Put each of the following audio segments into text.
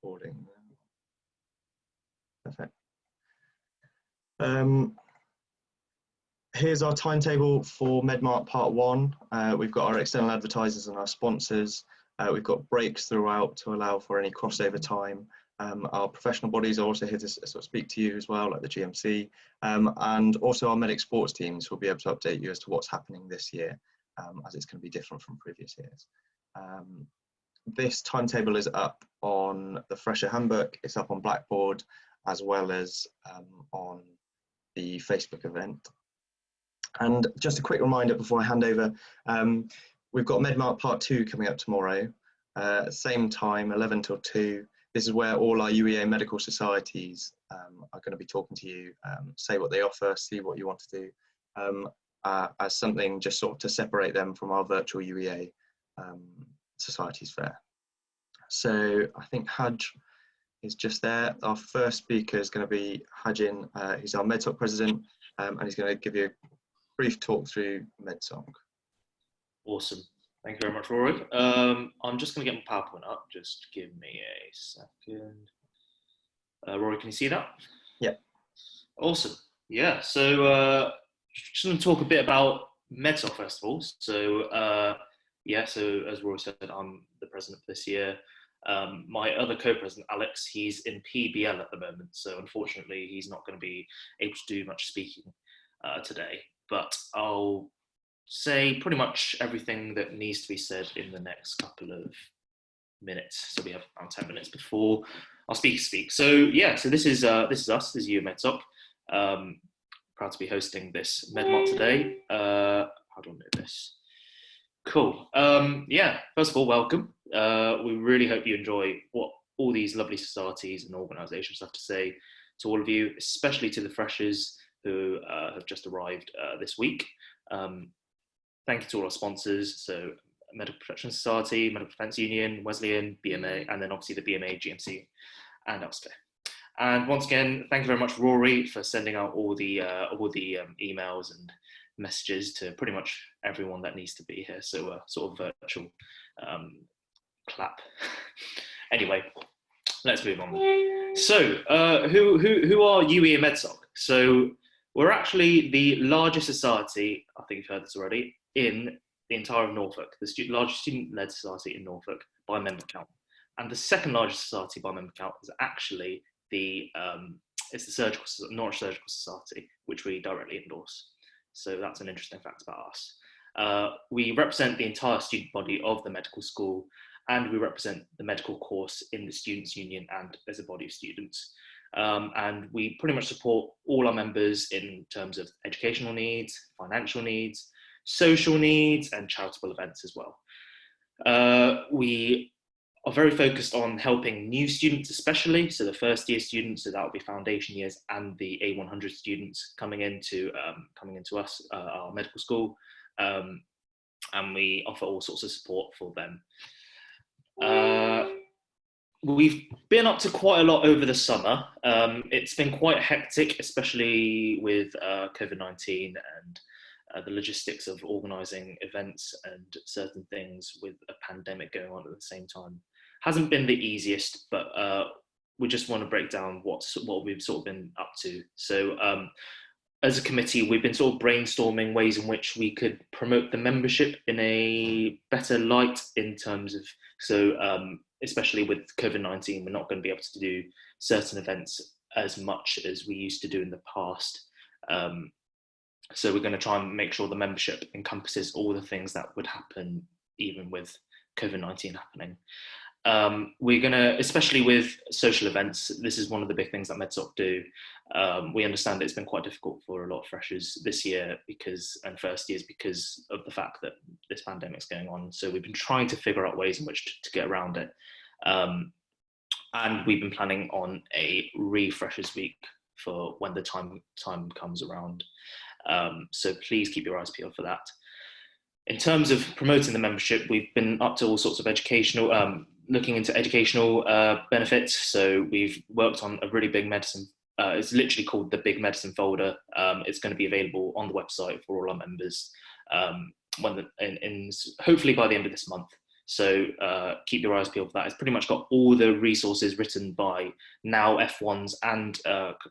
Recording. Perfect. Here's our timetable for MedMart Part 1. We've got our external advertisers and our sponsors. We've got breaks throughout to allow for any crossover time. Our professional bodies are also here to sort of speak to you as well, like the GMC, and also our medic sports teams will be able to update you as to what's happening this year, as it's going to be different from previous years. This timetable is up on the Fresher Handbook, it's up on Blackboard, as well as on the Facebook event. And just a quick reminder before I hand over, we've got MedMart Part 2 coming up tomorrow, same time, 11 till 2. This is where all our UEA medical societies are going to be talking to you, say what they offer, see what you want to do, as something just sort of to separate them from our virtual UEA societies fair. So I think Haj is just there. Our first speaker is going to be Hajin. He's our MedSoc president, and he's going to give you a brief talk through MedSoc. Awesome. Thank you very much, Rory. I'm just going to get my PowerPoint up. Just give me a second. Rory, can you see that? Yeah. Awesome. Yeah. So just going to talk a bit about MedSoc first of all. So yeah. So as Rory said, I'm the president for this year. My other co-president, Alex, he's in PBL at the moment. So unfortunately, he's not going to be able to do much speaking today. But I'll say pretty much everything that needs to be said in the next couple of minutes. So we have around 10 minutes before our speakers speak. So yeah, so this is us, this is UEA MedSoc. Proud to be hosting this MedMart today. How do I do this? Cool. Yeah, first of all, welcome. We really hope you enjoy what all these lovely societies and organisations have to say to all of you, especially to the freshers who have just arrived this week. Thank you to all our sponsors, so Medical Protection Society, Medical Defence Union, Wesleyan, BMA, and then obviously the BMA, GMC, and Elsevier. And once again, thank you very much, Rory, for sending out all the emails and messages to pretty much everyone that needs to be here. So sort of virtual clap. Anyway, let's move on. So who are UEA MedSoc? So we're actually the largest society, I think you've heard this already, in the entire of Norfolk, the largest student-led society in Norfolk by member count. And the second largest society by member count is actually the Norwich Surgical Society, which we directly endorse. So that's an interesting fact about us. We represent the entire student body of the medical school, and we represent the medical course in the Students' Union and as a body of students. And we pretty much support all our members in terms of educational needs, financial needs, social needs, and charitable events as well. We are very focused on helping new students especially, so the first year students, so that will be foundation years, and the A100 students coming into us, our medical school, and we offer all sorts of support for them. We've been up to quite a lot over the summer. It's been quite hectic, especially with COVID-19 and the logistics of organising events and certain things with a pandemic going on at the same time. Hasn't been the easiest, but we just want to break down what we've sort of been up to. So as a committee, we've been sort of brainstorming ways in which we could promote the membership in a better light in terms of, especially with COVID-19, we're not going to be able to do certain events as much as we used to do in the past. So we're going to try and make sure the membership encompasses all the things that would happen even with COVID-19 happening. We're going to, especially with social events, this is one of the big things that MedSoc do. We understand that it's been quite difficult for a lot of freshers this year and first years because of the fact that this pandemic's going on. So we've been trying to figure out ways in which to get around it. And we've been planning on a refreshers week for when the time comes around. So please keep your eyes peeled for that. In terms of promoting the membership, we've been up to all sorts of educational, looking into educational benefits. So we've worked on a really big medicine, it's literally called the Big Medicine Folder. It's going to be available on the website for all our members hopefully by the end of this month. So keep your eyes peeled for that. It's pretty much got all the resources written by now F1s and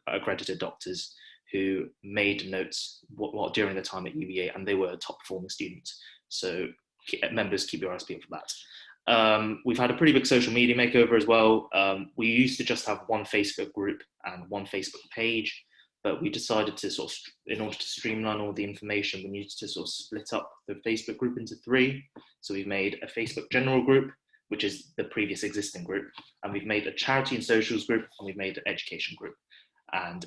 accredited doctors who made notes during their time at UEA, and they were top performing students. So members, keep your eyes peeled for that. We've had a pretty big social media makeover as well. We used to just have one Facebook group and one Facebook page, but we decided to sort of, in order to streamline all the information, we needed to sort of split up the Facebook group into 3. So we've made a Facebook general group, which is the previous existing group, and we've made a charity and socials group, and we've made an education group. And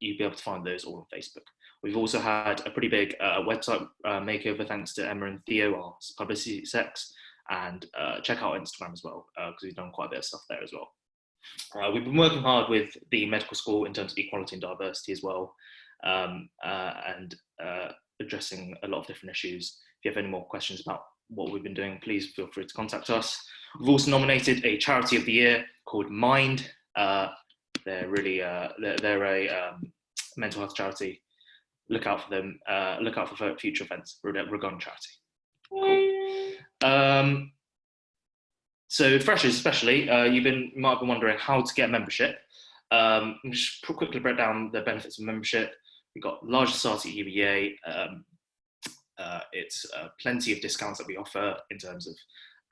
you'll be able to find those all on Facebook. We've also had a pretty big website makeover thanks to Emma and Theo, our publicity execs, and check out Instagram as well, because we've done quite a bit of stuff there as well. We've been working hard with the medical school in terms of equality and diversity as well, and addressing a lot of different issues. If you have any more questions about what we've been doing, please feel free to contact us. We've also nominated a charity of the year called Mind. They're really they're a mental health charity. Look out for them. Look out for future events regarding charity. Cool. So freshers especially, you might have been wondering how to get membership. I'll just quickly break down the benefits of membership. We've got large society at UEA. It's plenty of discounts that we offer in terms of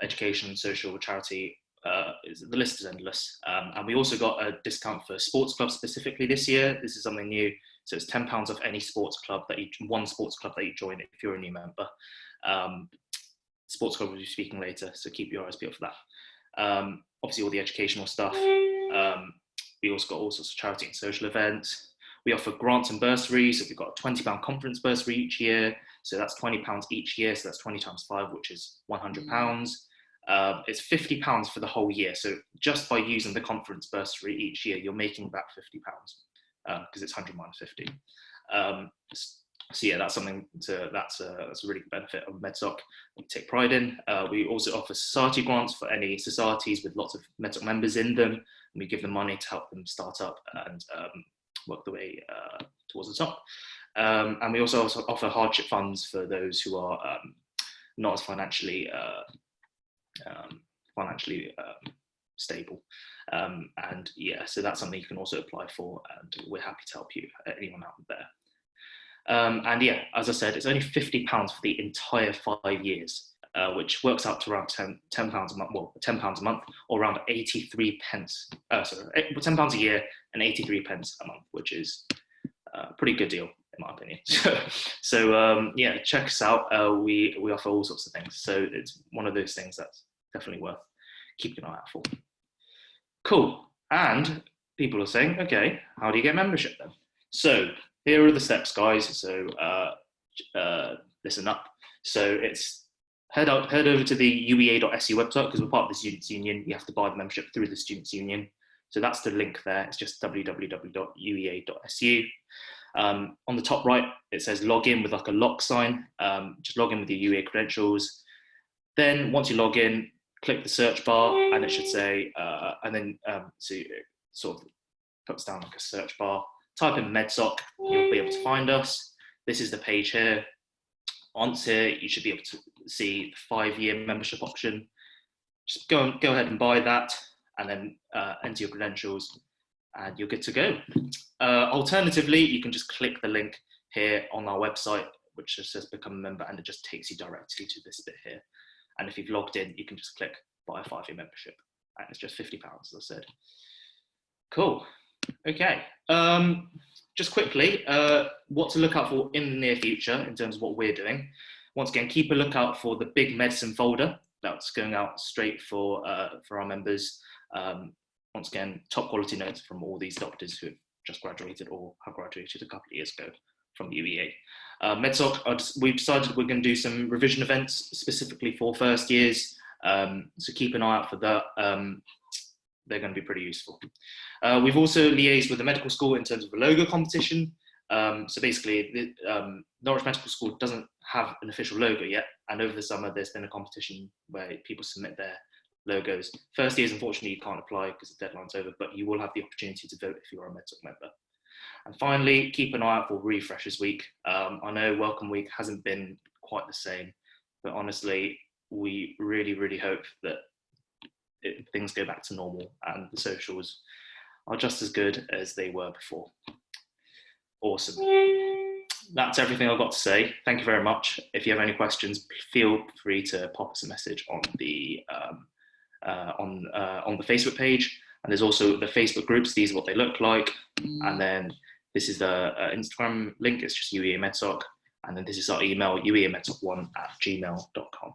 education, social, charity. The list is endless. And we also got a discount for sports clubs specifically this year. This is something new. So it's £10 off any sports club one sports club that you join if you're a new member. Sports club will be speaking later, so keep your eyes peeled for that. Obviously all the educational stuff. We also got all sorts of charity and social events. We offer grants and bursaries. So we've got a £20 conference bursary each year. So that's £20 each year. So that's 20 times 5, which is £100. It's £50 for the whole year. So just by using the conference bursary each year, you're making back £50 because it's 100 minus 50. So yeah, that's something that's a really good benefit of MedSoc we take pride in. We also offer society grants for any societies with lots of MedSoc members in them, and we give them money to help them start up and work the way towards the top. And we also offer hardship funds for those who are not as financially stable. And yeah, so that's something you can also apply for, and we're happy to help you, anyone out there. And yeah, as I said, it's only £50 for the entire 5 years, which works out to around £10 a month. Well, £10 a month, or around 83 pence. £10 a year and 83 pence a month, which is a pretty good deal in my opinion. So yeah, check us out. We offer all sorts of things. So it's one of those things that's definitely worth keeping an eye out for. Cool. And people are saying, okay, how do you get membership then? So here are the steps, guys. So listen up. So it's head over to the UEA.su website, because we're part of the Students' Union. You have to buy the membership through the Students' Union. So that's the link there. It's just www.uea.su. On the top right, it says log in with like a lock sign. Just log in with your UEA credentials. Then once you log in, click the search bar, and it should say, and then so it sort of puts down like a search bar. Type in MedSoc, you'll be able to find us. This is the page here. Once here, you should be able to see the 5-year membership option. Just go ahead and buy that, and then enter your credentials, and you're good to go. Alternatively, you can just click the link here on our website, which just says become a member, and it just takes you directly to this bit here. And if you've logged in, you can just click buy a 5-year membership, and it's just £50, as I said. Cool. Okay. Just quickly, what to look out for in the near future in terms of what we're doing. Once again, keep a lookout for the big medicine folder that's going out straight for our members. Once again, top quality notes from all these doctors who have just graduated or have graduated a couple of years ago from UEA. MedSoc, we've decided we're going to do some revision events specifically for first years, so keep an eye out for that. They're going to be pretty useful. We've also liaised with the medical school in terms of a logo competition. So basically, Norwich Medical School doesn't have an official logo yet, and over the summer there's been a competition where people submit their logos. First years, unfortunately, you can't apply because the deadline's over, but you will have the opportunity to vote if you are a MedSoc member. And finally, keep an eye out for Refreshers Week. I know Welcome Week hasn't been quite the same, but honestly, we really, really hope that things go back to normal and the socials are just as good as they were before. Awesome. That's everything I've got to say. Thank you very much. If you have any questions, feel free to pop us a message on the Facebook page. And there's also the Facebook groups. These are what they look like. And then this is the Instagram link. It's just UEA MedSoc. And then this is our email, ueamedsoc1@gmail.com.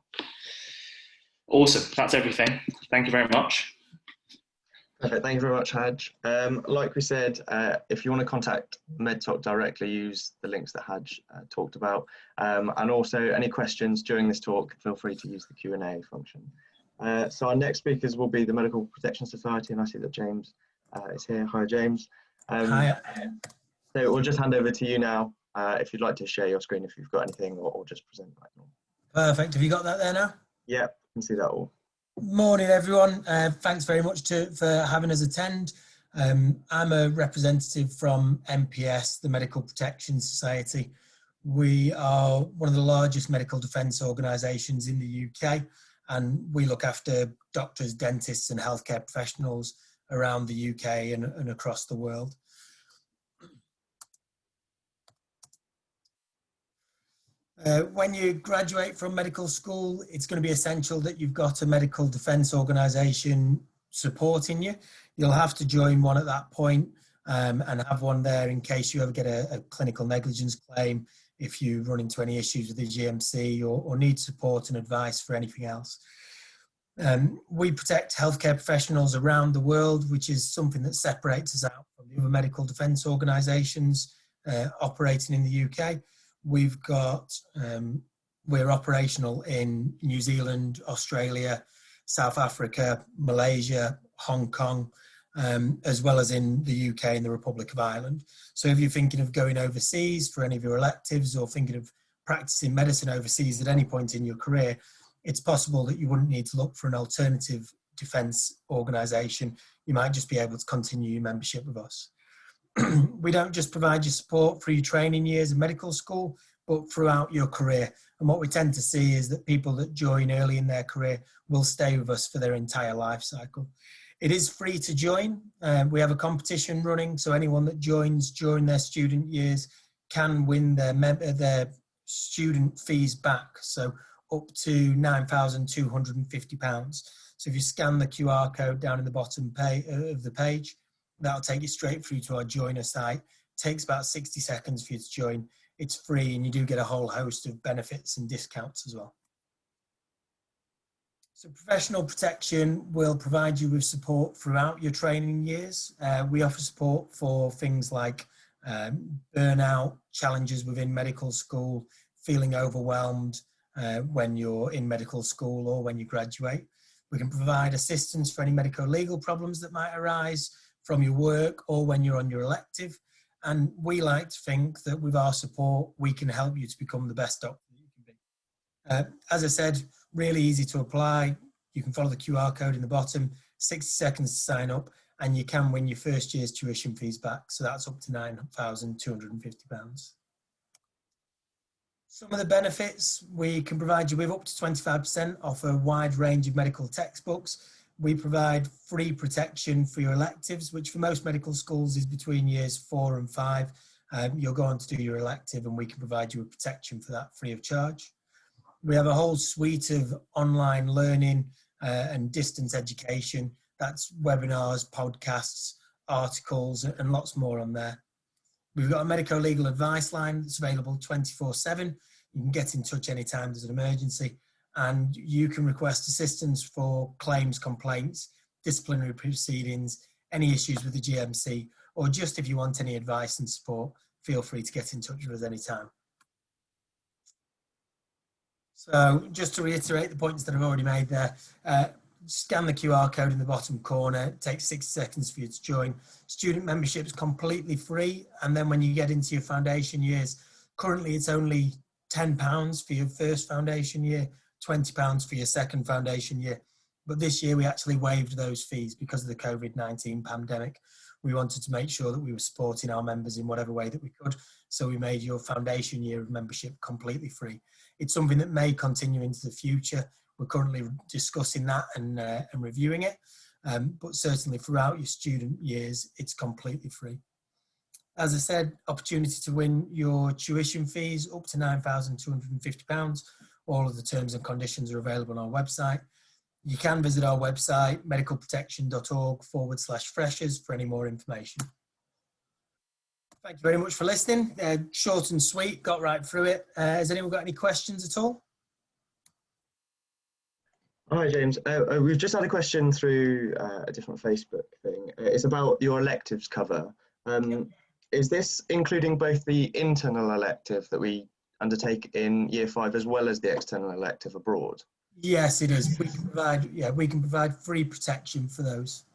Awesome. That's everything. Thank you very much. Perfect. Thank you very much, Haj. Like we said, if you want to contact MedSoc directly, use the links that Haj talked about. And also, any questions during this talk, feel free to use the Q&A function. So our next speakers will be the Medical Protection Society, and I see that James is here. Hi, James. Hi. So we'll just hand over to you now, if you'd like to share your screen if you've got anything, or just present like normal. Perfect. Have you got that there now? Yeah, I can see that all. Morning, everyone. Thanks very much for having us attend. I'm a representative from MPS, the Medical Protection Society. We are one of the largest medical defence organisations in the UK, and we look after doctors, dentists and healthcare professionals around the UK and across the world. When you graduate from medical school, it's going to be essential that you've got a medical defence organisation supporting you. You'll have to join one at that point, and have one there in case you ever get a clinical negligence claim, if you run into any issues with the GMC or need support and advice for anything else. We protect healthcare professionals around the world, which is something that separates us out from the other medical defence organisations operating in the UK. We've got, we're operational in New Zealand, Australia, South Africa, Malaysia, Hong Kong, as well as in the UK and the Republic of Ireland. So if you're thinking of going overseas for any of your electives or thinking of practicing medicine overseas at any point in your career, it's possible that you wouldn't need to look for an alternative defence organisation. You might just be able to continue your membership with us. We don't just provide you support for your training years in medical school, but throughout your career. And what we tend to see is that people that join early in their career will stay with us for their entire life cycle. It is free to join. We have a competition running, so anyone that joins during their student years can win their student fees back, so up to £9,250. So if you scan the QR code down in the bottom of the page, that'll take you straight through to our joiner site. It takes about 60 seconds for you to join. It's free, and you do get a whole host of benefits and discounts as well. So professional protection will provide you with support throughout your training years. We offer support for things like burnout, challenges within medical school, feeling overwhelmed when you're in medical school or when you graduate. We can provide assistance for any medical legal problems that might arise from your work or when you're on your elective. And we like to think that with our support, we can help you to become the best doctor that you can be. As I said, really easy to apply. You can follow the QR code in the bottom, 60 seconds to sign up, and you can win your first year's tuition fees back. So that's up to £9,250. Some of the benefits, we can provide you with up to 25% off a wide range of medical textbooks. We provide free protection for your electives, which for most medical schools is between years 4 and 5. You'll go on to do your elective, and we can provide you with protection for that free of charge. We have a whole suite of online learning and distance education. That's webinars, podcasts, articles, and lots more on there. We've got a medical legal advice line that's available 24/7. You can get in touch anytime there's an emergency, and you can request assistance for claims, complaints, disciplinary proceedings, any issues with the GMC, or just if you want any advice and support, feel free to get in touch with us anytime. So just to reiterate the points that I've already made there, scan the QR code in the bottom corner. It takes 60 seconds for you to join. Student membership is completely free, and then when you get into your foundation years, currently it's only £10 for your first foundation year, £20 for your second foundation year. But this year we actually waived those fees because of the COVID-19 pandemic. We wanted to make sure that we were supporting our members in whatever way that we could. So we made your foundation year of membership completely free. It's something that may continue into the future. We're currently discussing that and reviewing it. But certainly throughout your student years, it's completely free. As I said, opportunity to win your tuition fees up to £9,250. All of the terms and conditions are available on our website. You can visit our website, medicalprotection.org/freshers, for any more information. Thank you very much for listening. Short and sweet, got right through it. Has anyone got any questions at all? Hi, James. We've just had a question through a different Facebook thing. It's about your electives cover. Is this including both the internal elective that we undertake in Year 5 as well as the external elective abroad? Yes, it is. We can provide free protection for those.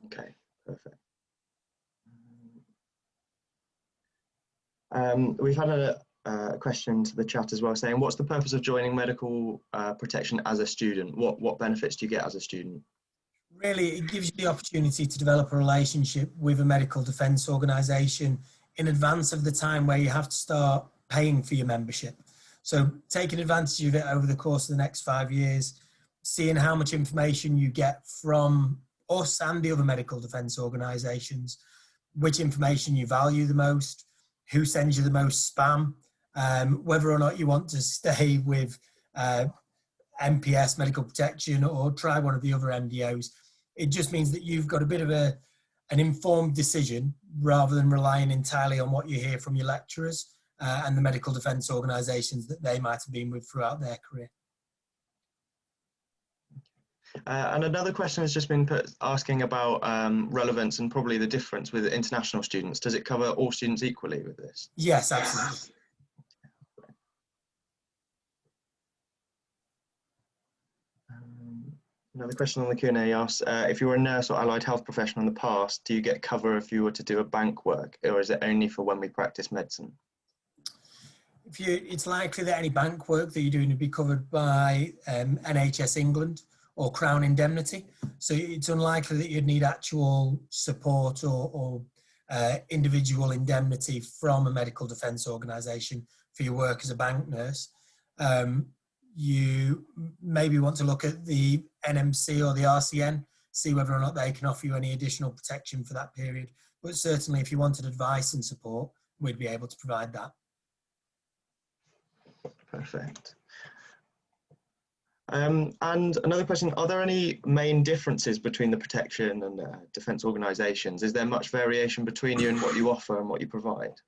Okay, perfect. We've had a question to the chat as well, saying, what's the purpose of joining medical protection as a student? What benefits do you get as a student? Really, it gives you the opportunity to develop a relationship with a medical defence organisation in advance of the time where you have to start paying for your membership. So taking advantage of it over the course of the next 5 years, seeing how much information you get from us and the other medical defence organisations, which information you value the most, who sends you the most spam, whether or not you want to stay with MPS, Medical Protection, or try one of the other MDOs. It just means that you've got a bit of an informed decision rather than relying entirely on what you hear from your lecturers and the medical defence organisations that they might have been with throughout their career. And another question has just been asking about relevance and probably the difference with international students. Does it cover all students equally with this? Yes, absolutely. Another question on the Q&A asks, if you were a nurse or allied health professional in the past, do you get cover if you were to do a bank work, or is it only for when we practice medicine? It's likely that any bank work that you're doing would be covered by NHS England or Crown Indemnity. So it's unlikely that you'd need actual support or individual indemnity from a medical defence organisation for your work as a bank nurse. You maybe want to look at the NMC or the RCN, see whether or not they can offer you any additional protection for that period. But certainly if you wanted advice and support, we'd be able to provide that. Perfect. And another question, are there any main differences between the protection and defence organisations? Is there much variation between you and what you offer and what you provide?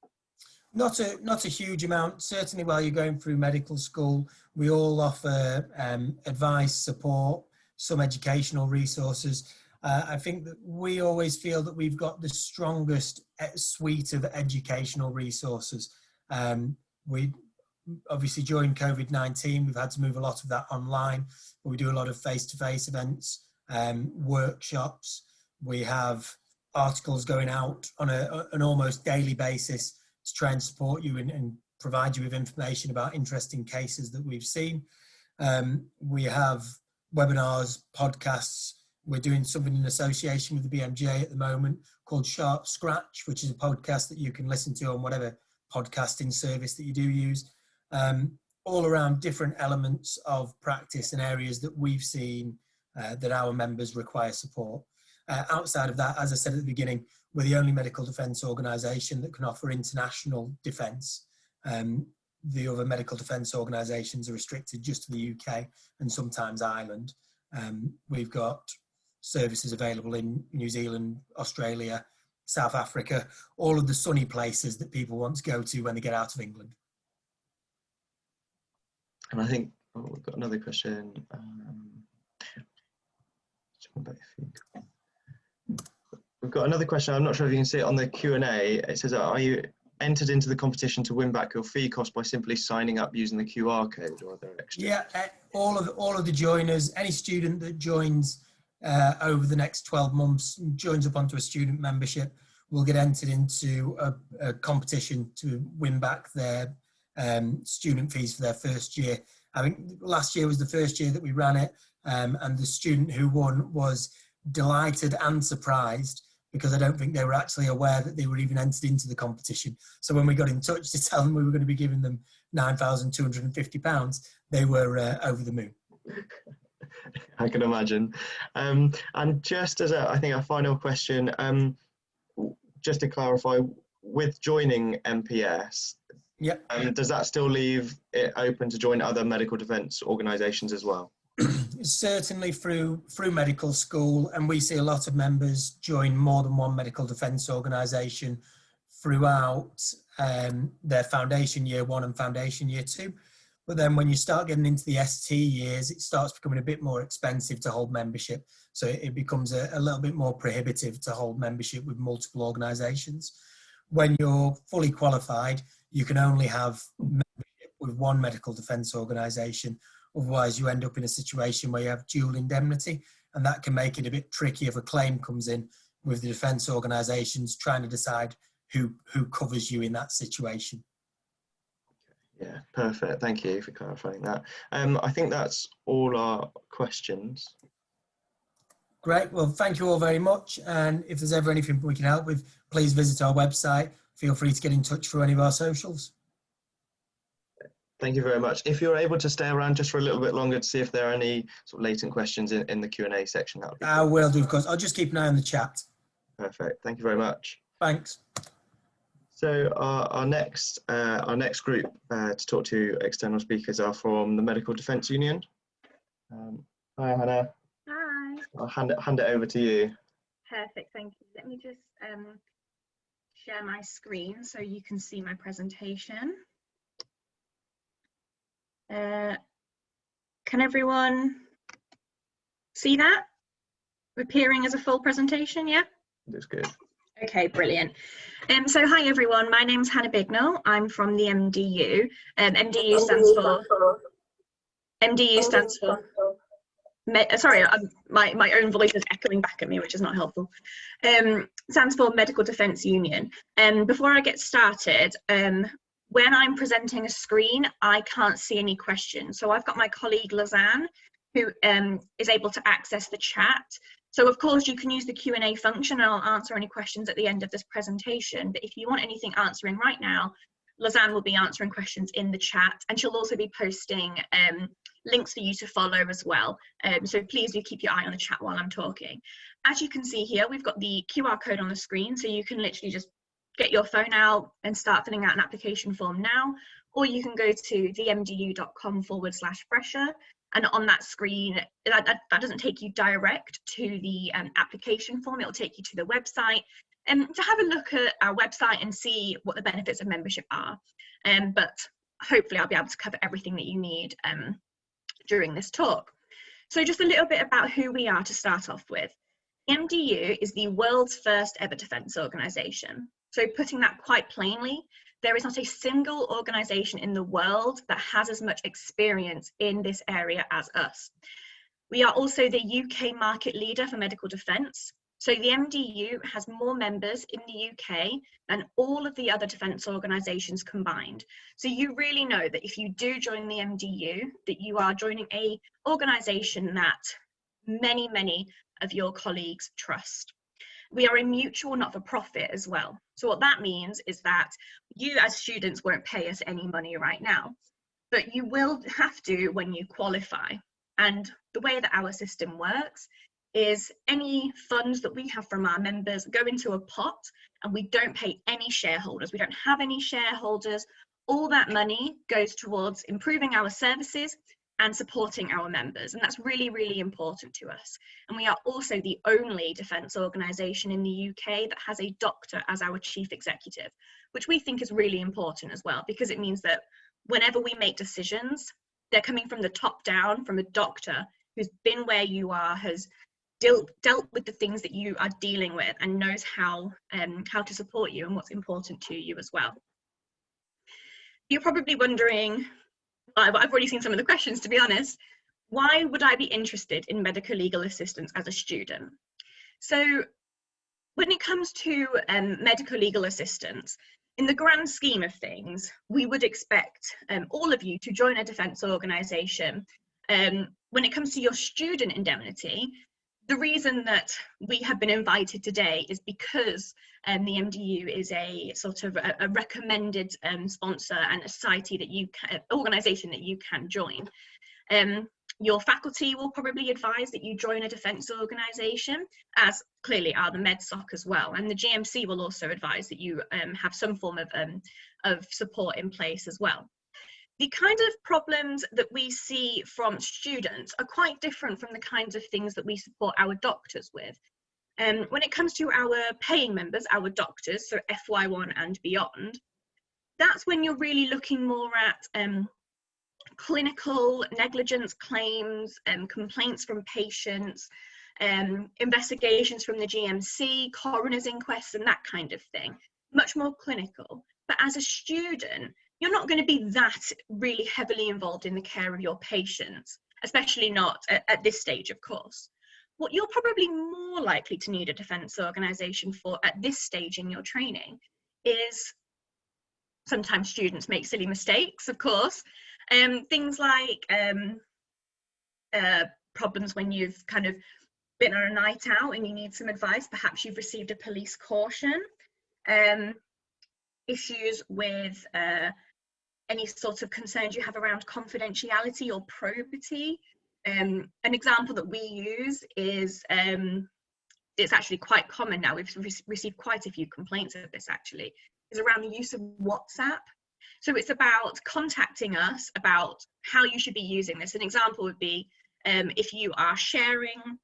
Not a huge amount. Certainly while you're going through medical school, we all offer advice, support, some educational resources. I think that we always feel that we've got the strongest suite of educational resources. We obviously during COVID-19, we've had to move a lot of that online, but we do a lot of face-to-face events, workshops. We have articles going out on an almost daily basis to try and support you and provide you with information about interesting cases that we've seen. We have webinars, podcasts. We're doing something in association with the BMJ at the moment called Sharp Scratch, which is a podcast that you can listen to on whatever podcasting service that you do use, all around different elements of practice and areas that we've seen that our members require support. Outside of that, as I said at the beginning, we're the only medical defence organisation that can offer international defence. The other medical defence organisations are restricted just to the UK and sometimes Ireland. We've got services available in New Zealand, Australia, South Africa, all of the sunny places that people want to go to when they get out of England. And I think we've got another question. We've got another question. I'm not sure if you can see it on the Q&A. It says, are you entered into the competition to win back your fee cost by simply signing up using the QR code, or are there extra? Yeah, all of the joiners, any student that joins over the next 12 months, joins up onto a student membership, will get entered into a competition to win back their student fees for their first year. I think last year was the first year that we ran it, and the student who won was delighted and surprised, because I don't think they were actually aware that they were even entered into the competition. So when we got in touch to tell them we were going to be giving them £9,250, they were over the moon. I can imagine. And just as I think a final question, just to clarify, with joining MPS, Yep. does that still leave it open to join other medical defence organisations as well? Certainly through medical school, and we see a lot of members join more than one medical defence organisation throughout their foundation year 1 and foundation year 2. But then when you start getting into the ST years, it starts becoming a bit more expensive to hold membership. So it becomes a little bit more prohibitive to hold membership with multiple organisations. When you're fully qualified, you can only have membership with one medical defence organisation. Otherwise, you end up in a situation where you have dual indemnity, and that can make it a bit tricky if a claim comes in with the defence organisations trying to decide who covers you in that situation. Yeah, perfect. Thank you for clarifying that. I think that's all our questions. Great. Well, thank you all very much. And if there's ever anything we can help with, please visit our website. Feel free to get in touch through any of our socials. Thank you very much. If you're able to stay around just for a little bit longer to see if there are any sort of latent questions in the Q&A section, that would be I will do, of course. I'll just keep an eye on the chat. perfect. Thank you very much. Thanks. So our next group to talk to external speakers are from the Medical Defence Union. Hi, Hannah. Hi. I'll hand it over to you. Perfect, thank you. Let me just share my screen so you can see my presentation. Can everyone see that? Appearing as a full presentation, yeah? That's good. Okay, brilliant. So hi everyone, my name's Hannah Bignell. I'm from the MDU. MDU stands for sorry, my own voice is echoing back at me, which is not helpful. Stands for Medical Defence Union. Before I get started, when I'm presenting a screen, I can't see any questions. So I've got my colleague Lizanne, who is able to access the chat. So of course you can use the Q&A function and I'll answer any questions at the end of this presentation. But if you want anything answering right now, Lizanne will be answering questions in the chat, and she'll also be posting links for you to follow as well. So please do keep your eye on the chat while I'm talking. As you can see here, we've got the QR code on the screen, so you can literally just get your phone out and start filling out an application form now, or you can go to themdu.com/fresher. And on that screen, that doesn't take you direct to the application form. It'll take you to the website to have a look at our website and see what the benefits of membership are. But hopefully I'll be able to cover everything that you need during this talk. So just a little bit about who we are to start off with. The MDU is the world's first ever defence organisation. So putting that quite plainly, there is not a single organisation in the world that has as much experience in this area as us. We are also the UK market leader for medical defence. So the MDU has more members in the UK than all of the other defence organisations combined. So you really know that if you do join the MDU, that you are joining a organisation that many, many of your colleagues trust. We are a mutual not-for-profit as well. So what that means is that you as students won't pay us any money right now, but you will have to when you qualify. And the way that our system works is any funds that we have from our members go into a pot, and we don't pay any shareholders. We don't have any shareholders. All that money goes towards improving our services and supporting our members, and that's really, really important to us. And we are also the only defence organisation in the UK that has a doctor as our chief executive, which we think is really important as well, because it means that whenever we make decisions, they're coming from the top down, from a doctor who's been where you are, has dealt with the things that you are dealing with, and knows how to support you and what's important to you as well. You're probably wondering, I've already seen some of the questions, to be honest, why would I be interested in medical legal assistance as a student? So when it comes to medical legal assistance, in the grand scheme of things, we would expect all of you to join a defence organisation. When it comes to your student indemnity, the reason that we have been invited today is because the MDU is a sort of a recommended sponsor and a society that you can, organisation that you can join. Your faculty will probably advise that you join a defence organisation, as clearly are the MedSoc as well. And the GMC will also advise that you have some form of support in place as well. The kind of problems that we see from students are quite different from the kinds of things that we support our doctors with. When it comes to our paying members, our doctors, so FY1 and beyond, that's when you're really looking more at clinical negligence claims, complaints from patients, investigations from the GMC, coroner's inquests and that kind of thing. Much more clinical. But as a student, you're not going to be that really heavily involved in the care of your patients, especially not at this stage, of course. What you're probably more likely to need a defence organisation for at this stage in your training is, sometimes students make silly mistakes, of course, things like problems when you've kind of been on a night out and you need some advice, perhaps you've received a police caution, issues with any sort of concerns you have around confidentiality or probity. An example that we use is, it's actually quite common now, we've received quite a few complaints of this actually, is around the use of WhatsApp. So it's about contacting us about how you should be using this. An example would be if you are sharing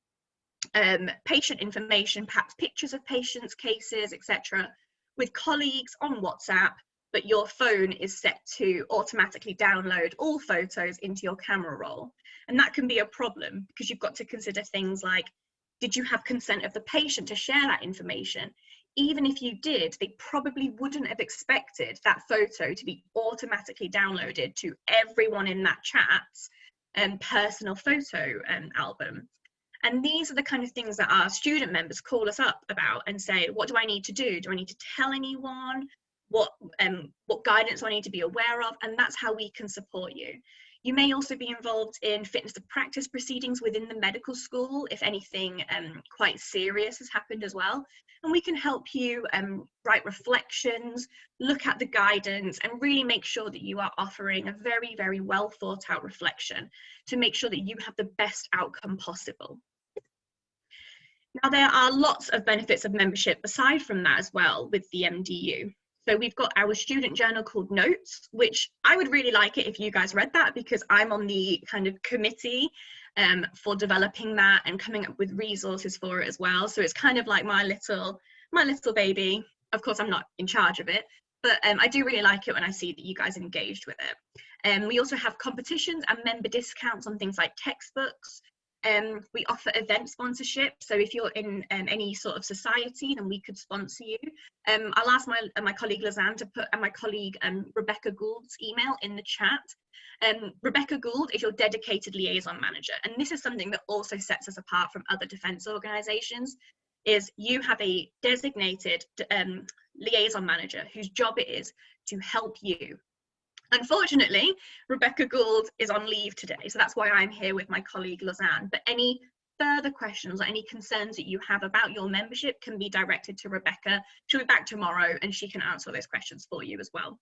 patient information, perhaps pictures of patients, cases, etc., with colleagues on WhatsApp, but your phone is set to automatically download all photos into your camera roll. And that can be a problem because you've got to consider things like, did you have consent of the patient to share that information? Even if you did, they probably wouldn't have expected that photo to be automatically downloaded to everyone in that chat's personal photo album. And these are the kind of things that our student members call us up about and say, what do I need to do? Do I need to tell anyone? What guidance do I need to be aware of? And that's how we can support you. You may also be involved in fitness to practice proceedings within the medical school if anything quite serious has happened as well. And we can help you write reflections, look at the guidance, and really make sure that you are offering a very, very well thought out reflection to make sure that you have the best outcome possible. Now, there are lots of benefits of membership aside from that as well with the MDU. So we've got our student journal called Notes, which I would really like it if you guys read that, because I'm on the kind of committee for developing that and coming up with resources for it as well. So it's kind of like my little baby. Of course, I'm not in charge of it, but I do really like it when I see that you guys are engaged with it. We also have competitions and member discounts on things like textbooks. We offer event sponsorship, so if you're in any sort of society, then we could sponsor you. I'll ask my colleague Lizanne to put my colleague Rebecca Gould's email in the chat. Rebecca Gould is your dedicated liaison manager, and this is something that also sets us apart from other defence organisations, is you have a designated liaison manager whose job it is to help you. Unfortunately, Rebecca Gould is on leave today, so that's why I'm here with my colleague Lizanne. But any further questions or any concerns that you have about your membership can be directed to Rebecca. She'll be back tomorrow and she can answer those questions for you as well.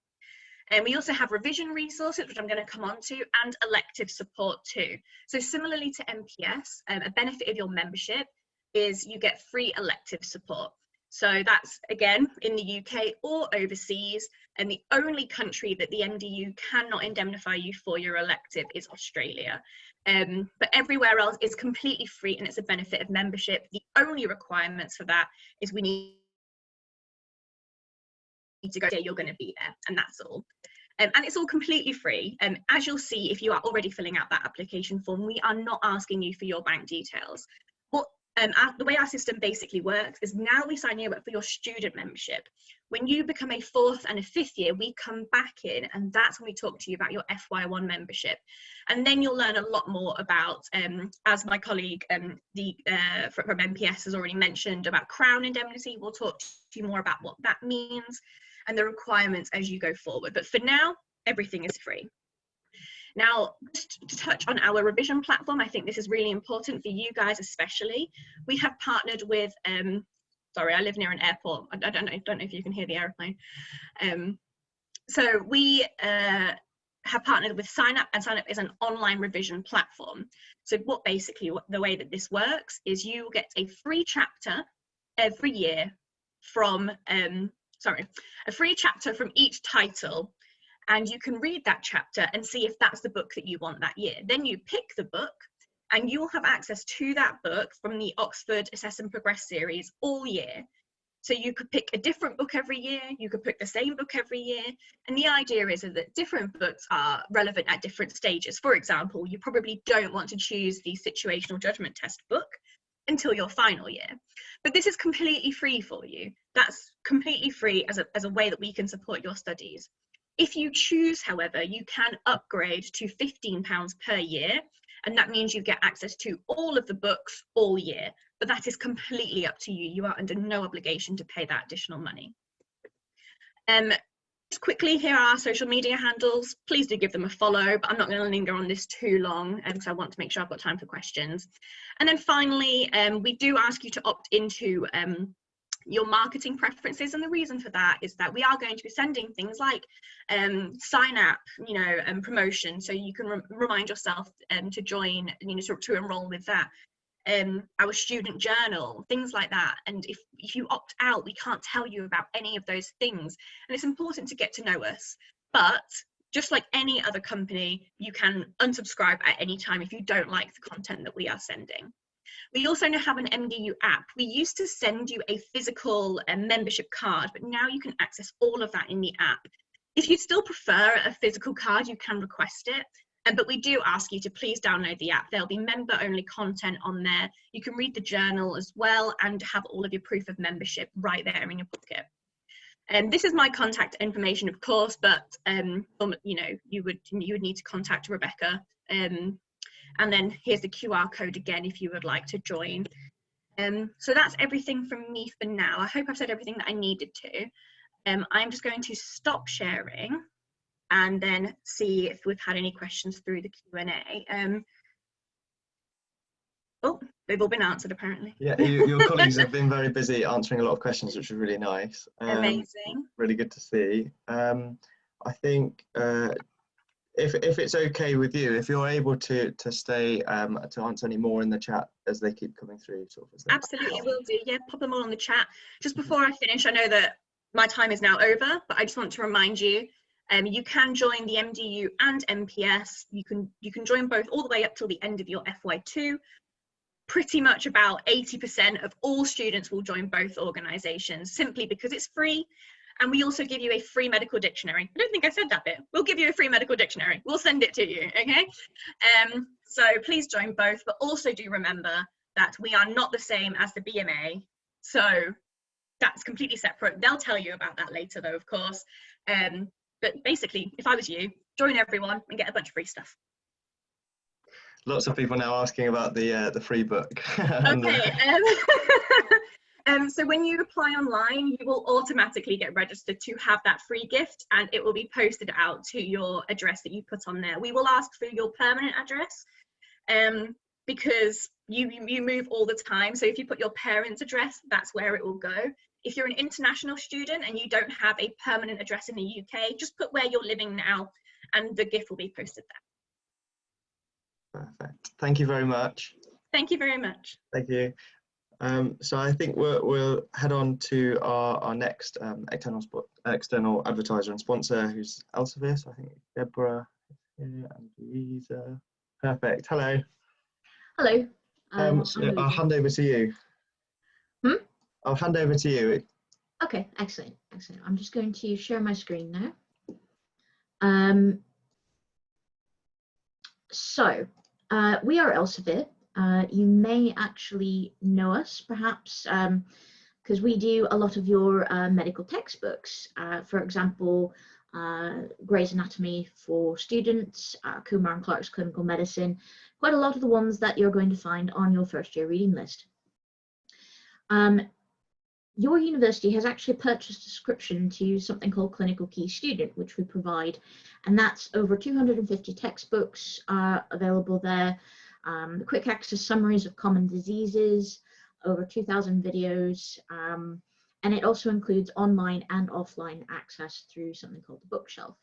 And we also have revision resources, which I'm going to come on to, and elective support too. So similarly to MPS, a benefit of your membership is you get free elective support. So that's, again, in the UK or overseas, and the only country that the MDU cannot indemnify you for your elective is Australia. But everywhere else is completely free, and it's a benefit of membership. The only requirements for that is we need to go, you're going to be there, and that's all. And it's all completely free. As you'll see, if you are already filling out that application form, we are not asking you for your bank details. The way our system basically works is now we sign you up for your student membership. When you become a 4th and a 5th year, we come back in, and that's when we talk to you about your FY1 membership. And then you'll learn a lot more about, as my colleague from MPS has already mentioned, about Crown indemnity. We'll talk to you more about what that means and the requirements as you go forward. But for now, everything is free. Now, just to touch on our revision platform, I think this is really important for you guys especially. We have partnered with, sorry, I live near an airport. I don't know if you can hear the airplane. So we have partnered with Sign Up, and Sign Up is an online revision platform. So the way that this works is you get a free chapter every year from, a free chapter from each title, and you can read that chapter and see if that's the book that you want that year. Then you pick the book, and you'll have access to that book from the Oxford Assess and Progress series all year. So you could pick a different book every year, you could pick the same book every year, and the idea is that different books are relevant at different stages. For example, you probably don't want to choose the situational judgment test book until your final year, but this is completely free for you. That's completely free as a way that we can support your studies. If you choose, however, you can upgrade to £15 per year, and that means you get access to all of the books all year, but that is completely up to you. You are under no obligation to pay that additional money. Just quickly, here are our social media handles. Please do give them a follow, but I'm not going to linger on this too long because I want to make sure I've got time for questions. And then finally, we do ask you to opt into your marketing preferences, and the reason for that is that we are going to be sending things like sign up, and promotion, so you can remind yourself to join, to enroll with that. Our student journal, things like that. And if you opt out, we can't tell you about any of those things, and it's important to get to know us. But just like any other company, you can unsubscribe at any time if you don't like the content that we are sending. We also now have an MDU app. We used to send you a physical membership card, but now you can access all of that in the app. If you still prefer a physical card, you can request it, but we do ask you to please download the app. There'll be member-only content on there. You can read the journal as well and have all of your proof of membership right there in your pocket. And this is my contact information, of course, but you would need to contact Rebecca. And then here's the QR code again if you would like to join. So that's everything from me for now. I hope I've said everything that I needed to. I'm just going to stop sharing and then see if we've had any questions through the Q&A. Oh, they've all been answered apparently. Yeah, your colleagues have been very busy answering a lot of questions, which is really nice. Amazing. Really good to see. I think if it's okay with you, if you're able to stay to answer any more in the chat as they keep coming through, sort of. Absolutely, will do. Yeah, pop them all on the chat. Just before I finish, I know that my time is now over, but I just want to remind you, you can join the MDU and MPS. You can join both all the way up till the end of your FY2. Pretty much about 80% of all students will join both organisations simply because it's free. And we also give you a free medical dictionary. I don't think I said that bit. We'll give you a free medical dictionary. We'll send it to you, okay? So please join both, but also do remember that we are not the same as the BMA. So that's completely separate. They'll tell you about that later though, of course. But basically, if I was you, join everyone and get a bunch of free stuff. Lots of people now asking about the free book. Okay. So when you apply online, you will automatically get registered to have that free gift, and it will be posted out to your address that you put on there. We will ask for your permanent address because you move all the time. So if you put your parents' address, that's where it will go. If you're an international student and you don't have a permanent address in the UK, just put where you're living now and the gift will be posted there. Perfect. Thank you very much. Thank you very much. Thank you. So I think we'll head on to our next external advertiser and sponsor, who's Elsevier. So I think Deborah here and Louisa. Perfect. Hello. Hello. So I'll hand over to you. I'll hand over to you. Okay, excellent, excellent. I'm just going to share my screen now. So we are Elsevier. You may actually know us, perhaps, because we do a lot of your medical textbooks. For example, Grey's Anatomy for students, Kumar and Clark's Clinical Medicine, quite a lot of the ones that you're going to find on your first year reading list. Your university has actually purchased a subscription to something called Clinical Key Student, which we provide, and that's over 250 textbooks available there. Quick access summaries of common diseases, over 2,000 videos, and it also includes online and offline access through something called the bookshelf.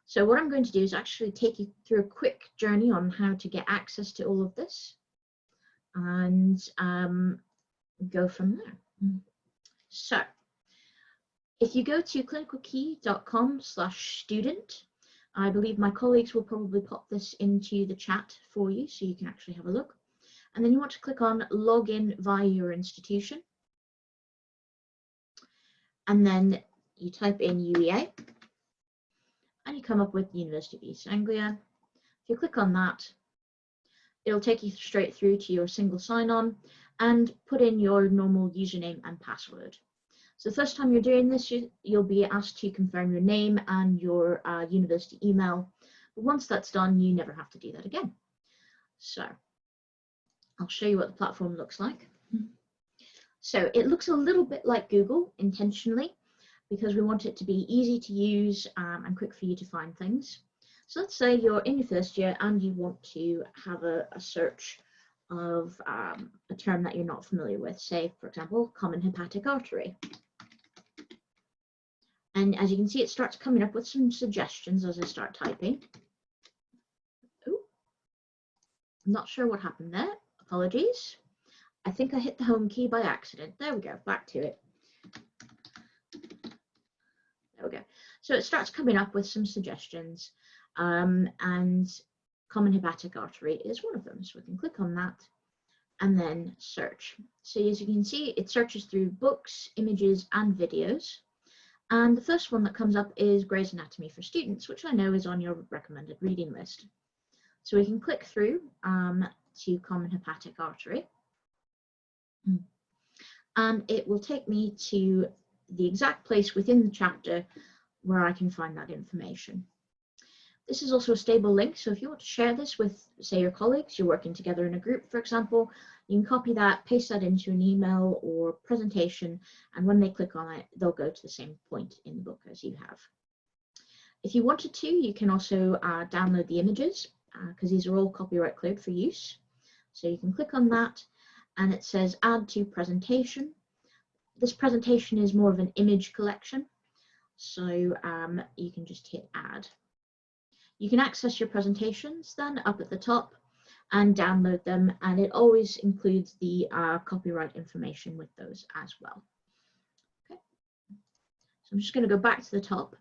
So what I'm going to do is actually take you through a quick journey on how to get access to all of this and go from there. So if you go to clinicalkey.com/student, I believe my colleagues will probably pop this into the chat for you so you can actually have a look. And then you want to click on login via your institution. And then you type in UEA and you come up with University of East Anglia. If you click on that, it'll take you straight through to your single sign-on and put in your normal username and password. So the first time you're doing this, you'll be asked to confirm your name and your university email. But once that's done, you never have to do that again. So I'll show you what the platform looks like. So it looks a little bit like Google intentionally, because we want it to be easy to use and quick for you to find things. So let's say you're in your first year and you want to have a search of a term that you're not familiar with, say, for example, common hepatic artery. And as you can see, it starts coming up with some suggestions as I start typing. Oh, I'm not sure what happened there. Apologies. I think I hit the home key by accident. There we go, back to it. There we go. So it starts coming up with some suggestions, and common hepatic artery is one of them. So we can click on that and then search. So as you can see, it searches through books, images, and videos. And the first one that comes up is Gray's Anatomy for Students, which I know is on your recommended reading list. So we can click through to common hepatic artery. And it will take me to the exact place within the chapter where I can find that information. This is also a stable link, so if you want to share this with, say, your colleagues, you're working together in a group, for example, you can copy that, paste that into an email or presentation, and when they click on it, they'll go to the same point in the book as you have. If you wanted to, you can also download the images, because these are all copyright cleared for use. So you can click on that, and it says add to presentation. This presentation is more of an image collection, so you can just hit add. You can access your presentations then up at the top and download them, and it always includes the copyright information with those as well. Okay, so I'm just going to go back to the top.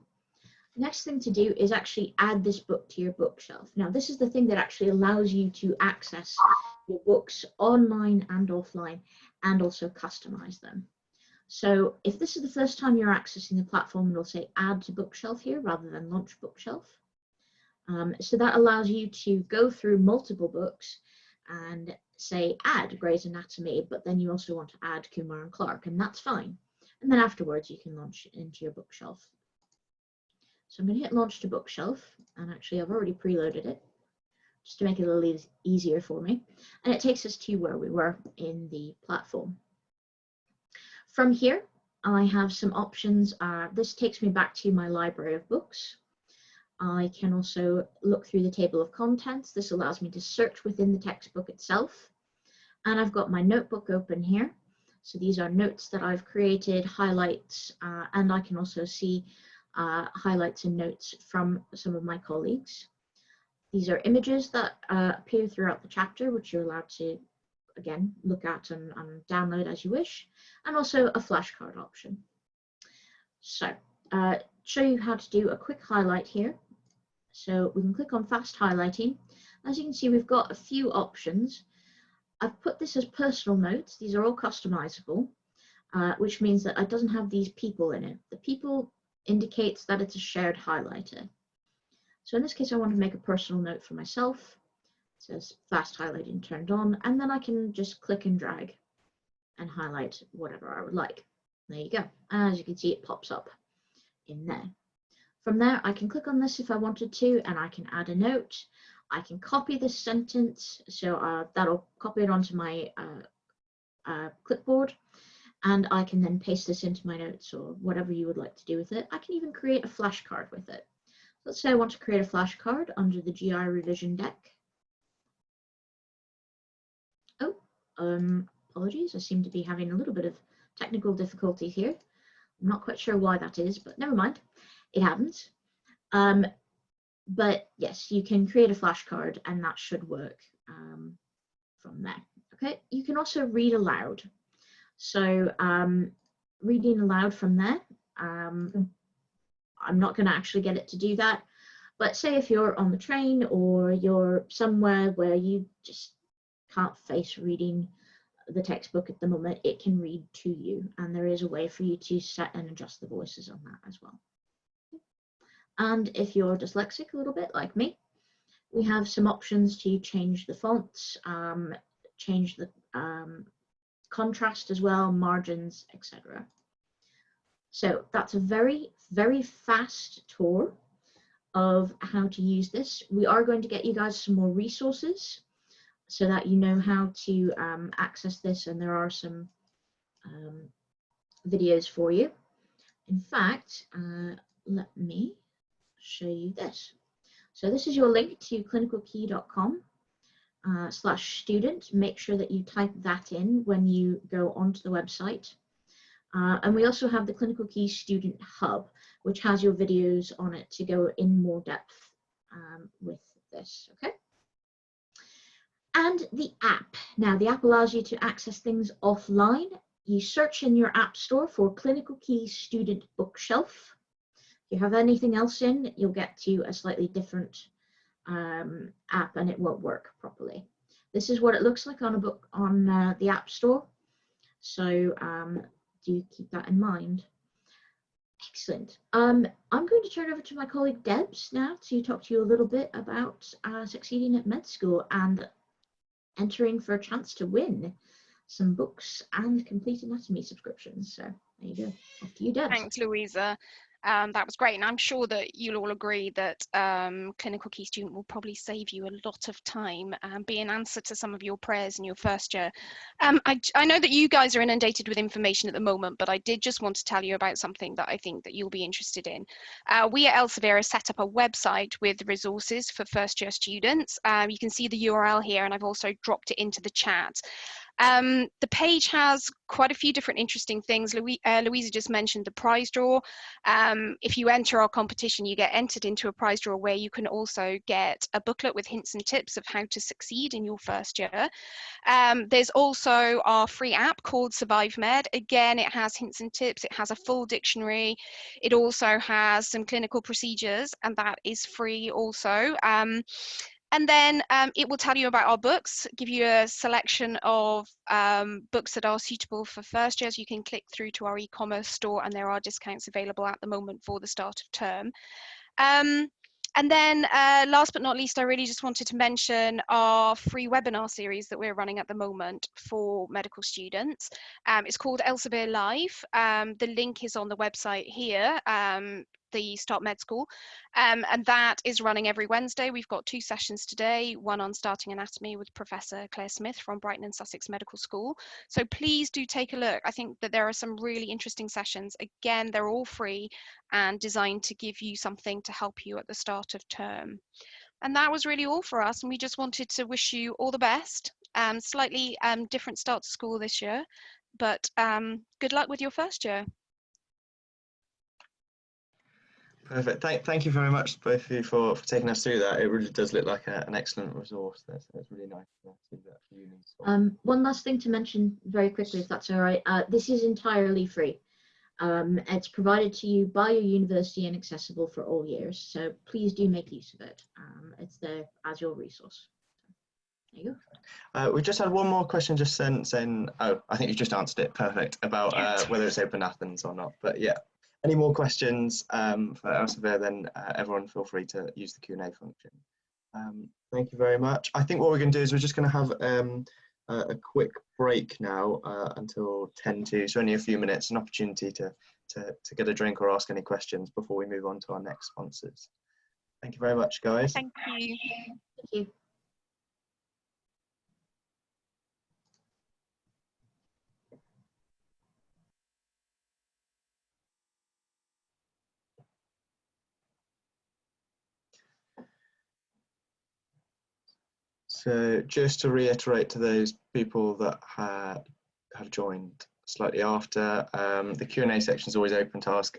The next thing to do is actually add this book to your bookshelf. Now, this is the thing that actually allows you to access your books online and offline, and also customize them. So if this is the first time you're accessing the platform, it'll say add to bookshelf here rather than launch bookshelf. So that allows you to go through multiple books and say add Gray's Anatomy, but then you also want to add Kumar and Clark, and that's fine. And then afterwards you can launch it into your bookshelf. So I'm going to hit launch to bookshelf, and actually I've already preloaded it just to make it a little easier for me. And it takes us to where we were in the platform. From here, I have some options. This takes me back to my library of books. I can also look through the table of contents. This allows me to search within the textbook itself. And I've got my notebook open here. So these are notes that I've created, highlights, and I can also see highlights and notes from some of my colleagues. These are images that appear throughout the chapter, which you're allowed to, again, look at and download as you wish, and also a flashcard option. So, show you how to do a quick highlight here. So we can click on fast highlighting. As you can see, we've got a few options. I've put this as personal notes. These are all customizable, which means that it doesn't have these people in it. The people indicates that it's a shared highlighter. So in this case, I want to make a personal note for myself. It says fast highlighting turned on, and then I can just click and drag and highlight whatever I would like. There you go. As you can see, it pops up in there. From there, I can click on this if I wanted to, and I can add a note. I can copy this sentence, so that'll copy it onto my clipboard, and I can then paste this into my notes or whatever you would like to do with it. I can even create a flashcard with it. Let's say I want to create a flashcard under the GI revision deck. Oh, apologies, I seem to be having a little bit of technical difficulty here. I'm not quite sure why that is, but never mind, it happens. But yes, you can create a flashcard and that should work from there. Okay, you can also read aloud. So reading aloud from there, I'm not going to actually get it to do that, but say if you're on the train or you're somewhere where you just can't face reading the textbook at the moment, it can read to you, and there is a way for you to set and adjust the voices on that as well. And if you're dyslexic a little bit like me, we have some options to change the fonts, change the contrast as well, margins, etc. So that's a very, very fast tour of how to use this. We are going to get you guys some more resources so that you know how to access this, and there are some videos for you. In fact, let me show you this. So this is your link to clinicalkey.com/student. Make sure that you type that in when you go onto the website. And we also have the Clinical Key Student Hub, which has your videos on it to go in more depth with this, okay? And the app. Now, the app allows you to access things offline. You search in your app store for Clinical Key Student Bookshelf. If you have anything else in, you'll get to a slightly different app and it won't work properly. This is what it looks like on a book on the App Store. So do keep that in mind. Excellent. I'm going to turn over to my colleague Debs now to talk to you a little bit about succeeding at med school and entering for a chance to win some books and complete anatomy subscriptions. So there you go. Off to you, Debs. Thanks, Louisa. That was great, and I'm sure that you'll all agree that Clinical Key Student will probably save you a lot of time and be an answer to some of your prayers in your first year. I know that you guys are inundated with information at the moment, but I did just want to tell you about something that I think that you'll be interested in. We at Elsevier have set up a website with resources for first year students. You can see the URL here, and I've also dropped it into the chat. The page has quite a few different interesting things. Louisa just mentioned the prize draw. If you enter our competition, you get entered into a prize draw where you can also get a booklet with hints and tips of how to succeed in your first year. There's also our free app called Survive Med. Again, it has hints and tips. It has a full dictionary. It also has some clinical procedures, and that is free also. And then it will tell you about our books, give you a selection of books that are suitable for first years. You can click through to our e-commerce store, and there are discounts available at the moment for the start of term. And then last but not least, I really just wanted to mention our free webinar series that we're running at the moment for medical students. It's called Elsevier Live. The link is on the website here. The Start Med School, and that is running every Wednesday. We've got 2 sessions today, one on starting anatomy with Professor Claire Smith from Brighton and Sussex Medical School. So please do take a look. I think that there are some really interesting sessions. Again, they're all free and designed to give you something to help you at the start of term. And that was really all for us, and we just wanted to wish you all the best. Slightly different start to school this year, but good luck with your first year. Perfect. Thank you very much, both of you, for taking us through that. It really does look like an excellent resource. That's really nice to see that for uni. One last thing to mention very quickly, if that's all right. This is entirely free. It's provided to you by your university and accessible for all years. So please do make use of it. It's there as your resource. There you go. We just had one more question just sent in. Oh, I think you just answered it. Perfect. About whether it's open Athens or not. But yeah. Any more questions for Elsevier, then everyone feel free to use the Q&A function. Thank you very much. I think what we're going to do is we're just going to have a quick break now until 10 to, so only a few minutes, an opportunity to get a drink or ask any questions before we move on to our next sponsors. Thank you very much, guys. Thank you. Thank you. So just to reiterate to those people that have joined slightly after, the Q&A section is always open to ask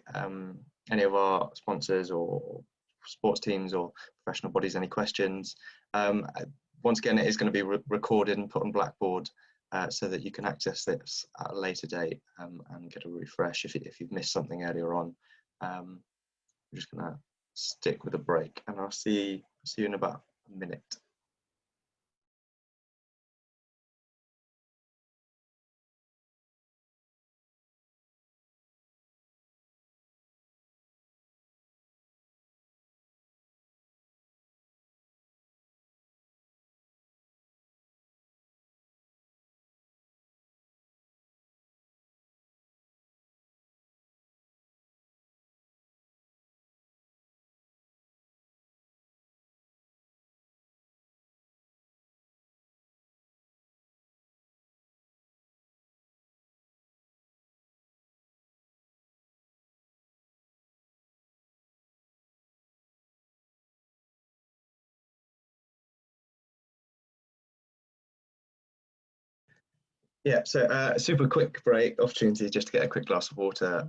any of our sponsors or sports teams or professional bodies any questions. Once again, it is going to be recorded and put on Blackboard so that you can access this at a later date and get a refresh if you've missed something earlier on. I'm just going to stick with a break, and I'll see you in about a minute. Yeah, so super quick break opportunity just to get a quick glass of water.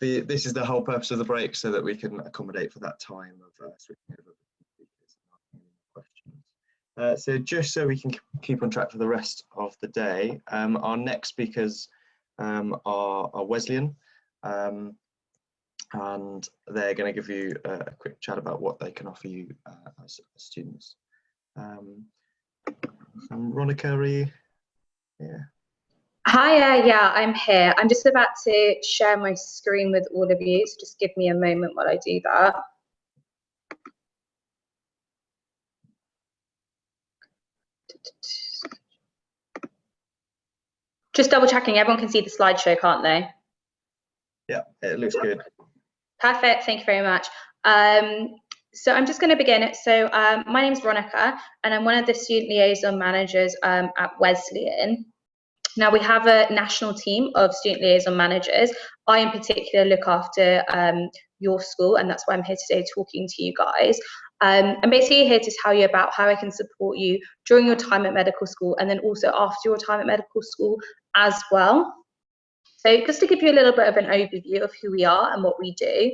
This is the whole purpose of the break, so that we can accommodate for that time of switching over speakers and questions. So just so we can keep on track for the rest of the day, our next speakers are Wesleyan, and they're going to give you a quick chat about what they can offer you as students. Ronica, yeah. Hi, yeah, I'm here. I'm just about to share my screen with all of you, so just give me a moment while I do that. Just double checking, everyone can see the slideshow, can't they? Yeah, it looks good. Perfect, thank you very much. So I'm just going to begin. So my name is Ronica, and I'm one of the student liaison managers at Wesleyan. Now, we have a national team of student liaison managers. I in particular look after your school, and that's why I'm here today talking to you guys. I'm basically here to tell you about how I can support you during your time at medical school, and then also after your time at medical school as well. So just to give you a little bit of an overview of who we are and what we do.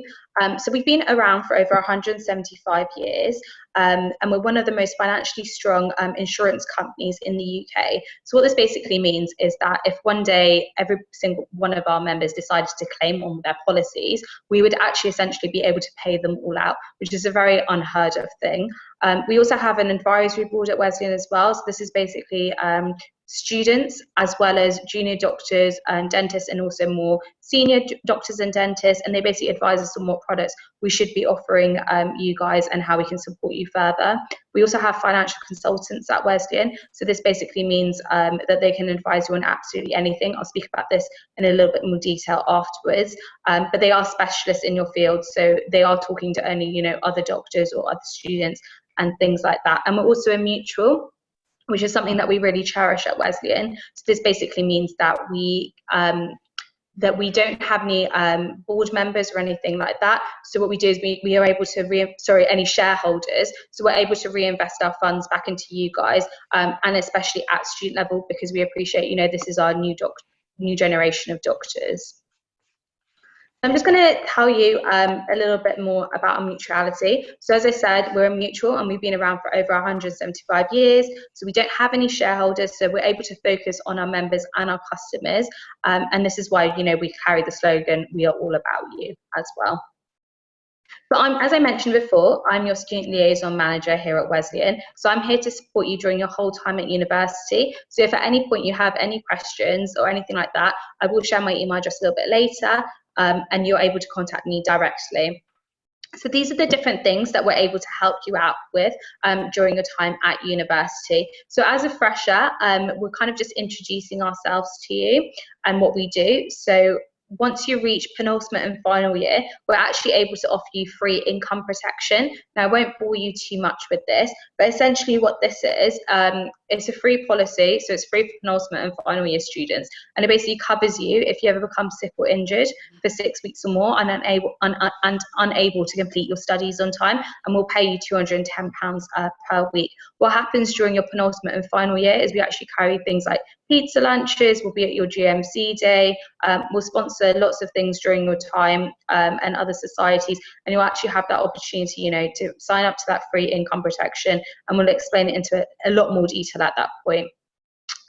So we've been around for over 175 years, and we're one of the most financially strong insurance companies in the UK. So what this basically means is that if one day every single one of our members decided to claim on their policies, we would actually essentially be able to pay them all out, which is a very unheard of thing. We also have an advisory board at Wesleyan as well. So this is basically students as well as junior doctors and dentists, and also more senior doctors and dentists, and they basically advise us on what products we should be offering you guys and how we can support you further. We also have financial consultants at Wesleyan, so this basically means that they can advise you on absolutely anything. I'll speak about this in a little bit more detail afterwards, but they are specialists in your field, so they are talking to only other doctors or other students and things like that. And we're also a mutual, which is something that we really cherish at Wesleyan. So this basically means that we don't have any board members or anything like that. So what we do is we are able to any shareholders. So we're able to reinvest our funds back into you guys, and especially at student level, because we appreciate this is our new generation of doctors. I'm just going to tell you a little bit more about our mutuality. So as I said, we're a mutual and we've been around for over 175 years. So we don't have any shareholders, so we're able to focus on our members and our customers. And this is why, we carry the slogan, "We are all about you" as well. So as I mentioned before, I'm your student liaison manager here at Wesleyan. So I'm here to support you during your whole time at university. So if at any point you have any questions or anything like that, I will share my email address a little bit later. And you're able to contact me directly. So these are the different things that we're able to help you out with during your time at university. So as a fresher, we're kind of just introducing ourselves to you and what we do. So once you reach penultimate and final year, we're actually able to offer you free income protection. Now, I won't bore you too much with this, but essentially what this is, it's a free policy, so it's free for penultimate and final year students, and it basically covers you if you ever become sick or injured for 6 weeks or more and unable to complete your studies on time, and we'll pay you £210 per week. What happens during your penultimate and final year is we actually carry things like pizza lunches, we'll be at your GMC day, We'll sponsor lots of things during your time, and other societies, and you'll actually have that opportunity, you know, to sign up to that free income protection, and we'll explain it into a lot more detail at that point.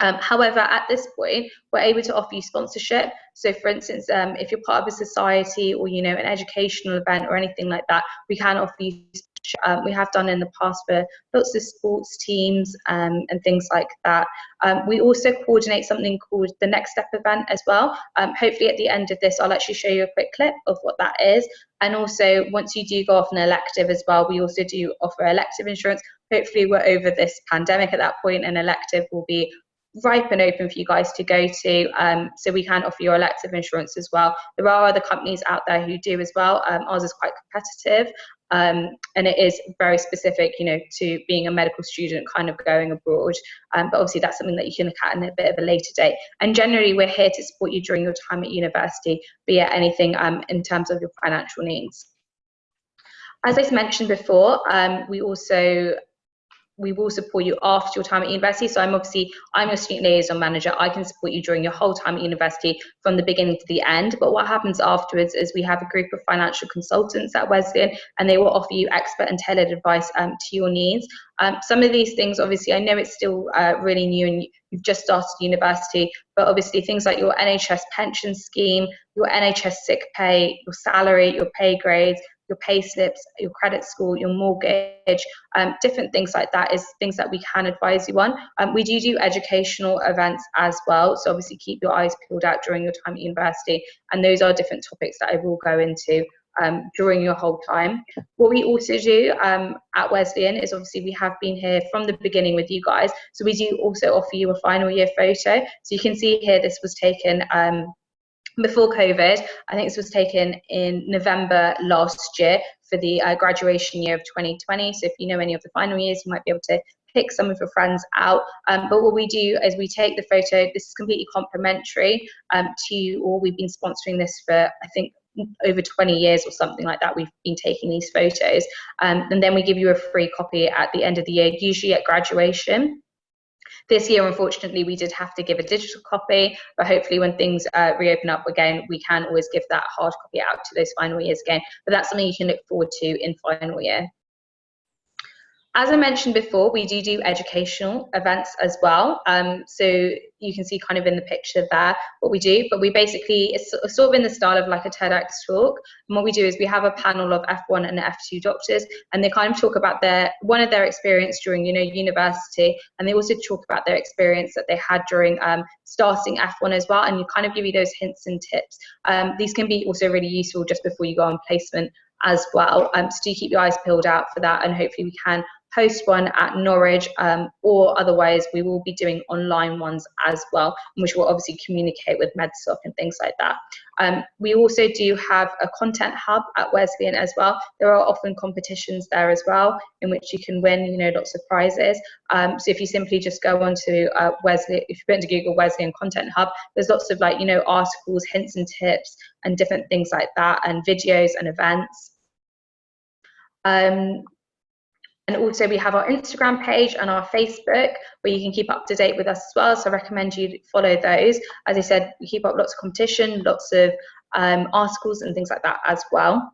However, at this point, we're able to offer you sponsorship. So, for instance, if you're part of a society or, you know, an educational event or anything like that, we can offer you sponsorship. We have done in the past for lots of sports teams and things like that. We also coordinate something called the Next Step event as well. Hopefully at the end of this, I'll actually show you a quick clip of what that is. And also, once you do go off an elective as well, we also do offer elective insurance. Hopefully we're over this pandemic at that point, and elective will be ripe and open for you guys to go to, so we can offer your elective insurance as well. There are other companies out there who do as well. Ours is quite competitive, and it is very specific, you know, to being a medical student kind of going abroad, but obviously that's something that you can look at in a bit of a later date. And generally we're here to support you during your time at university, be it anything in terms of your financial needs. As I mentioned before, we will support you after your time at university. So I'm your student liaison manager. I can support you during your whole time at university from the beginning to the end. But what happens afterwards is we have a group of financial consultants at Wesleyan, and they will offer you expert and tailored advice to your needs. Some of these things, obviously, I know it's still really new and you've just started university, but obviously things like your NHS pension scheme, your NHS sick pay, your salary, your pay grades, your pay slips, your credit score, your mortgage, different things like that is things that we can advise you on. We do educational events as well, so obviously keep your eyes peeled out during your time at university, and those are different topics that I will go into during your whole time. What we also do at Wesleyan is, obviously we have been here from the beginning with you guys, so we do also offer you a final year photo. So you can see here this was taken before COVID. I think this was taken in November last year for the graduation year of 2020. So if you know any of the final years, you might be able to pick some of your friends out. But what we do is we take the photo. This is completely complimentary to you all. We've been sponsoring this for, I think, over 20 years or something like that. We've been taking these photos, and then we give you a free copy at the end of the year, usually at graduation. This year, unfortunately, we did have to give a digital copy, but hopefully when things reopen up again, we can always give that hard copy out to those final years again. But that's something you can look forward to in final year. As I mentioned before, we do educational events as well. So you can see kind of in the picture there what we do, but we basically, it's sort of in the style of like a TEDx talk. And what we do is we have a panel of F1 and F2 doctors, and they kind of talk about one of their experience during, you know, university, and they also talk about their experience that they had during starting F1 as well, and you kind of give you those hints and tips. These can be also really useful just before you go on placement as well. So do keep your eyes peeled out for that, and hopefully we can host one at Norwich, or otherwise we will be doing online ones as well, which will obviously communicate with MedSoc and things like that. We also do have a content hub at Wesleyan as well. There are often competitions there as well in which you can win, you know, lots of prizes. So if you simply just go onto Wesleyan, if you put into Google Wesleyan Content Hub, there's lots of, like, you know, articles, hints and tips and different things like that, and videos and events. And also we have our Instagram page and our Facebook where you can keep up to date with us as well. So I recommend you follow those. As I said, we keep up lots of competition, lots of articles and things like that as well.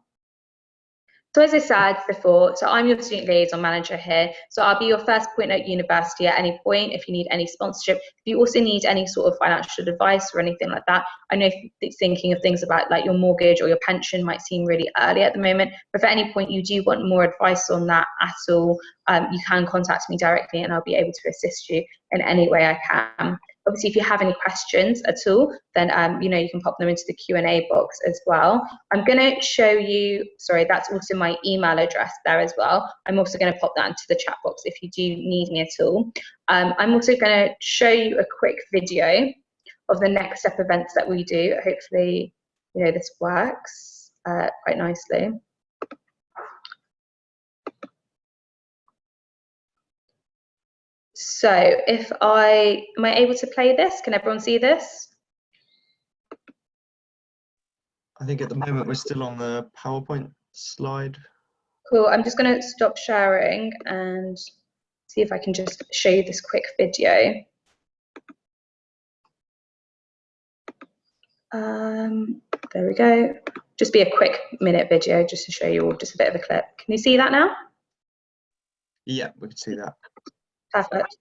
So as I said before, so I'm your student liaison manager here. So I'll be your first point at university at any point if you need any sponsorship. If you also need any sort of financial advice or anything like that, I know thinking of things about like your mortgage or your pension might seem really early at the moment, but if at any point you do want more advice on that at all, you can contact me directly and I'll be able to assist you in any way I can. Obviously, if you have any questions at all, then you know, you can pop them into the Q&A box as well. I'm going to show you, sorry, that's also my email address there as well. I'm also going to pop that into the chat box if you do need me at all. I'm also going to show you a quick video of the next step events that we do. Hopefully, you know, this works quite nicely. So am I able to play this? Can everyone see this? I think at the moment we're still on the PowerPoint slide. Cool, I'm just going to stop sharing and see if I can just show you this quick video. There we go. Just be a quick minute video just to show you all just a bit of a clip. Can you see that now? Yeah, we can see that. Perfect.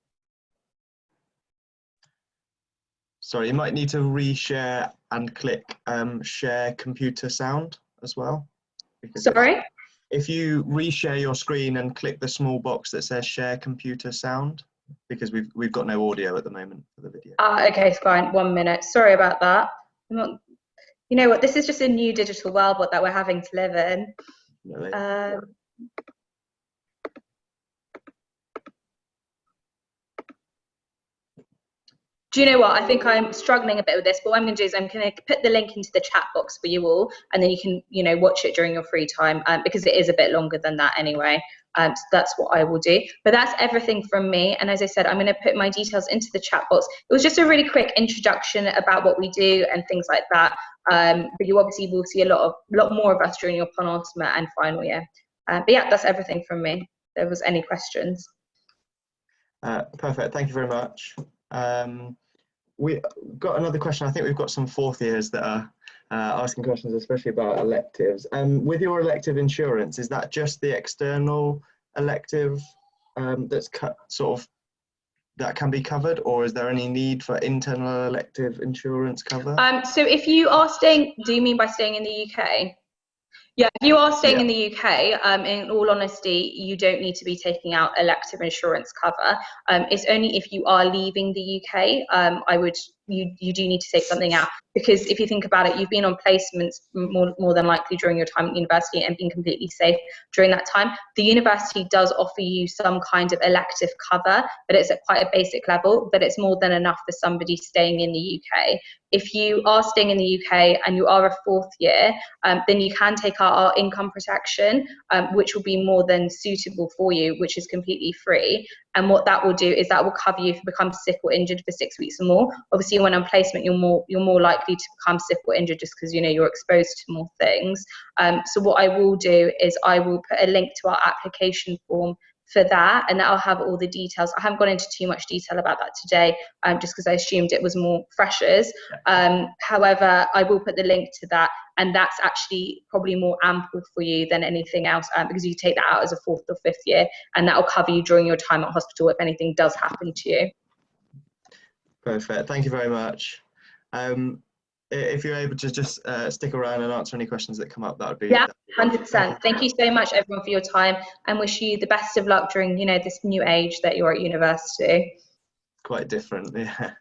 Sorry, you might need to reshare and click share computer sound as well. Sorry? If you reshare your screen and click the small box that says share computer sound, because we've got no audio at the moment for the video. Okay, it's fine. 1 minute. Sorry about that. You know what? This is just a new digital world that we're having to live in. Really? Do you know what? I think I'm struggling a bit with this, but what I'm going to do is I'm going to put the link into the chat box for you all, and then you can, you know, watch it during your free time, because it is a bit longer than that anyway. So that's what I will do. But that's everything from me. And as I said, I'm going to put my details into the chat box. It was just a really quick introduction about what we do and things like that. But you obviously will see a lot more of us during your penultimate and final year. But yeah, that's everything from me. If there was any questions. Perfect. Thank you very much. We got another question. I think we've got some fourth years that are asking questions, especially about electives. With your elective insurance, is that just the external elective that's that can be covered, or is there any need for internal elective insurance cover? So if you are staying, do you mean by staying in the UK? Yeah, if you are staying in the UK, in all honesty, you don't need to be taking out elective insurance cover. It's only if you are leaving the UK, you do need to take something out, because if you think about it, you've been on placements more than likely during your time at university and been completely safe during that time. The university does offer you some kind of elective cover, but it's at quite a basic level, but it's more than enough for somebody staying in the UK. If you are staying in the UK and you are a fourth year, then you can take out our income protection, which will be more than suitable for you, which is completely free. And what that will do is that will cover you if you become sick or injured for 6 weeks or more. Obviously, when on placement, you're more likely to become sick or injured just because, you know, you're exposed to more things. So what I will do is I will put a link to our application form for that, and that'll have all the details. I haven't gone into too much detail about that today, just because I assumed it was more freshers. However, I will put the link to that, and that's actually probably more ample for you than anything else, because you take that out as a fourth or fifth year, and that will cover you during your time at hospital if anything does happen to you. Perfect. Thank you very much. If you're able to just stick around and answer any questions that come up, that would be 100%. Thank you so much, everyone, for your time, and wish you the best of luck during, you know, this new age that you're at university. Quite different, yeah.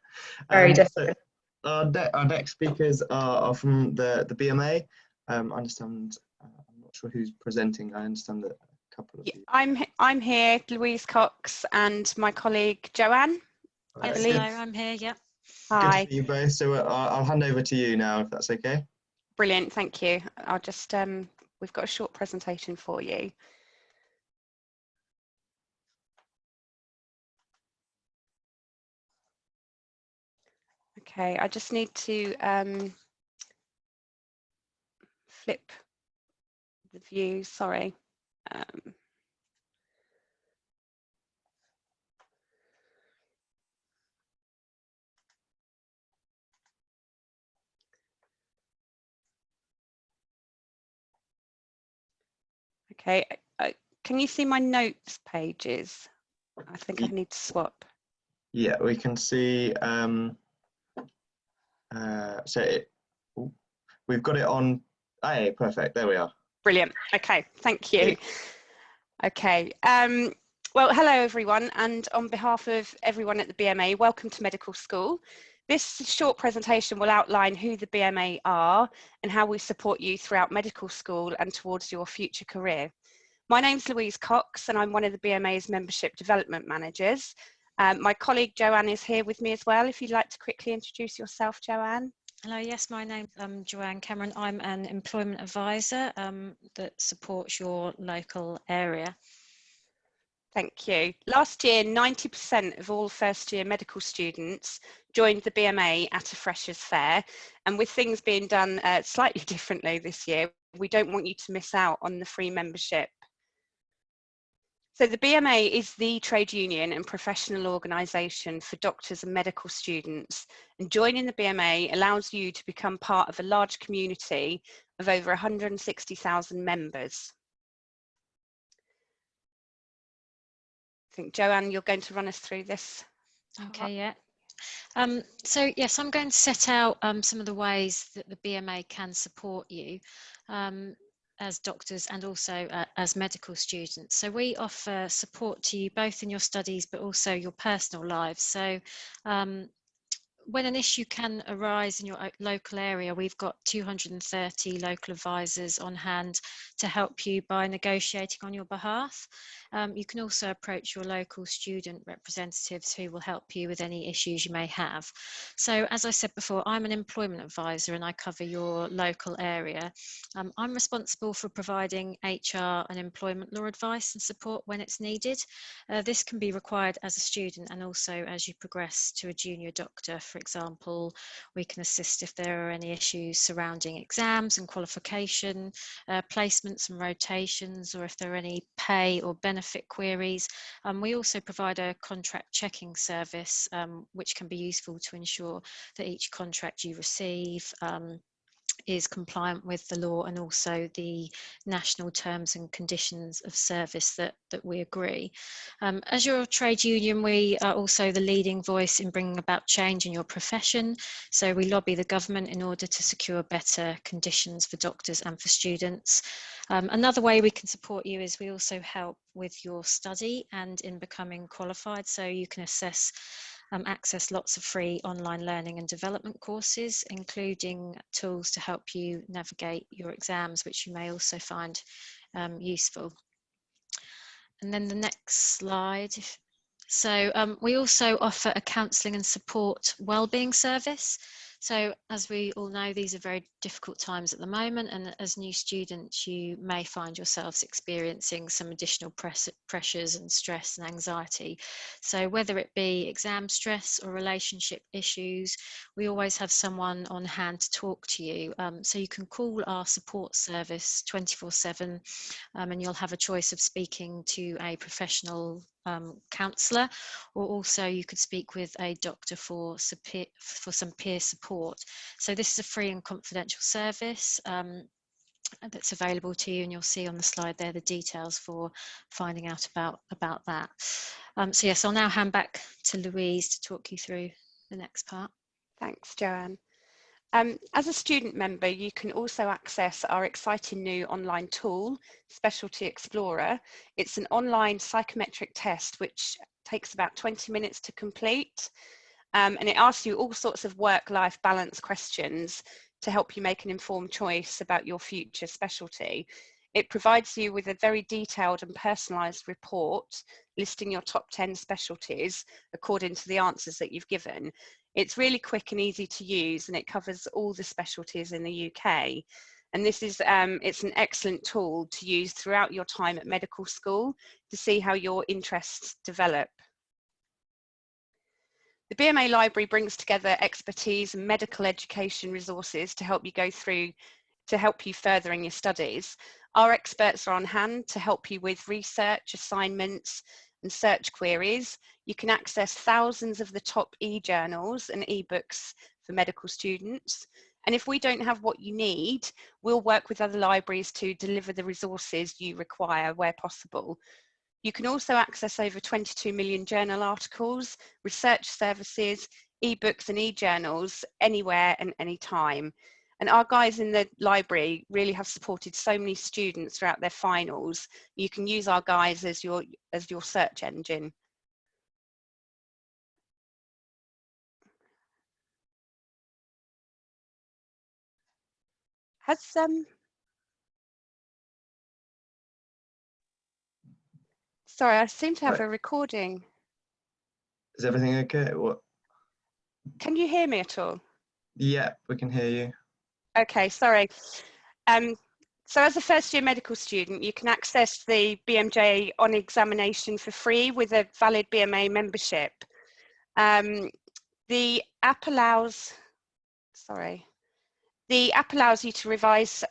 Very different. So our next speakers are from the BMA. I understand. I'm not sure who's presenting. I understand that a couple of you. I'm here, Louise Cox, and my colleague Joanne. Yes, hello, I'm here. Yeah. Hi. Good to see you both. So I'll hand over to you now, if that's okay. Brilliant, thank you. I'll just we've got a short presentation for you. Okay, I just need to flip the view. Sorry. Okay, can you see my notes pages? I think I need to swap. Yeah, we can see. We've got it on. Hey, perfect. There we are. Brilliant. Okay, thank you. Okay. Well, hello everyone, and on behalf of everyone at the BMA, welcome to medical school. This short presentation will outline who the BMA are and how we support you throughout medical school and towards your future career. My name's Louise Cox, and I'm one of the BMA's membership development managers. My colleague Joanne is here with me as well. If you'd like to quickly introduce yourself, Joanne. Hello, yes, my name's Joanne Cameron. I'm an employment advisor that supports your local area. Thank you. Last year, 90% of all first-year medical students joined the BMA at a freshers' fair, and with things being done slightly differently this year, we don't want you to miss out on the free membership. So the BMA is the trade union and professional organisation for doctors and medical students, and joining the BMA allows you to become part of a large community of over 160,000 members. I think, Joanne, you're going to run us through this. Okay, yeah. So yes, I'm going to set out some of the ways that the BMA can support you as doctors and also as medical students. So we offer support to you both in your studies but also your personal lives. So when an issue can arise in your local area, we've got 230 local advisors on hand to help you by negotiating on your behalf. You can also approach your local student representatives who will help you with any issues you may have. So as I said before, I'm an employment advisor and I cover your local area. I'm responsible for providing HR and employment law advice and support when it's needed. This can be required as a student and also as you progress to a junior doctor. For example, we can assist if there are any issues surrounding exams and qualification, placements and rotations, or if there are any pay or benefit queries. We also provide a contract checking service, which can be useful to ensure that each contract you receive is compliant with the law and also the national terms and conditions of service that we agree. As your trade union, we are also the leading voice in bringing about change in your profession. So we lobby the government in order to secure better conditions for doctors and for students. Another way we can support you is we also help with your study and in becoming qualified. So you can access lots of free online learning and development courses, including tools to help you navigate your exams, which you may also find useful. And then the next slide. So we also offer a counselling and support wellbeing service. So as we all know, these are very difficult times at the moment, and as new students, you may find yourselves experiencing some additional pressures and stress and anxiety. So whether it be exam stress or relationship issues, we always have someone on hand to talk to you. So you can call our support service 24/7, and you'll have a choice of speaking to a professional counsellor, or also you could speak with a doctor for some peer support. So this is a free and confidential service that's available to you, and you'll see on the slide there the details for finding out about that. So yes, I'll now hand back to Louise to talk you through the next part. Thanks, Joanne. As a student member, you can also access our exciting new online tool, Specialty Explorer. It's an online psychometric test which takes about 20 minutes to complete, and it asks you all sorts of work-life balance questions to help you make an informed choice about your future specialty. It provides you with a very detailed and personalised report listing your top 10 specialties according to the answers that you've given. It's really quick and easy to use, and it covers all the specialties in the UK. And this is, it's an excellent tool to use throughout your time at medical school to see how your interests develop. The BMA library brings together expertise and medical education resources to help you further in your studies. Our experts are on hand to help you with research, assignments, and search queries. You can access thousands of the top e-journals and e-books for medical students. And if we don't have what you need, we'll work with other libraries to deliver the resources you require where possible. You can also access over 22 million journal articles, research services, e-books and e-journals anywhere and anytime. And our guys in the library really have supported so many students throughout their finals. You can use our guys as your search engine. Sorry, I seem to have a recording. Is everything okay? What? Can you hear me at all? Yeah, we can hear you. Okay, sorry. So as a first year medical student, you can access the BMJ on examination for free with a valid BMA membership. The app allows you to revise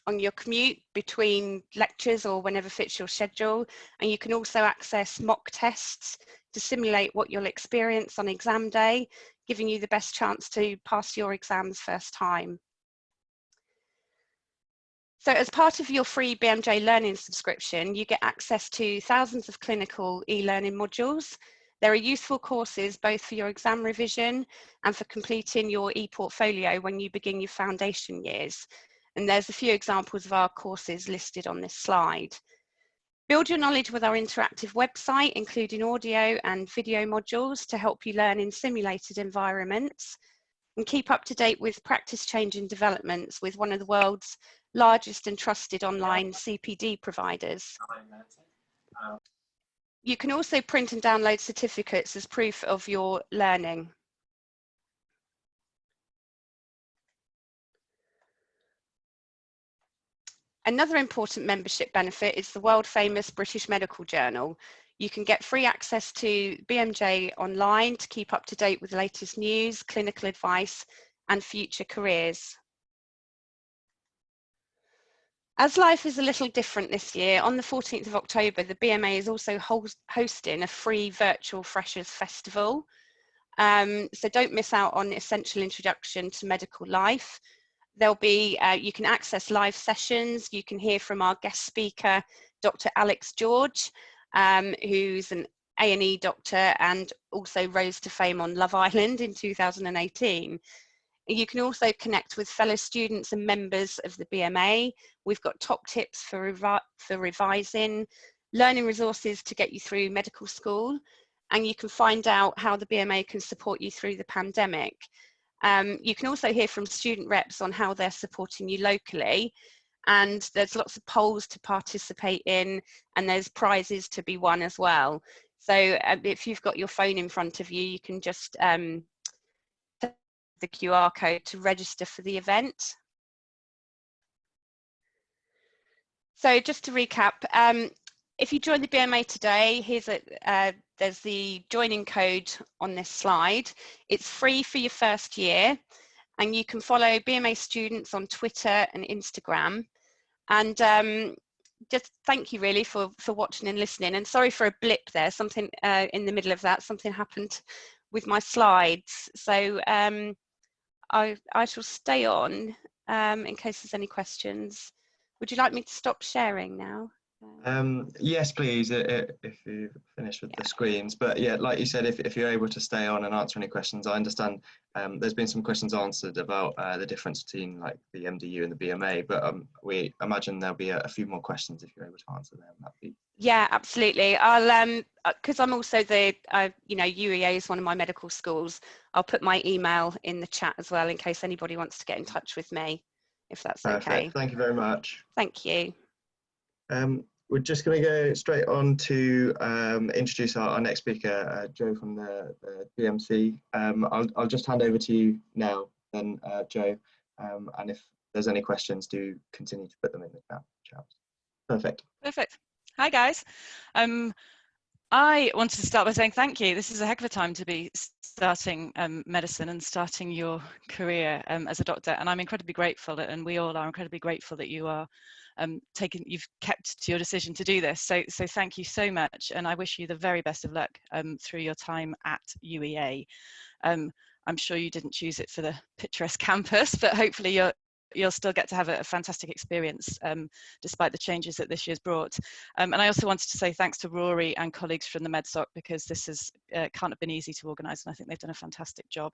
on your commute between lectures or whenever fits your schedule. And you can also access mock tests to simulate what you'll experience on exam day, giving you the best chance to pass your exams first time. So as part of your free BMJ Learning subscription, you get access to thousands of clinical e-learning modules. There are useful courses both for your exam revision and for completing your e-portfolio when you begin your foundation years. And there's a few examples of our courses listed on this slide. Build your knowledge with our interactive website, including audio and video modules to help you learn in simulated environments, and keep up to date with practice-changing developments with one of the world's largest and trusted online CPD providers. You can also print and download certificates as proof of your learning. Another important membership benefit is the world famous British Medical Journal. You can get free access to BMJ online to keep up to date with the latest news, clinical advice, and future careers. As life is a little different this year, on the 14th of October, the BMA is also hosting a free virtual Freshers Festival. So don't miss out on Essential Introduction to Medical Life. There'll be, you can access live sessions. You can hear from our guest speaker, Dr. Alex George, who's an A&E doctor and also rose to fame on Love Island in 2018. You can also connect with fellow students and members of the BMA. We've got top tips for revising, learning resources to get you through medical school, and you can find out how the BMA can support you through the pandemic. You can also hear from student reps on how they're supporting you locally, and there's lots of polls to participate in, and there's prizes to be won as well. So if you've got your phone in front of you, you can just the QR code to register for the event. So just to recap, if you join the BMA today, here's there's the joining code on this slide. It's free for your first year, and you can follow BMA students on Twitter and Instagram. And just thank you really for watching and listening. And sorry for a blip there, something in the middle of that, something happened with my slides. So I shall stay on in case there's any questions. Would you like me to stop sharing now? Yes, please, if you've finished with the screens. But yeah, like you said, if you're able to stay on and answer any questions, I understand there's been some questions answered about the difference between like the MDU and the BMA, but we imagine there'll be a few more questions if you're able to answer them. That'd be... Yeah, absolutely. I'll because I'm also the you know, UEA is one of my medical schools. I'll put my email in the chat as well in case anybody wants to get in touch with me, if that's Perfect. okay. Thank you very much. Thank you. We're just going to go straight on to introduce our next speaker, Joe from the BMC. I'll just hand over to you now, then, Joe, and if there's any questions, do continue to put them in the chat. Perfect. Perfect. Hi, guys. I wanted to start by saying thank you. This is a heck of a time to be starting medicine and starting your career as a doctor, and I'm incredibly grateful, and we all are incredibly grateful that you are you've kept to your decision to do this. So thank you so much, and I wish you the very best of luck through your time at UEA. I'm sure you didn't choose it for the picturesque campus, but hopefully you'll still get to have a fantastic experience despite the changes that this year's brought. And I also wanted to say thanks to Rory and colleagues from the MedSoc, because this is can't have been easy to organise, and I think they've done a fantastic job.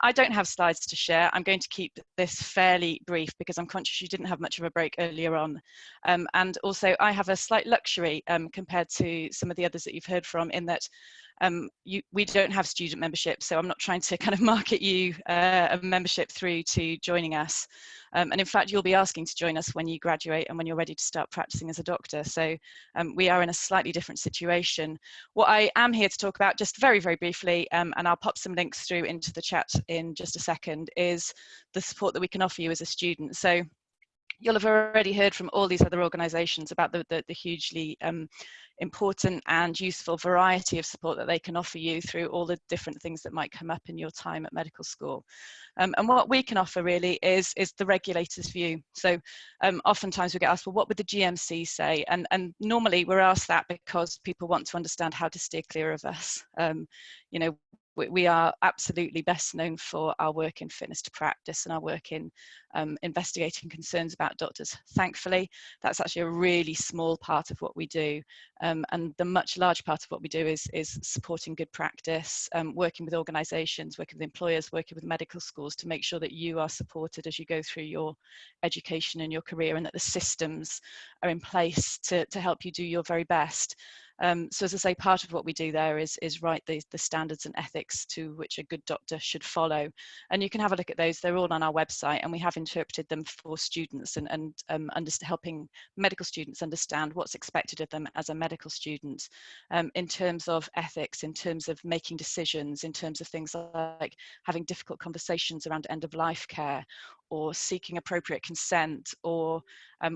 I don't have slides to share. I'm going to keep this fairly brief because I'm conscious you didn't have much of a break earlier on. And also I have a slight luxury compared to some of the others that you've heard from, in that we don't have student membership, so I'm not trying to kind of market you a membership through to joining us. And in fact, you'll be asking to join us when you graduate and when you're ready to start practicing as a doctor. So we are in a slightly different situation. What I am here to talk about, just very, very briefly, and I'll pop some links through into the chat in just a second, is the support that we can offer you as a student. So you'll have already heard from all these other organisations about the hugely important and useful variety of support that they can offer you through all the different things that might come up in your time at medical school. And what we can offer really is the regulator's view. So oftentimes we get asked, well, what would the GMC say? And normally we're asked that because people want to understand how to steer clear of us. You know, we are absolutely best known for our work in fitness to practice and our work in investigating concerns about doctors. Thankfully, that's actually a really small part of what we do. And the much larger part of what we do is supporting good practice, working with organisations, working with employers, working with medical schools to make sure that you are supported as you go through your education and your career, and that the systems are in place to help you do your very best. So as I say, part of what we do there is write the standards and ethics to which a good doctor should follow. And you can have a look at those. They're all on our website, and we have interpreted them for students and helping medical students understand what's expected of them as a medical student in terms of ethics, in terms of making decisions, in terms of things like having difficult conversations around end-of-life care, or seeking appropriate consent, or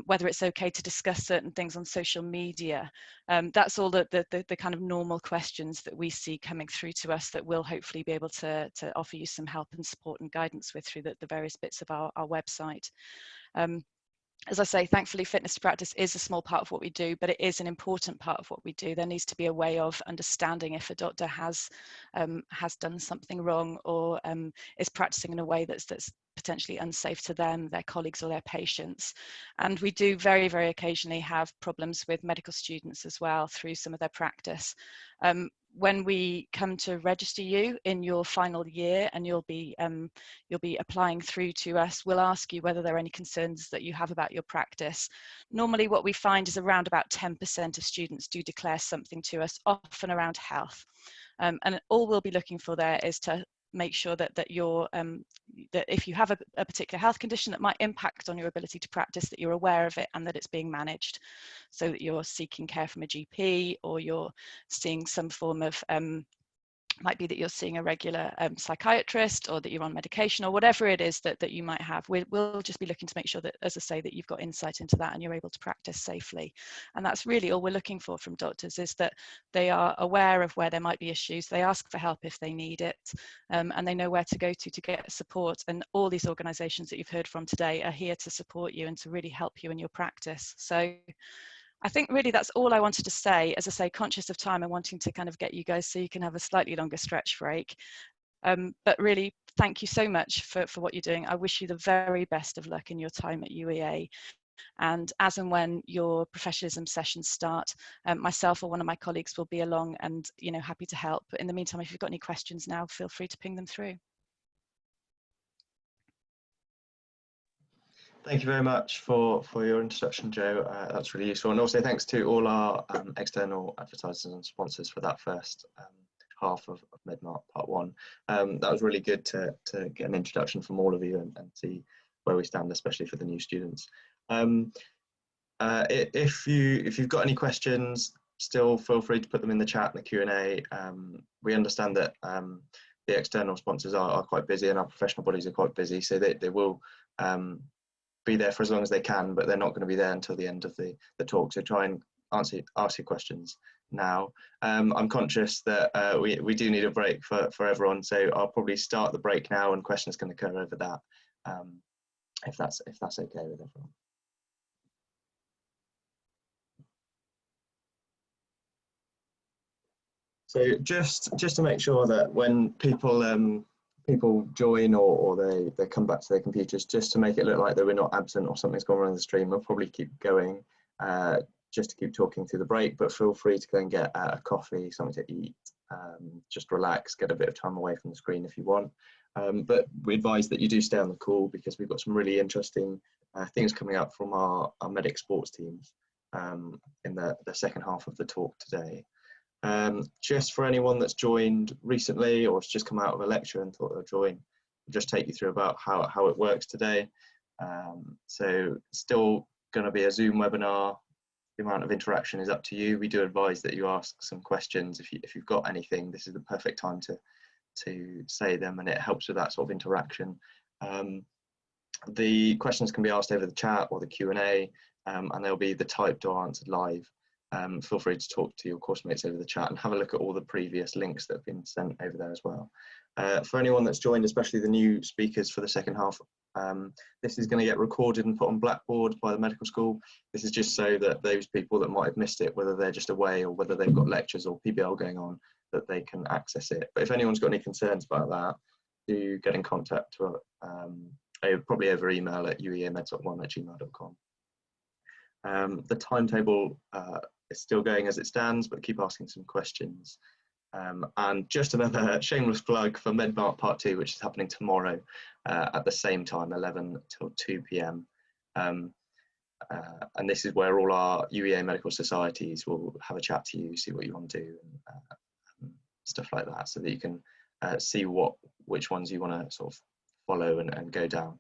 whether it's okay to discuss certain things on social media. That's all the kind of normal questions that we see coming through to us that we'll hopefully be able to offer you some help and support and guidance with through the various bits of our website. As I say, thankfully, fitness to practice is a small part of what we do, but it is an important part of what we do. There needs to be a way of understanding if a doctor has done something wrong, or is practicing in a way that's potentially unsafe to them, their colleagues, or their patients. And we do very, very occasionally have problems with medical students as well through some of their practice. When we come to register you in your final year, and you'll be applying through to us, we'll ask you whether there are any concerns that you have about your practice. Normally what we find is around about 10% of students do declare something to us, often around health. And all we'll be looking for there is to make sure that that if you have a particular health condition that might impact on your ability to practice, that you're aware of it and that it's being managed, so that you're seeking care from a GP, or you're seeing some form of might be that you're seeing a regular psychiatrist, or that you're on medication, or whatever it is that you might have. We'll just be looking to make sure that, as I say, that you've got insight into that and you're able to practice safely. And that's really all we're looking for from doctors, is that they are aware of where there might be issues, they ask for help if they need it, and they know where to go to get support. And all these organisations that you've heard from today are here to support you and to really help you in your practice. So I think really that's all I wanted to say. As I say, conscious of time and wanting to kind of get you guys so you can have a slightly longer stretch break. But really, thank you so much for what you're doing. I wish you the very best of luck in your time at UEA. And as and when your professionalism sessions start, myself or one of my colleagues will be along and happy to help. But in the meantime, if you've got any questions now, feel free to ping them through. Thank you very much for your introduction, Jo. That's really useful. And also thanks to all our external advertisers and sponsors for that first half of MedMart Part 1. That was really good to get an introduction from all of you and see where we stand, especially for the new students. If you've got any questions, still feel free to put them in the chat in the Q&A. We understand that the external sponsors are quite busy, and our professional bodies are quite busy, so they will be there for as long as they can, but they're not going to be there until the end of the talk. So try and ask your questions now. I'm conscious that we do need a break for everyone, so I'll probably start the break now, and questions can occur over that, if that's okay with everyone. So just to make sure that when people join or they come back to their computers, just to make it look like that we're not absent or something's gone wrong in the stream, we'll probably keep going just to keep talking through the break, but feel free to go and get a coffee, something to eat, just relax, get a bit of time away from the screen if you want. But we advise that you do stay on the call, because we've got some really interesting things coming up from our medic sports teams in the second half of the talk today. Just for anyone that's joined recently or has just come out of a lecture and thought they'll join, I'll just take you through about how it works today. So still going to be a Zoom webinar. The amount of interaction is up to you. We do advise that you ask some questions. If you've got anything, this is the perfect time to say them, and it helps with that sort of interaction. The questions can be asked over the chat or the Q&A, and they'll be the typed or answered live. Feel free to talk to your course mates over the chat and have a look at all the previous links that have been sent over there as well. For anyone that's joined, especially the new speakers for the second half, this is going to get recorded and put on Blackboard by the medical school. This is just so that those people that might have missed it, whether they're just away or whether they've got lectures or PBL going on, that they can access it. But if anyone's got any concerns about that, do get in contact to, probably over email at ueamedsoc1@gmail.com. The timetable is still going as it stands, but keep asking some questions. And just another shameless plug for MEDMart Part 2, which is happening tomorrow at the same time, 11 till 2 p.m. And this is where all our UEA medical societies will have a chat to you, see what you want to do, and stuff like that, so that you can see which ones you want to sort of follow and go down,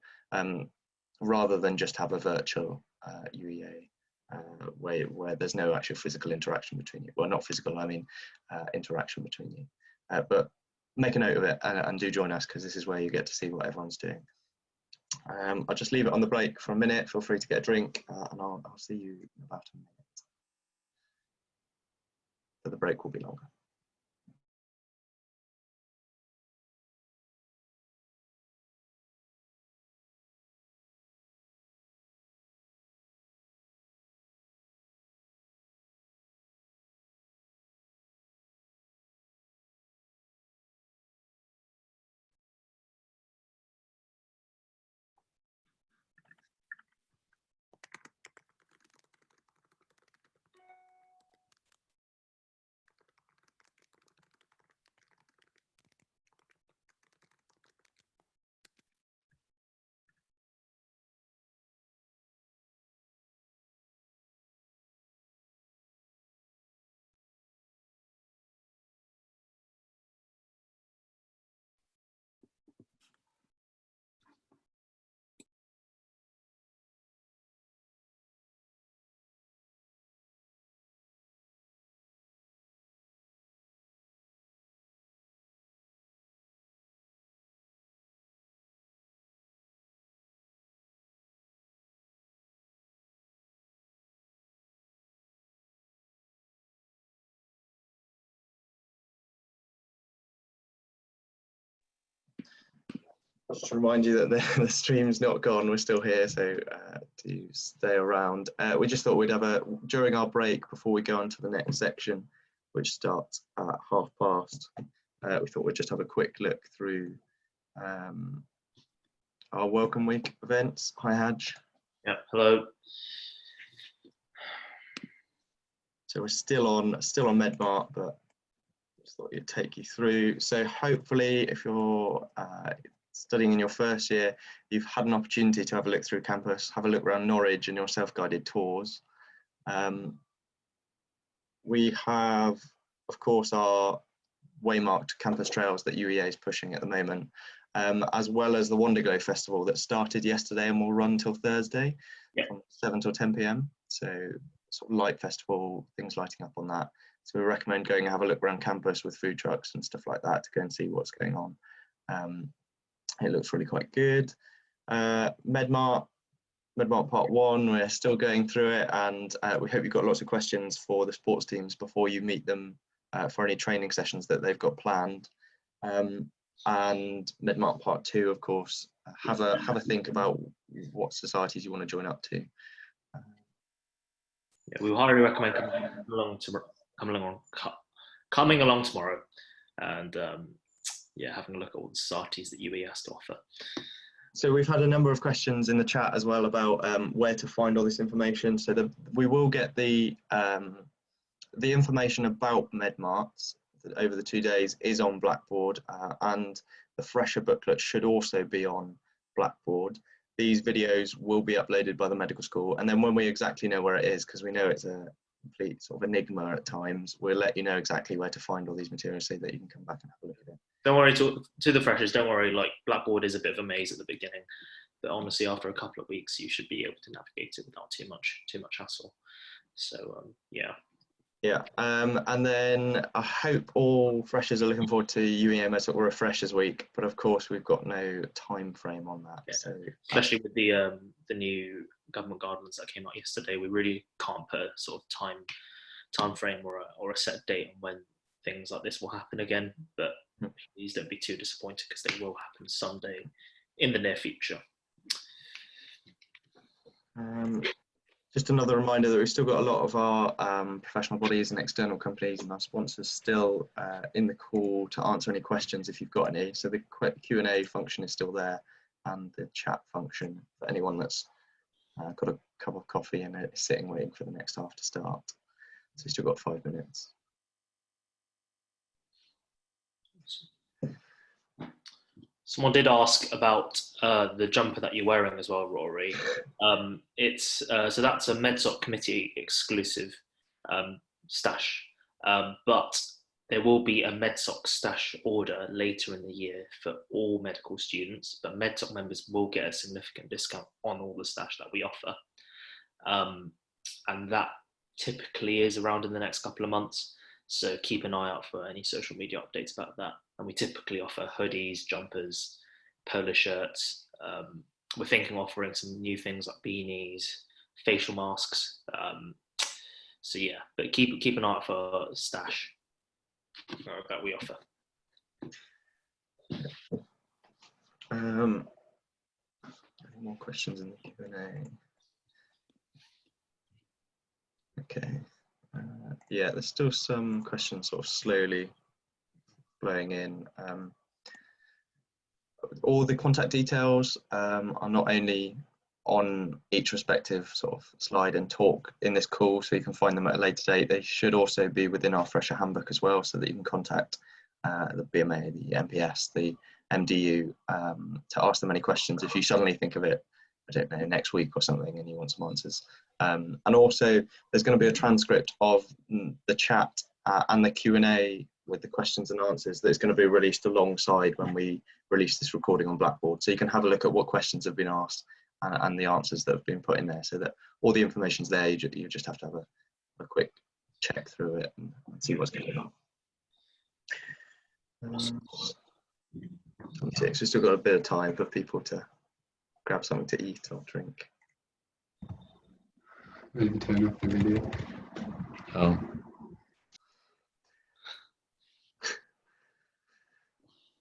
rather than just have a virtual UEA where there's no actual physical interaction between you. Well, not physical, I mean interaction between you. But make a note of it and do join us, because this is where you get to see what everyone's doing. I'll just leave it on the break for a minute. Feel free to get a drink, and I'll see you in about a minute. So the break will be longer. Just to remind you that the stream's not gone, we're still here, so do stay around. We just thought we'd have during our break, before we go on to the next section, which starts at past, we thought we'd just have a quick look through our Welcome Week events. Hi, Haj. Yeah, hello. So we're still on MEDMart, but just thought you'd take you through. So hopefully, if you're studying in your first year, you've had an opportunity to have a look through campus, have a look around Norwich and your self-guided tours. We have, of course, our waymarked campus trails that UEA is pushing at the moment, as well as the Wonderglow Festival that started yesterday and will run till Thursday, from 7 till 10 p.m. So sort of light festival, things lighting up on that. So we recommend going and have a look around campus with food trucks and stuff like that to go and see what's going on. It looks really quite good. MEDMart Part 1, we're still going through it, and we hope you've got lots of questions for the sports teams before you meet them for any training sessions that they've got planned. And MEDMart Part 2, of course, have a think about what societies you want to join up to. Yeah, we highly recommend coming along tomorrow, and yeah, having a look at all the societies that UE has to offer. So we've had a number of questions in the chat as well about where to find all this information. So we will get the information about MEDMarts over the 2 days is on Blackboard, and the fresher booklet should also be on Blackboard. These videos will be uploaded by the medical school, and then when we exactly know where it is, because we know it's a complete sort of enigma at times, we'll let you know exactly where to find all these materials so that you can come back and have a look at it. Don't worry, to the freshers, don't worry, like Blackboard is a bit of a maze at the beginning, but honestly after a couple of weeks you should be able to navigate it without too much hassle. So yeah. Yeah, and then I hope all freshers are looking forward to UEA MedSoc Refreshers Week, but of course we've got no time frame on that. Yeah. So especially with the new government guidelines that came out yesterday, we really can't put a sort of time frame or a set date on when things like this will happen again. But please don't be too disappointed, because they will happen someday in the near future. Just another reminder that we've still got a lot of our professional bodies and external companies and our sponsors still in the call to answer any questions if you've got any. So the Q&A function is still there, and the chat function for anyone that's got a cup of coffee and is sitting waiting for the next half to start. So we've still got 5 minutes. Someone did ask about the jumper that you're wearing as well, Rory. So that's a MedSoc committee exclusive stash, but there will be a MedSoc stash order later in the year for all medical students, but MedSoc members will get a significant discount on all the stash that we offer. And that typically is around in the next couple of months. So keep an eye out for any social media updates about that. And we typically offer hoodies, jumpers, polo shirts. We're thinking of offering some new things like beanies, facial masks. So yeah, but keep an eye out for stash that we offer. Any more questions in the Q&A? Okay. Yeah, there's still some questions sort of slowly flowing in. All the contact details are not only on each respective sort of slide and talk in this call, so you can find them at a later date. They should also be within our Fresher Handbook as well, so that you can contact the BMA, the MPS, the MDU to ask them any questions if you suddenly think of it, I don't know, next week or something and you want some answers. And also there's going to be a transcript of the chat and the Q&A with the questions and answers that's going to be released alongside when we release this recording on Blackboard. So you can have a look at what questions have been asked and the answers that have been put in there, so that all the information's there. You just have to have a quick check through it and see what's going on. So we've still got a bit of time for people to grab something to eat or drink. Maybe turn off the video. Oh.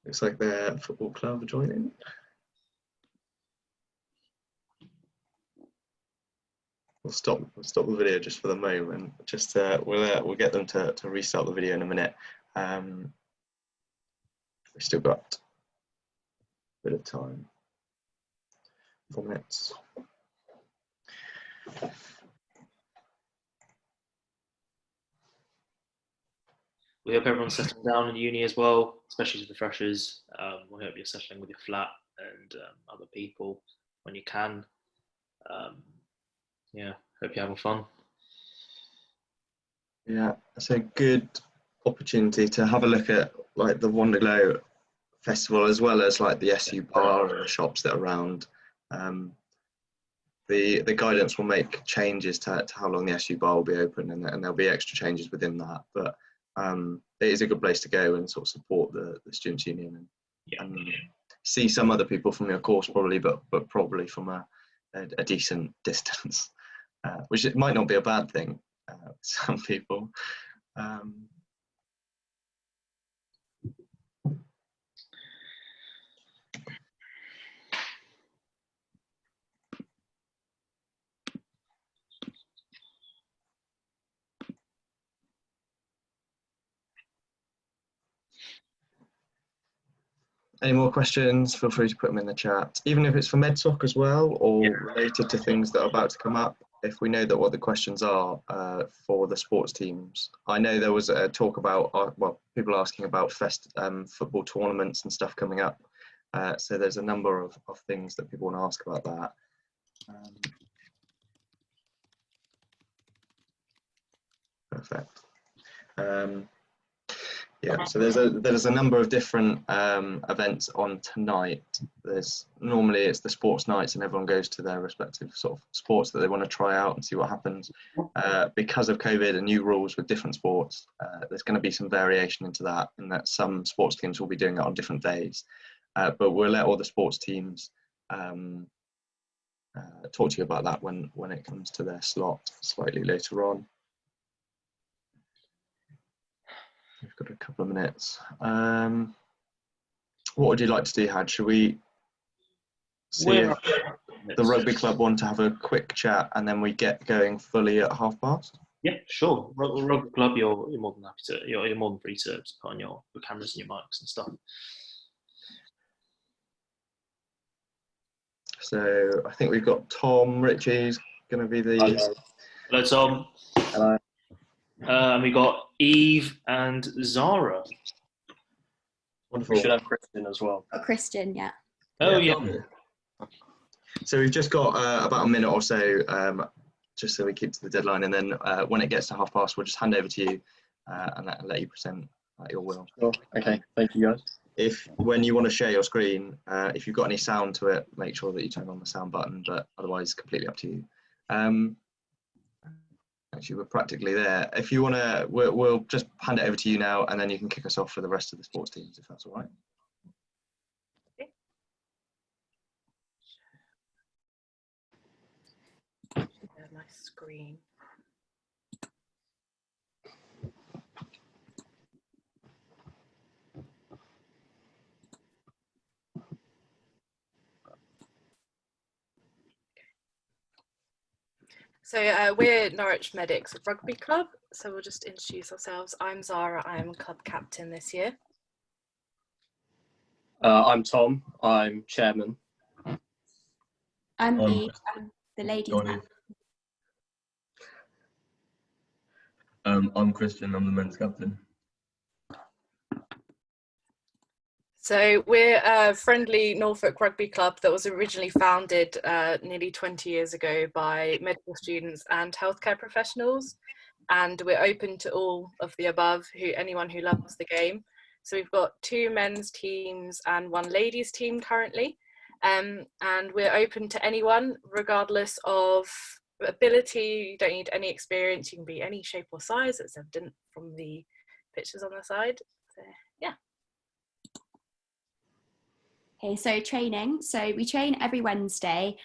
Looks like their football club are joining. We'll stop the video just for the moment. Just we'll get them to restart the video in a minute. We've still got a bit of time. 4 minutes. We hope everyone's settling down in uni as well, especially to the freshers. We hope you're settling with your flat and other people when you can. Yeah, hope you're having fun. Yeah, it's a good opportunity to have a look at like the Wonderglow Festival, as well as like the SU bar and the shops that are around. The guidance will make changes to how long the SU bar will be open, and there'll be extra changes within that. But it is a good place to go and sort of support the Students' Union and see some other people from your course probably, but probably from a decent distance, which it might not be a bad thing. Some people. Any more questions, feel free to put them in the chat, even if it's for MedSoc as well, or related to things that are about to come up. If we know that what the questions are for the sports teams. I know there was a talk about, well, people asking about football tournaments and stuff coming up. So there's a number of things that people want to ask about that. Perfect. Yeah, so there's a number of different events on tonight. Normally it's the sports nights and everyone goes to their respective sort of sports that they want to try out and see what happens. Because of COVID and new rules with different sports, there's going to be some variation into that, and that some sports teams will be doing it on different days. But we'll let all the sports teams talk to you about that when it comes to their slot slightly later on. We've got a couple of minutes. What would you like to do, Had? Should we see if the rugby club want to have a quick chat and then we get going fully at past? Yeah, sure. Rugby club, you're more than happy to. You're more than free to put on your cameras and your mics and stuff. So I think we've got Tom Ritchie's going to be the. Hello, Tom. Hello. And we got Eve and Zara. Wonderful. We should have Christian as well. Christian, yeah. Oh, yeah. So we've just got about a minute or so, just so we keep to the deadline, and then when it gets to past, we'll just hand over to you and let you present at your will. Sure. Okay, thank you guys. When you want to share your screen, if you've got any sound to it, make sure that you turn on the sound button, but otherwise completely up to you. Actually, we're practically there. If you want to, we'll just hand it over to you now, and then you can kick us off for the rest of the sports teams, if that's all right. My screen. So we're Norwich Medics Rugby Club, so we'll just introduce ourselves. I'm Zara, I'm club captain this year. I'm Tom, I'm chairman. I'm Eve, I'm the ladies' captain. I'm Christian, I'm the men's captain. So we're a friendly Norfolk rugby club that was originally founded nearly 20 years ago by medical students and healthcare professionals, and we're open to all of the above, anyone who loves the game. So we've got 2 men's teams and 1 ladies team currently, and we're open to anyone regardless of ability. You don't need any experience, you can be any shape or size, it's evident from the pictures on the side. So, yeah. Okay, so training. So we train every Wednesday.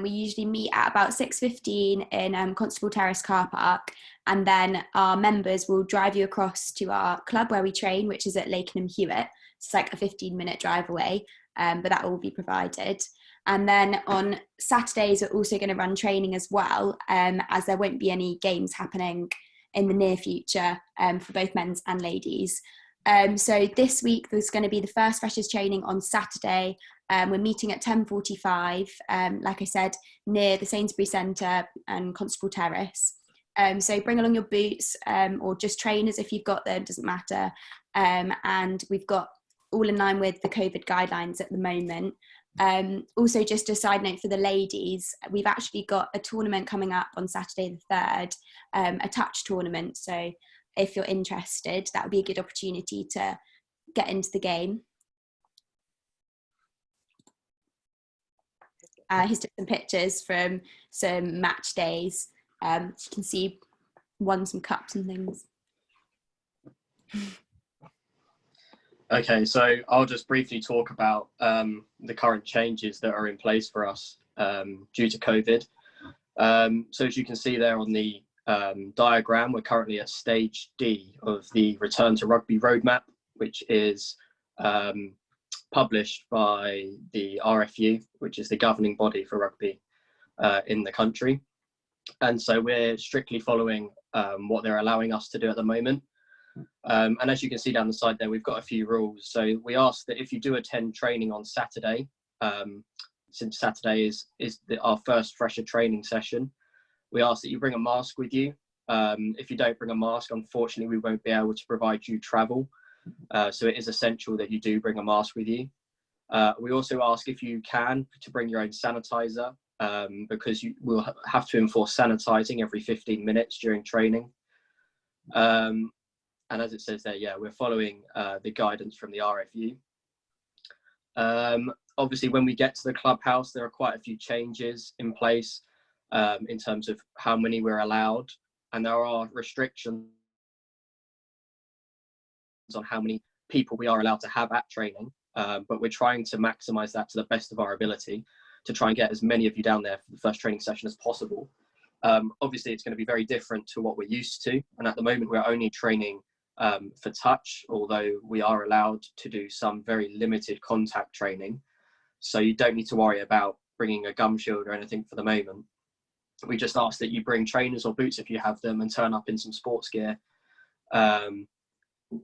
We usually meet at about 6:15 in Constable Terrace car park, and then our members will drive you across to our club where we train, which is at Lakenham Hewitt. It's like a 15-minute drive away, but that will be provided. And then on Saturdays, we're also going to run training as well, as there won't be any games happening in the near future for both men's and ladies. So this week there's going to be the first freshers training on Saturday. We're meeting at 10:45, like I said, near the Sainsbury Centre and Constable Terrace. So bring along your boots or just trainers if you've got them, doesn't matter. And we've got all in line with the COVID guidelines at the moment. Also, just a side note for the ladies, we've actually got a tournament coming up on Saturday the 3rd, a touch tournament. So if you're interested, that would be a good opportunity to get into the game. Here's just some pictures from some match days. You can see won some cups and things. Okay, so I'll just briefly talk about the current changes that are in place for us due to COVID. So as you can see there on the diagram, we're currently at stage D of the Return to Rugby roadmap, which is published by the RFU, which is the governing body for rugby in the country. And so we're strictly following what they're allowing us to do at the moment. And as you can see down the side there, we've got a few rules. So we ask that if you do attend training on Saturday, since Saturday is our first fresher training session, we ask that you bring a mask with you. If you don't bring a mask, unfortunately, we won't be able to provide you travel. So it is essential that you do bring a mask with you. We also ask, if you can, to bring your own sanitizer, because you will have to enforce sanitizing every 15 minutes during training. And as it says there, yeah, we're following the guidance from the RFU. Obviously, when we get to the clubhouse, there are quite a few changes in place in terms of how many we're allowed, and there are restrictions on how many people we are allowed to have at training, but we're trying to maximise that to the best of our ability to try and get as many of you down there for the first training session as possible. Obviously, it's going to be very different to what we're used to, and at the moment we're only training for touch, although we are allowed to do some very limited contact training. So you don't need to worry about bringing a gum shield or anything for the moment. We just ask that you bring trainers or boots if you have them and turn up in some sports gear. And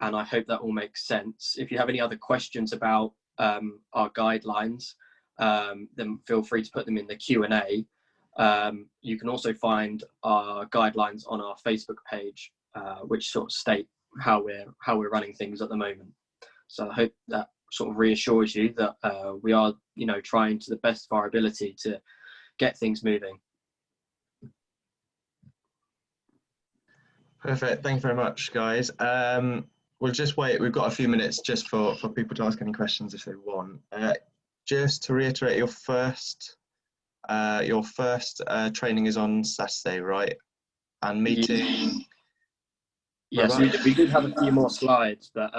I hope that all makes sense. If you have any other questions about our guidelines, then feel free to put them in the Q&A. You can also find our guidelines on our Facebook page, which sort of state how we're running things at the moment. So I hope that sort of reassures you that we are, you know, trying to the best of our ability to get things moving. Perfect. Thank you very much, guys. We'll just wait. We've got a few minutes just for people to ask any questions if they want. Just to reiterate, your first training is on Saturday, right? And meeting. Yes, we did have a few more slides, but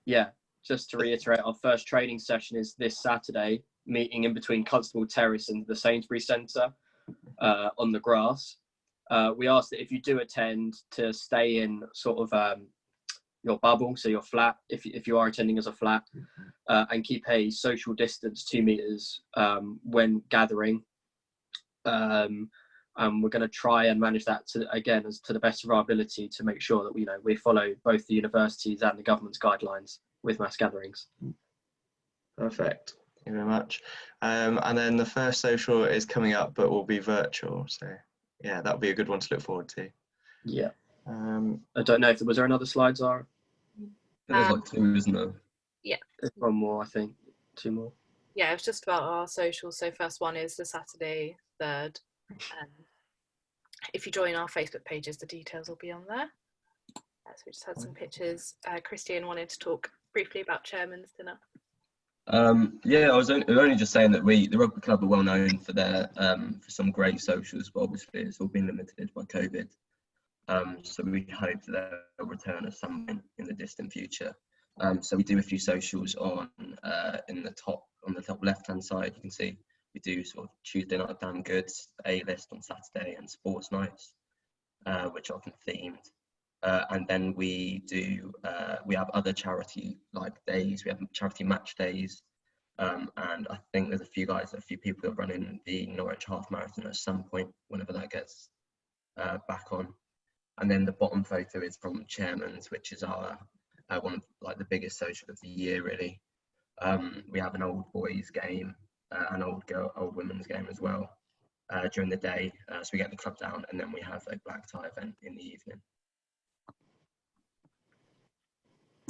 yeah, just to reiterate, our first training session is this Saturday, meeting in between Constable Terrace and the Sainsbury's Centre on the grass. We ask that if you do attend to stay in sort of your bubble, so your flat, if you are attending as a flat, and keep a social distance 2 meters when gathering. And we're going to try and manage that to the best of our ability to make sure that we follow both the universities and the government's guidelines with mass gatherings. Perfect. Thank you very much. And then the first social is coming up, but will be virtual. So yeah, that'll be a good one to look forward to. Yeah. I don't know if was there another slide, Zara? There's like 2, isn't there? Yeah. There's one more, I think. 2 more. Yeah, it's just about our socials. So first one is the Saturday 3rd. If you join our Facebook pages, the details will be on there. So we just had some pictures. Christian wanted to talk briefly about Chairman's Dinner. Yeah, I was only just saying that the rugby club are well known for their for some great socials, but obviously it's all been limited by COVID. So we hope that they'll return at some point in the distant future. So we do a few socials on the top left hand side. You can see we do sort of Tuesday night damn goods, A-list on Saturday, and sports nights, which are often themed. And then we have other charity like days. We have charity match days, and I think there's a few people that are running the Norwich half marathon at some point whenever that gets back on. And then the bottom photo is from Chairman's, which is our one of like the biggest social of the year, really. We have an old boys game, an old women's game as well during the day. So we get the club down, and then we have a black tie event in the evening.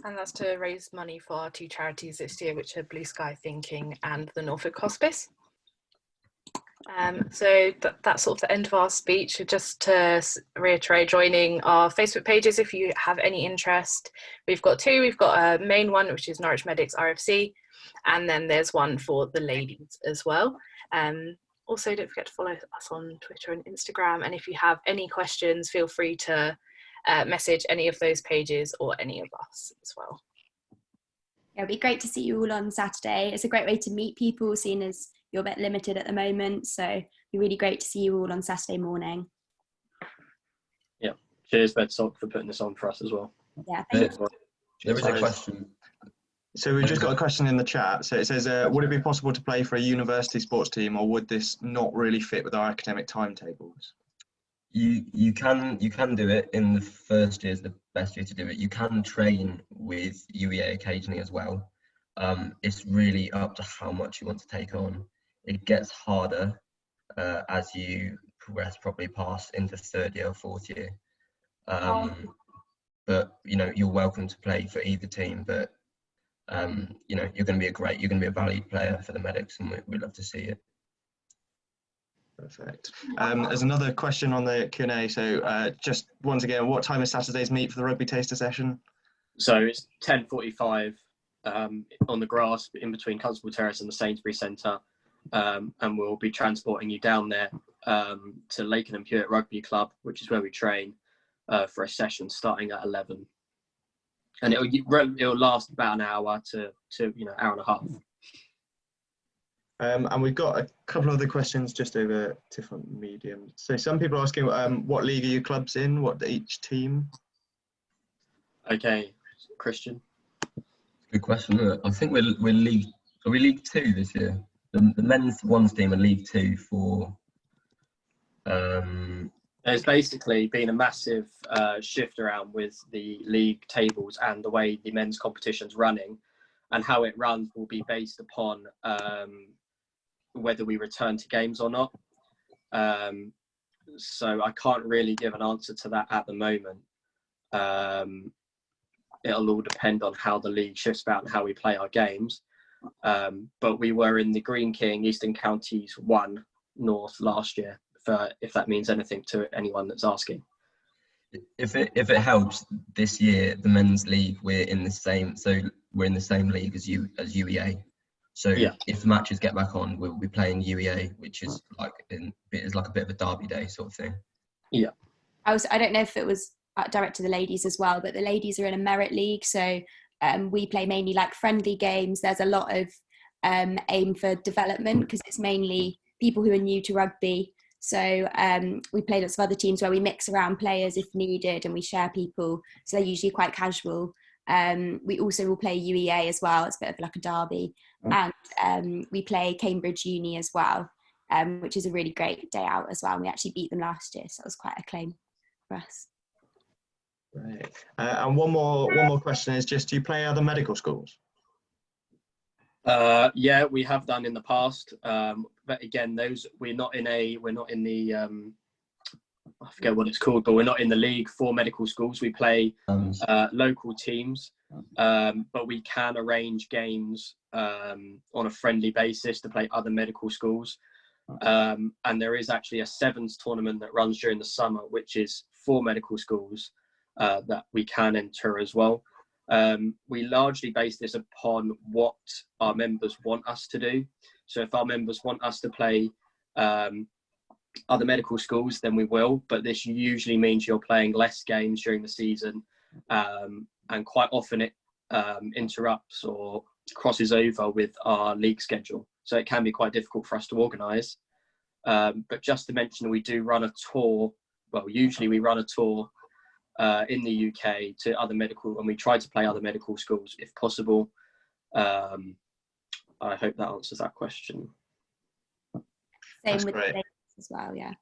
And that's to raise money for our 2 charities this year, which are Blue Sky Thinking and the Norfolk Hospice. So that's sort of the end of our speech. Just to reiterate, joining our Facebook pages if you have any interest. We've got 2. We've got a main one, which is Norwich Medics RFC, and then there's one for the ladies as well. Also, don't forget to follow us on Twitter and Instagram. And if you have any questions, feel free to message any of those pages or any of us as well. Yeah, it'd be great to see you all on Saturday. It's a great way to meet people, seeing as you're a bit limited at the moment. So it'd be really great to see you all on Saturday morning. Yeah, cheers MedSoc for putting this on for us as well. Yeah, thank you. There is a question. So we've just got a question in the chat. So it says, would it be possible to play for a university sports team, or would this not really fit with our academic timetables? You can do it in the first year is the best year to do it. You can train with UEA occasionally as well. It's really up to how much you want to take on. It gets harder as you progress, probably pass into 3rd year or 4th year. But you're welcome to play for either team. But you're going to be a valued player for the medics, and we'd love to see it. Perfect. There's another question on the Q&A. So just once again, what time is Saturday's meet for the rugby taster session? So it's 10:45 on the grass in between Constable Terrace and the Sainsbury Centre, and we'll be transporting you down there to Lakenham Hewitt Rugby Club, which is where we train, for a session starting at 11, and it'll last about an hour to hour and a half. And we've got a couple of other questions just over different mediums. So some people are asking, what league are your clubs in? What each team? Okay, Christian. Good question. I think we're League. Are we League 2 this year? The men's ones team are League 2 for. There's basically been a massive shift around with the league tables and the way the men's competition's running, and how it runs will be based upon whether we return to games or not. So I can't really give an answer to that at the moment. It'll all depend on how the league shifts about and how we play our games. But we were in the Green King Eastern Counties 1 North last year, if that means anything to anyone that's asking. If it helps, this year the men's league we're in the same league as UEA. So yeah. If the matches get back on, we'll be playing UEA, which is like a bit of a derby day sort of thing. Yeah. I don't know if it was direct to the ladies as well, but the ladies are in a merit league, so we play mainly like friendly games. There's a lot of aim for development because it's mainly people who are new to rugby. So we play lots of other teams where we mix around players if needed, and we share people. So they're usually quite casual. We also will play UEA as well. It's a bit of like a derby. And we play Cambridge Uni as well, which is a really great day out as well. And we actually beat them last year, so that was quite a claim for us. Right. And one more question is just, do you play other medical schools? Yeah, we have done in the past, but again, we're not in the I forget what it's called, but we're not in the league for medical schools. We play local teams, but we can arrange games on a friendly basis to play other medical schools. And there is actually a sevens tournament that runs during the summer, which is for medical schools that we can enter as well. We largely base this upon what our members want us to do. So if our members want us to play other medical schools, then we will, but this usually means you're playing less games during the season, and quite often it interrupts or crosses over with our league schedule. So it can be quite difficult for us to organise. But just to mention, we do run a tour. Well, usually we run a tour in the UK to other medical, and we try to play other medical schools if possible. I hope that answers that question. Same with the ladies as well, yeah.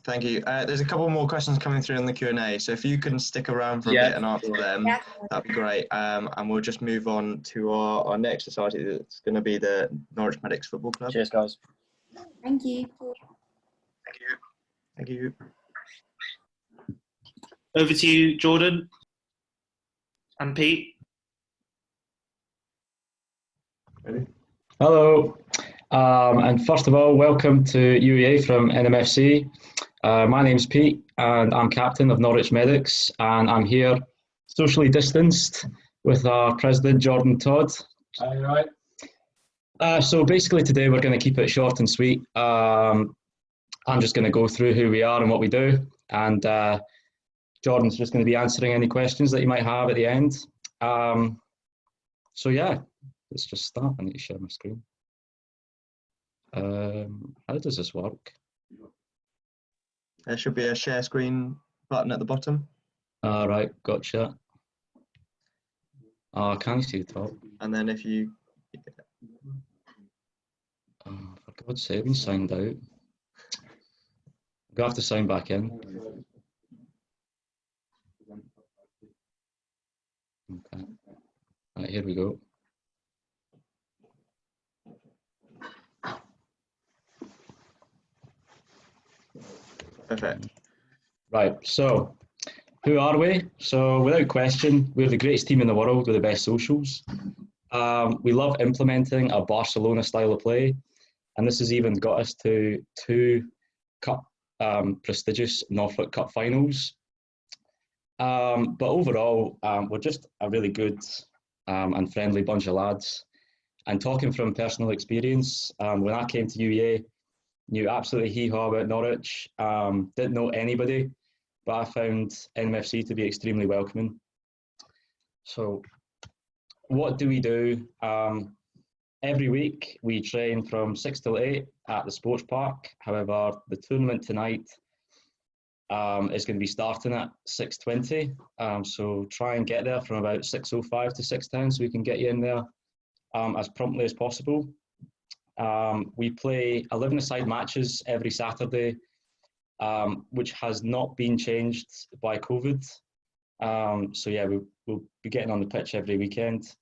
Thank you. There's a couple more questions coming through in the Q&A, so if you can stick around for a bit and answer them, that'd be great. And we'll just move on to our next society. That's going to be the Norwich Medics Football Club. Cheers, guys. Thank you. Thank you. Thank you. Over to you, Jordan and Pete. Ready? Hello, and first of all, welcome to UEA from NMFC. My name's Pete, and I'm captain of Norwich Medics, and I'm here socially distanced with our president, Jordan Todd. Hi, right. So basically today we're going to keep it short and sweet. I'm just going to go through who we are and what we do, and Jordan's just going to be answering any questions that you might have at the end. So yeah, let's just start. I need to share my screen. How does this work? There should be a share screen button at the bottom. All right, gotcha. Oh, can you see the top? And then if you... Oh, for God's sake, I've been signed out. I'm going to have to sign back in. Okay. All right, here we go. Perfect. Right, so who are we? So without question, we're the greatest team in the world with the best socials. We love implementing a Barcelona style of play. and this has even got us to 2 cup, prestigious Norfolk Cup finals. But overall, we're just a really good and friendly bunch of lads. And talking from personal experience, when I came to UEA, knew absolutely hee-haw about Norwich, didn't know anybody, but I found NMFC to be extremely welcoming. So what do we do? Every week we train from 6 till 8 at the sports park. However, the tournament tonight is going to be starting at 6:20. So try and get there from about 6:05 to 6:10 so we can get you in there as promptly as possible. We play 11-a-side matches every Saturday, which has not been changed by COVID. So yeah, we'll be getting on the pitch every weekend.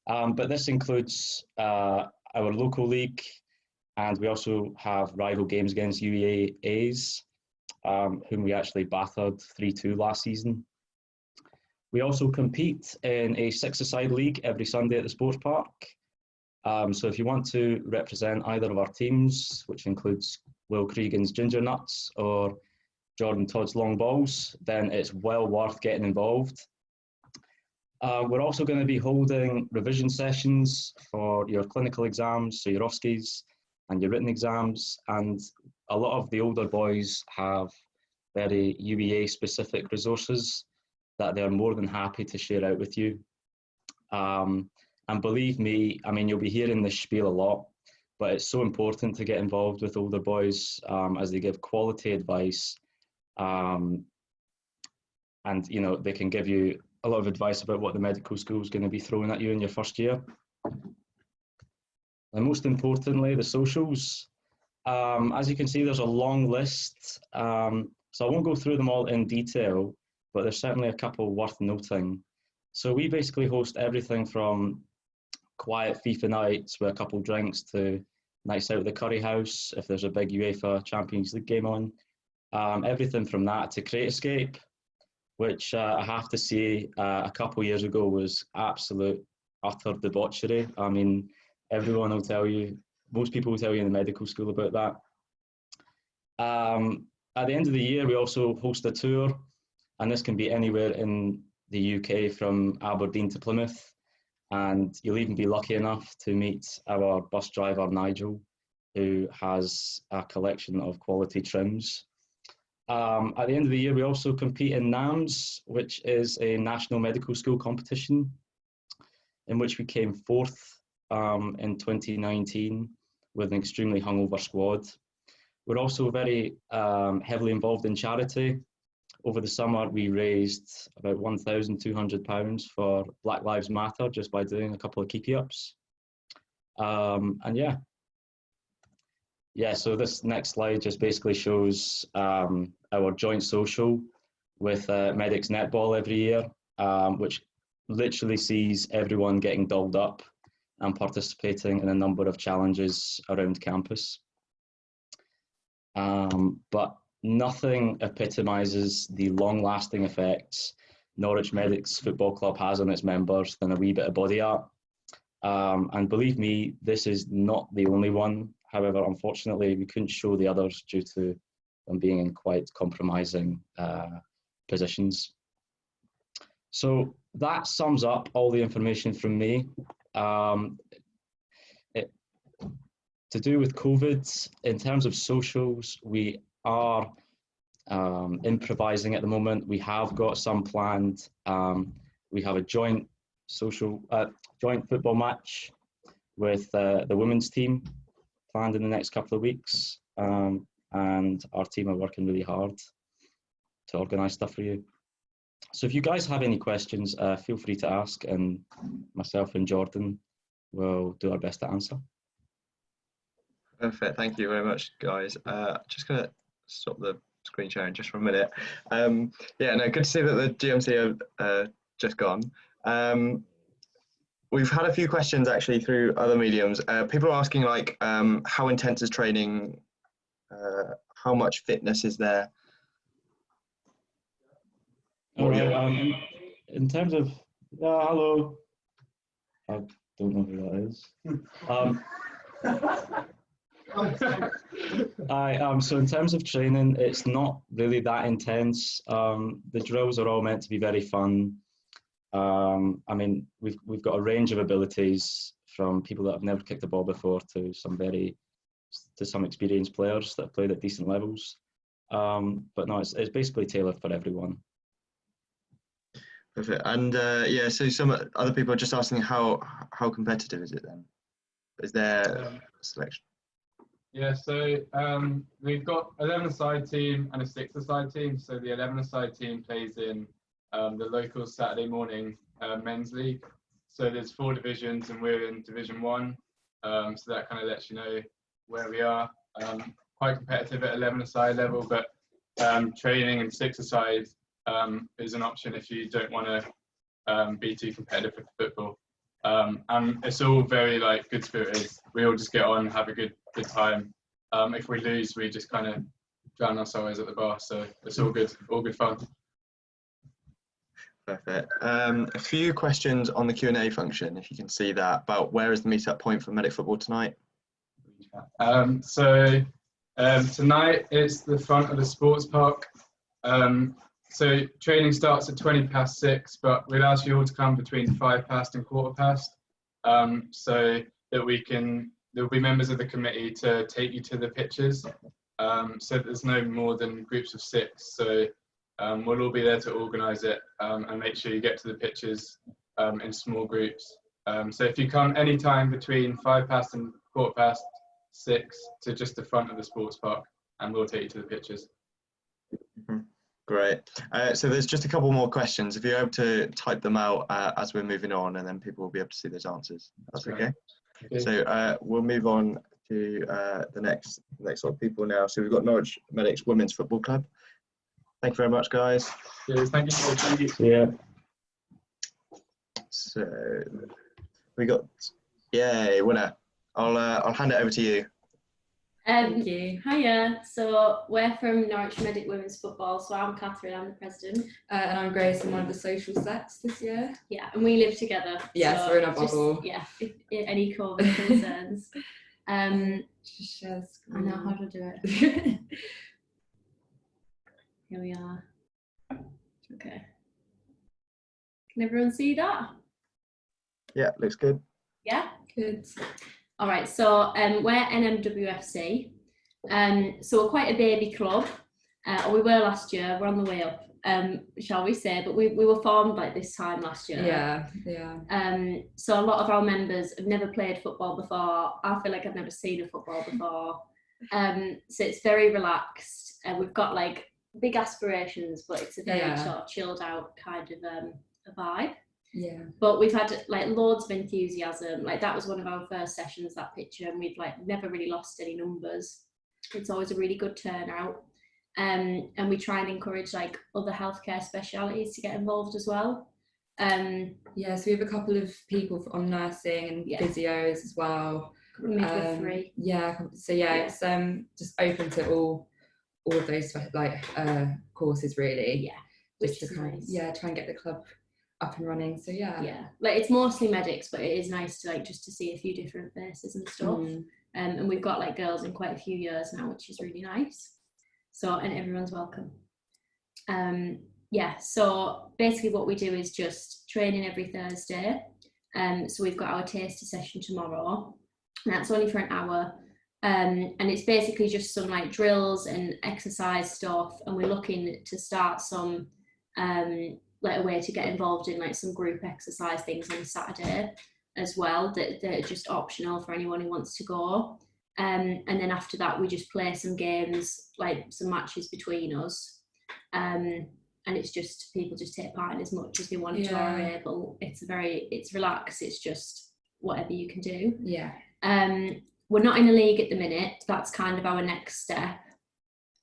But this includes our local league, and we also have rival games against UEA A's, whom we actually battered 3-2 last season. We also compete in a 6-a-side league every Sunday at the sports park. So if you want to represent either of our teams, which includes Will Cregan's Ginger Nuts or Jordan Todd's Long Balls, then it's well worth getting involved. We're also going to be holding revision sessions for your clinical exams, so your OSCEs and your written exams, and a lot of the older boys have very UEA specific resources that they're more than happy to share out with you. And believe me, I mean, you'll be hearing this spiel a lot, but it's so important to get involved with older boys as they give quality advice. And, you know, they can give you a lot of advice about what the medical school is going to be throwing at you in your first year. And most importantly, the socials. As you can see, there's a long list. So I won't go through them all in detail, but there's certainly a couple worth noting. So we basically host everything from quiet FIFA nights with a couple drinks to nights out at the Curry House if there's a big UEFA Champions League game on. Everything from that to Crate Escape, which I have to say a couple of years ago was absolute utter debauchery. I mean, everyone will tell you, most people will tell you in the medical school about that. At the end of the year, we also host a tour, and this can be anywhere in the UK from Aberdeen to Plymouth. And you'll even be lucky enough to meet our bus driver, Nigel, who has a collection of quality trims. At the end of the year, we also compete in NAMS, which is a national medical school competition, in which we came 4th in 2019 with an extremely hungover squad. We're also very heavily involved in charity. Over the summer, we raised about £1,200 for Black Lives Matter just by doing a couple of keepy-ups. And yeah, so this next slide just basically shows our joint social with Medics Netball every year, which literally sees everyone getting dolled up and participating in a number of challenges around campus. But nothing epitomises the long-lasting effects Norwich Medics Football Club has on its members than a wee bit of body art. And believe me, this is not the only one. However, unfortunately, we couldn't show the others due to them being in quite compromising positions. So that sums up all the information from me. To do with COVID, in terms of socials, we are improvising at the moment. We have got some planned. We have a joint football match with the women's team planned in the next couple of weeks, and our team are working really hard to organise stuff for you. So if you guys have any questions, feel free to ask, and myself and Jordan will do our best to answer. Perfect, thank you very much, guys. Just gonna stop the screen sharing just for a minute. Yeah, no, good to see that the GMC are just gone. We've had a few questions actually through other mediums. People are asking like, how intense is training? How much fitness is there? All right, in terms of, hello. I don't know who that is. So in terms of training, it's not really that intense. The drills are all meant to be very fun. I mean, we've got a range of abilities from people that have never kicked a ball before to some experienced players that have played at decent levels. But no, it's basically tailored for everyone. Perfect. And yeah, so some other people are just asking how competitive is it then? Is there a selection? Yeah, so we've got 11-a-side team and a 6-a-side team. So the 11-a-side team plays in the local Saturday morning men's league. So there's 4 divisions and we're in Division 1. So that kind of lets you know where we are. Quite competitive at 11-a-side level, but training in 6-a-side is an option if you don't want to be too competitive with football. And it's all very like good spirited. We all just get on, have a good time. If we lose, we just kind of drown our sorrows at the bar. So it's all good fun. Perfect. A few questions on the Q&A function, if you can see that, about where is the meet-up point for Medic Football tonight? So tonight it's the front of the sports park. So training starts at 6:20, but we'd ask you all to come between 5:15 and 5:15, so that there'll be members of the committee to take you to the pitches. So there's no more than groups of 6. So we'll all be there to organise it and make sure you get to the pitches in small groups. So if you come any time between 5:15 and 6:15 to just the front of the sports park, and we'll take you to the pitches. Great. So there's just a couple more questions. If you're able to type them out as we're moving on, and then people will be able to see those answers. That's okay. So we'll move on to the next lot of people now. So we've got Norwich Medics Women's Football Club. Thank you very much, guys. Cheers. Thank you. Yeah. So we got, yay, winner. I'll hand it over to you. Thank you. Hiya. So we're from Norwich Medic Women's Football. So I'm Catherine, I'm the president. And I'm Grace, I'm one of the social sex this year. Yeah, and we live together. Yes, so we're in a bubble. Yeah, if any COVID concerns. Just share the screen. I know how to do it. Here we are. Okay. Can everyone see that? Yeah, looks good. Yeah? Good. All right, so we're NMWFC. So we're quite a baby club, or we were last year. We're on the way up, shall we say? But we were formed like this time last year. Yeah. So a lot of our members have never played football before. I feel like I've never seen a football before. So it's very relaxed. We've got like big aspirations, but it's a very sort of chilled out kind of a vibe. Yeah. But we've had like loads of enthusiasm. Like that was one of our first sessions, that picture, and we've like never really lost any numbers. It's always a really good turnout. And we try and encourage like other healthcare specialities to get involved as well. Yeah, so we have a couple of people on nursing and physios as well. Midwifery. Yeah, so it's just open to all of those like courses really. Yeah, just to kind of, try and get the club up and running. So yeah, like it's mostly medics, but it is nice to like just to see a few different faces and stuff. And we've got like girls in quite a few years now, which is really nice. So, and everyone's welcome. So basically what we do is just training every Thursday. So we've got our taster session tomorrow, and that's only for an hour. And it's basically just some like drills and exercise stuff, and we're looking to start some like a way to get involved in like some group exercise things on Saturday as well, that are just optional for anyone who wants to go. And then after that we just play some games, like some matches between us, and it's just people just take part in as much as they want to or are able. It's relaxed, it's just whatever you can do. We're not in a league at the minute. That's kind of our next step.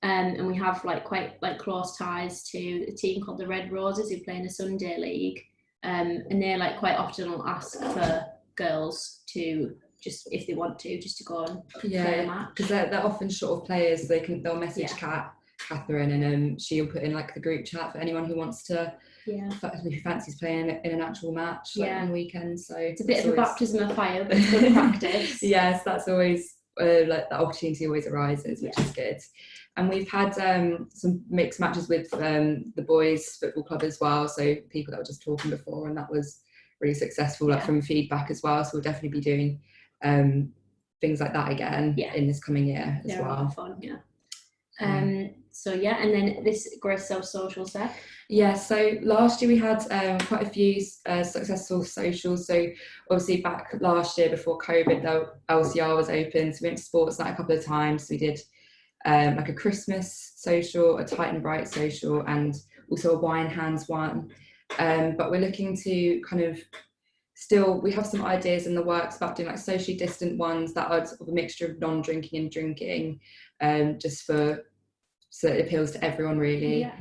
And we have like quite like close ties to a team called the Red Roses who play in a Sunday league, and they like quite often will ask for girls to just, if they want to, just to go and play a match. Because they're often short of players. They'll message Catherine, and she'll put in like the group chat for anyone who wants to, who fancies playing in an actual match like on the weekend. So it's a bit of a baptism of fire, but it's good practice. Yes, that's always like the opportunity always arises, which is good. And we've had some mixed matches with the boys football club as well, so people that were just talking before, and that was really successful, like from feedback as well. So we'll definitely be doing things like that again in this coming year as well. Fun, so yeah, and then this Grace Social Sec. Yeah, so last year we had quite a few successful socials. So obviously back last year before COVID, the LCR was open, so we went to sports night a couple of times. So we did like a Christmas social, a Tight and Bright social, and also a wine hands one. But we're looking to kind of we have some ideas in the works about doing like socially distant ones that are sort of a mixture of non-drinking and drinking, so it appeals to everyone really.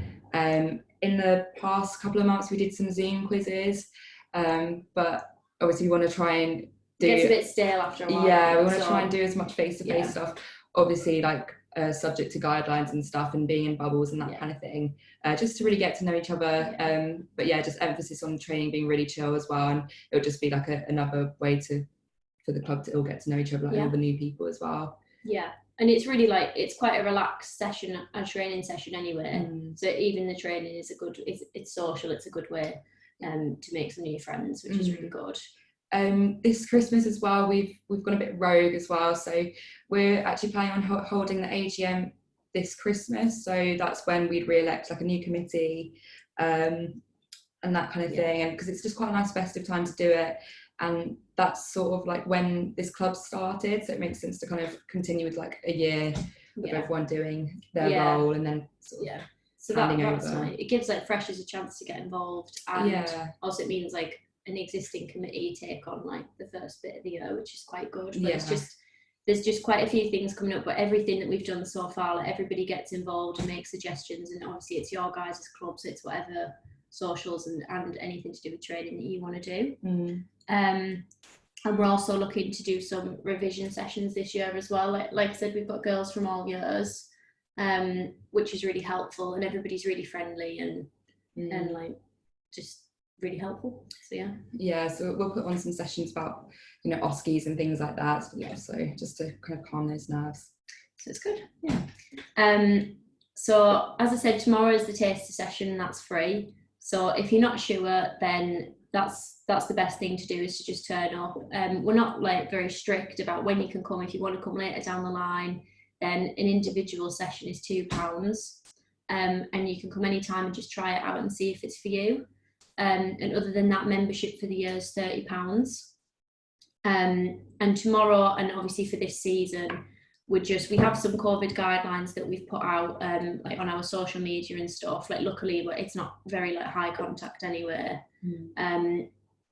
In the past couple of months we did some Zoom quizzes, but obviously we want to try and do... It gets a bit stale after a while. Yeah, we want to try and do as much face-to-face stuff, obviously like subject to guidelines and stuff and being in bubbles and that kind of thing, just to really get to know each other. But yeah, just emphasis on training being really chill as well, and it'll just be like another way for the club to all get to know each other, like all the new people as well. Yeah. And it's really like, it's quite a relaxed session, a training session anyway. So even the training is it's social, it's a good way to make some new friends, which is really good. This Christmas as well, we've gone a bit rogue as well. So we're actually planning on holding the AGM this Christmas. So that's when we'd re-elect like a new committee and that kind of thing. And because it's just quite a nice festive time to do it. And that's sort of like when this club started, so it makes sense to kind of continue with like a year of everyone doing their role and then sort of so that's nice. It gives like freshers a chance to get involved, and also it means like an existing committee take on like the first bit of the year, which is quite good. But there's just quite a few things coming up, but everything that we've done so far, like everybody gets involved and makes suggestions, and obviously it's your guys' club, so it's whatever socials and anything to do with training that you want to do. And we're also looking to do some revision sessions this year as well. Like I said, we've got girls from all years, which is really helpful, and everybody's really friendly and like just really helpful. So so we'll put on some sessions about OSCEs and things like that. So just to kind of calm those nerves. So it's good. So as I said, tomorrow is the taster session, and that's free. So if you're not sure, then that's the best thing to do, is to just turn up. We're not like very strict about when you can come. If you want to come later down the line, then an individual session is £2, and you can come anytime and just try it out and see if it's for you. And other than that, membership for the year is £30. And tomorrow, and obviously for this season, we have some COVID guidelines that we've put out like on our social media and stuff. Like luckily, it's not very like high contact anyway.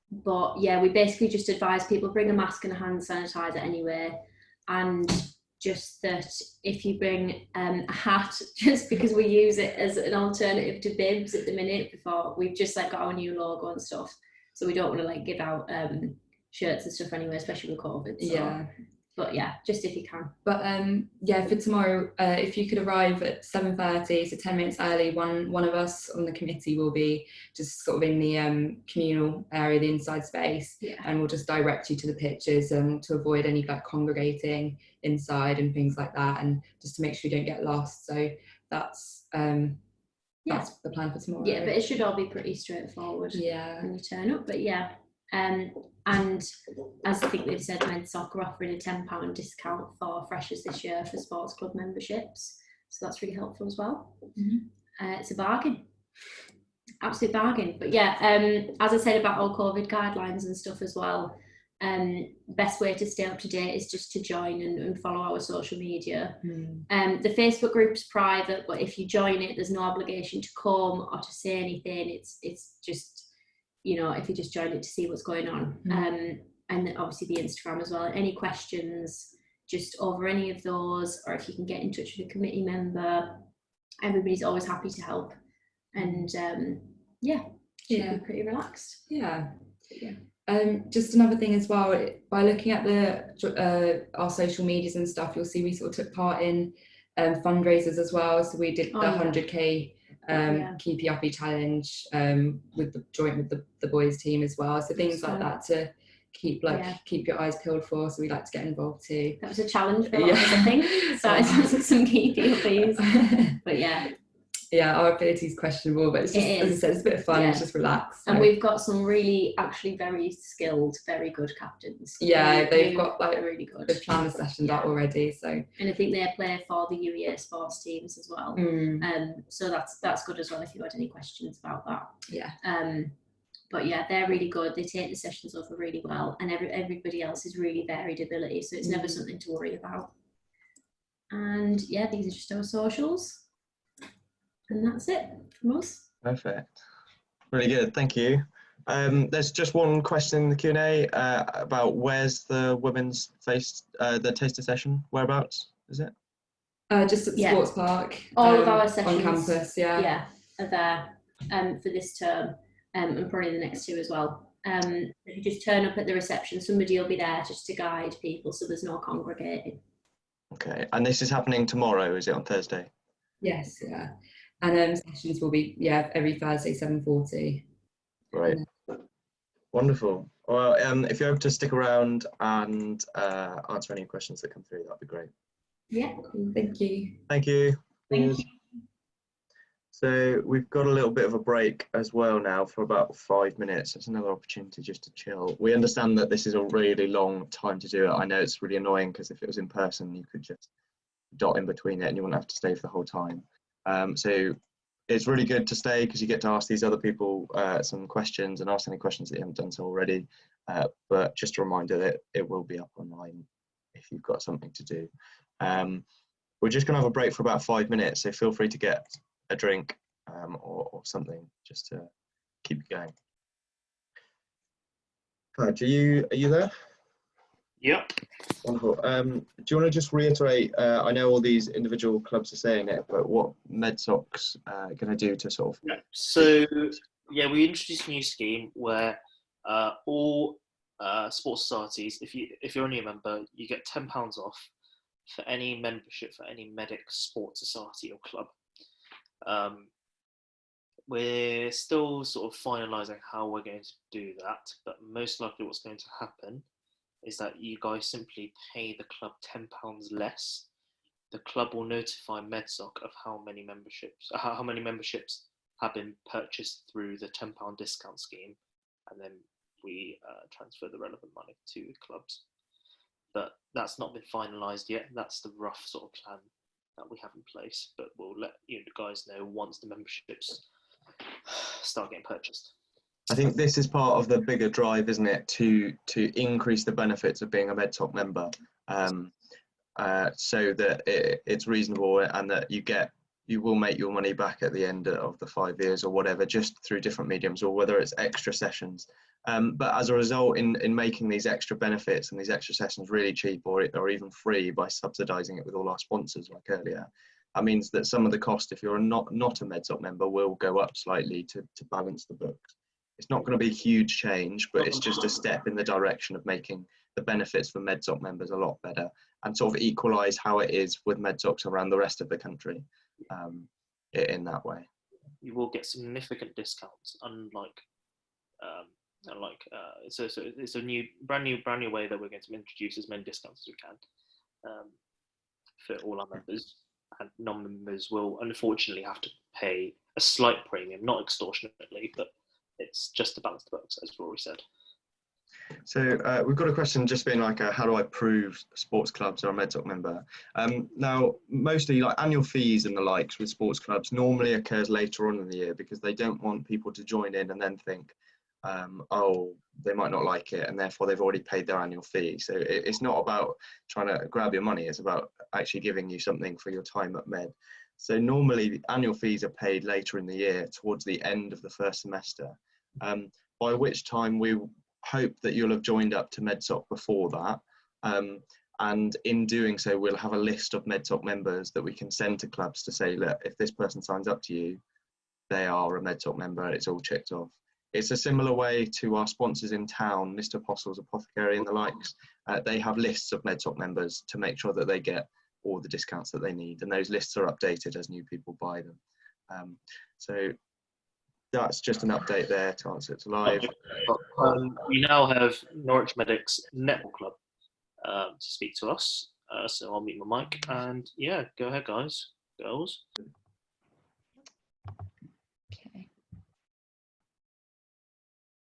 But yeah, we basically just advise people bring a mask and a hand sanitizer anyway, and just that if you bring a hat, just because we use it as an alternative to bibs at the minute, before we've just like got our new logo and stuff, so we don't want to like give out shirts and stuff anyway, especially with COVID. So. But yeah, just if you can. But for tomorrow, if you could arrive at 7:30, so 10 minutes early, one of us on the committee will be just sort of in the communal area, the inside space, and we'll just direct you to the pitches to avoid any like congregating inside and things like that, and just to make sure you don't get lost. So that's the plan for tomorrow. Yeah, but it should all be pretty straightforward when you turn up. But and as I think they've said, MedSoc are offering a £10 discount for freshers this year for sports club memberships, so that's really helpful as well. It's a bargain, absolute bargain. But as I said about all COVID guidelines and stuff as well, best way to stay up to date is just to join and follow our social media. The Facebook group's private, but if you join it, there's no obligation to come or to say anything. It's just, if you just join it to see what's going on. And then obviously the Instagram as well. Any questions just over any of those, or if you can get in touch with a committee member, everybody's always happy to help. And should be pretty relaxed. Just another thing as well, by looking at our social medias and stuff, you'll see we sort of took part in fundraisers as well. So we did the 100k Keep You Happy challenge with the boys team as well. So things like that to keep your eyes peeled for, so we like to get involved too. That was a challenge for a lot of us, I think. So it's some key PLPs, but yeah, our ability is questionable, but it's just, as I said, it's a bit of fun. It's just relaxed. So. And we've got some really, actually very skilled, very good captains. Yeah, they've got like really good. They've planned the sessions out already. So, and I think they play for the UEA sports teams as well. So that's good as well if you had any questions about that. Yeah. But yeah, they're really good. They take the sessions over really well, and everybody else is really varied ability, so it's never something to worry about. And yeah, these are just our socials. And that's it from us. Perfect. Really good. Thank you. There's just one question in the Q&A about where's the women's the taster session? Whereabouts is it? Just at the sports park. All of our sessions on campus. Yeah, are there for this term, and probably the next two as well. If you just turn up at the reception, somebody will be there just to guide people, so there's no congregating. Okay, and this is happening tomorrow, is it, on Thursday? Yes, yeah. And sessions will be every Thursday 7:40. Right. Wonderful. Well, if you're able to stick around and answer any questions that come through, that'd be great. Yeah. Thank you. Thank you. Thank you. So we've got a little bit of a break as well now for about 5 minutes. It's another opportunity just to chill. We understand that this is a really long time to do it. I know it's really annoying because if it was in person, you could just dot in between it and you wouldn't have to stay for the whole time. So it's really good to stay because you get to ask these other people some questions and ask any questions that you haven't done so already. But just a reminder that it will be up online if you've got something to do. We're just going to have a break for about 5 minutes, so feel free to get a drink or something just to keep you going. Are you there? Yep. Wonderful. Do you want to just reiterate, I know all these individual clubs are saying it, but what MedSoc's going to do to sort of... Yeah. So, yeah, we introduced a new scheme where all sports societies, if you're only a member, you get £10 off for any membership for any medic sports society or club. We're still sort of finalising how we're going to do that, but most likely what's going to happen is that you guys simply pay the club £10 less. The club will notify MedSoc of how many memberships have been purchased through the £10 discount scheme, and then we transfer the relevant money to the clubs. But that's not been finalised yet. That's the rough sort of plan that we have in place, but we'll let you guys know once the memberships start getting purchased. I think this is part of the bigger drive, isn't it, to increase the benefits of being a MedSoc member, so that it's reasonable and that you will make your money back at the end of the 5 years or whatever, just through different mediums, or whether it's extra sessions. But as a result, in making these extra benefits and these extra sessions really cheap or even free by subsidising it with all our sponsors like earlier, that means that some of the cost, if you're not a MedSoc member, will go up slightly to balance the books. It's not going to be a huge change, but it's just a step in the direction of making the benefits for MedSoc members a lot better and sort of equalise how it is with MedSocs around the rest of the country in that way. You will get significant discounts, unlike it's a brand new way that we're going to introduce as many discounts as we can for all our members, and non-members will unfortunately have to pay a slight premium, not extortionately, but it's just to balance the books, as Rory said. So we've got a question just being like, how do I prove sports clubs are a MedSoc member? Now, mostly like annual fees and the likes with sports clubs normally occurs later on in the year because they don't want people to join in and then think, oh, they might not like it, and therefore they've already paid their annual fee. So it's not about trying to grab your money, it's about actually giving you something for your time at Med. So normally the annual fees are paid later in the year towards the end of the first semester, by which time we hope that you'll have joined up to MedSoc before that. And in doing so, we'll have a list of MedSoc members that we can send to clubs to say, look, if this person signs up to you, they are a MedSoc member, it's all checked off. It's a similar way to our sponsors in town, Mr. Apostles, Apothecary and the likes. They have lists of MedSoc members to make sure that they get all the discounts that they need, and those lists are updated as new people buy them. So that's just an update there to answer it to live. We now have Norwich Medics Netball Club to speak to us. So I'll mute my mic and yeah, go ahead, guys, girls. Okay.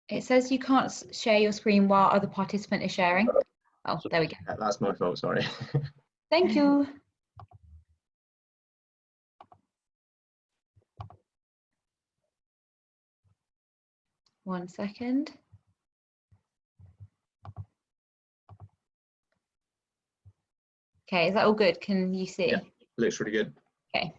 It says you can't share your screen while other participant is sharing. Oh, there we go. That's my fault, sorry. Thank you. One second. Okay, is that all good? Can you see? Yeah, looks really good. Okay.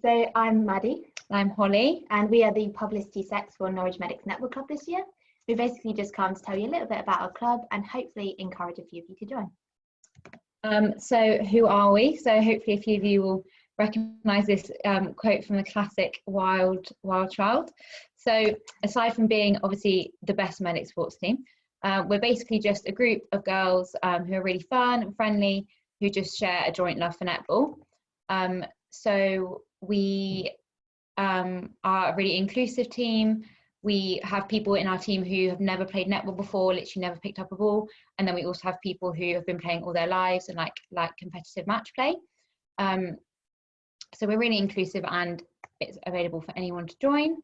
So I'm Maddie. I'm Holly. And we are the publicity secs for Norwich Medics Netball Club this year. We basically just come to tell you a little bit about our club and hopefully encourage a few of you to join. So who are we? So hopefully a few of you will recognise this quote from the classic Wild Child. So aside from being obviously the best medic sports team, we're basically just a group of girls who are really fun and friendly, who just share a joint love for netball. So we are a really inclusive team. We have people in our team who have never played netball before, literally never picked up a ball. And then we also have people who have been playing all their lives and like competitive match play. So we're really inclusive and it's available for anyone to join.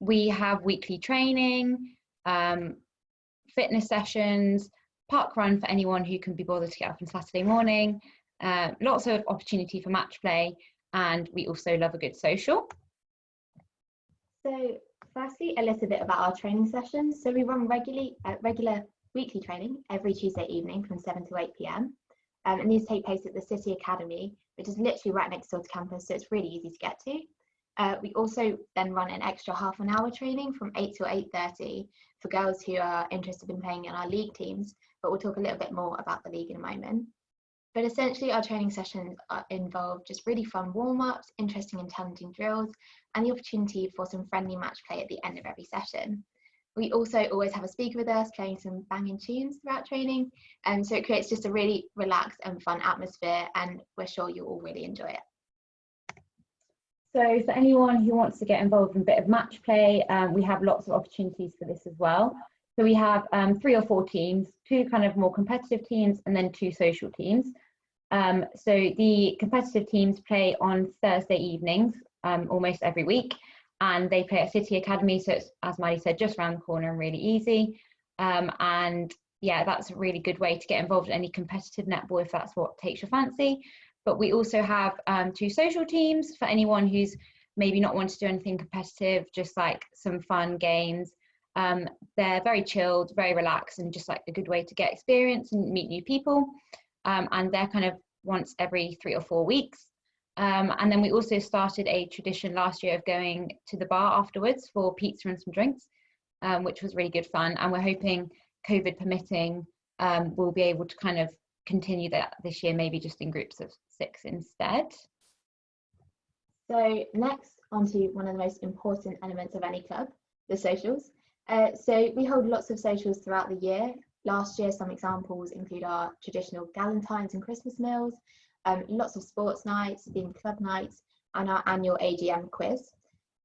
We have weekly training, fitness sessions, park run for anyone who can be bothered to get up on Saturday morning, lots of opportunity for match play, and we also love a good social. So firstly, a little bit about our training sessions. So we run regular weekly training every Tuesday evening from 7 to 8 p.m. And these take place at the City Academy, which is literally right next door to campus, so it's really easy to get to. We also then run an extra half an hour training from 8 to 8:30 for girls who are interested in playing in our league teams, but we'll talk a little bit more about the league in a moment. But essentially our training sessions involve just really fun warm-ups, interesting and challenging drills, and the opportunity for some friendly match play at the end of every session. We also always have a speaker with us playing some banging tunes throughout training, and so it creates just a really relaxed and fun atmosphere, and we're sure you'll all really enjoy it. So for anyone who wants to get involved in a bit of match play, we have lots of opportunities for this as well. So we have 3 or 4 teams, 2 kind of more competitive teams and then 2 social teams. So the competitive teams play on Thursday evenings almost every week, and they play at City Academy, so it's, as Maddie said, just around the corner and really easy. And yeah, that's a really good way to get involved in any competitive netball if that's what takes your fancy. But we also have 2 social teams for anyone who's maybe not wanting to do anything competitive, just like some fun games. They're very chilled, very relaxed, and just like a good way to get experience and meet new people. And they're kind of once every 3 or 4 weeks. And then we also started a tradition last year of going to the bar afterwards for pizza and some drinks, which was really good fun. And we're hoping, COVID permitting, we'll be able to kind of continue that this year, maybe just in groups of 6 instead. So next, onto one of the most important elements of any club, the socials. So we hold lots of socials throughout the year. Last year, some examples include our traditional Galentine's and Christmas meals, lots of sports nights, themed club nights, and our annual AGM quiz.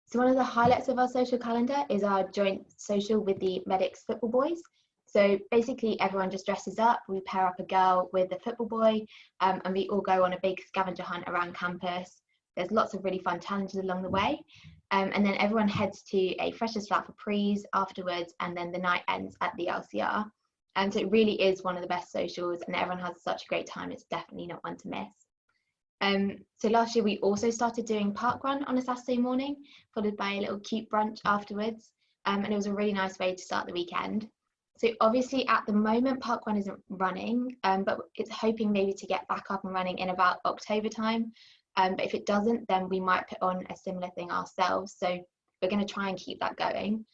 So one of the highlights of our social calendar is our joint social with the Medics football boys. So basically everyone just dresses up, we pair up a girl with the football boy, and we all go on a big scavenger hunt around campus. There's lots of really fun challenges along the way. And then everyone heads to a freshers flat for prees afterwards, and then the night ends at the LCR. And so it really is one of the best socials, and everyone has such a great time. It's definitely not one to miss. So last year we also started doing park run on a Saturday morning, followed by a little cute brunch afterwards. And it was a really nice way to start the weekend. So obviously at the moment park run isn't running, but it's hoping maybe to get back up and running in about October time. But if it doesn't, then we might put on a similar thing ourselves. So we're going to try and keep that going.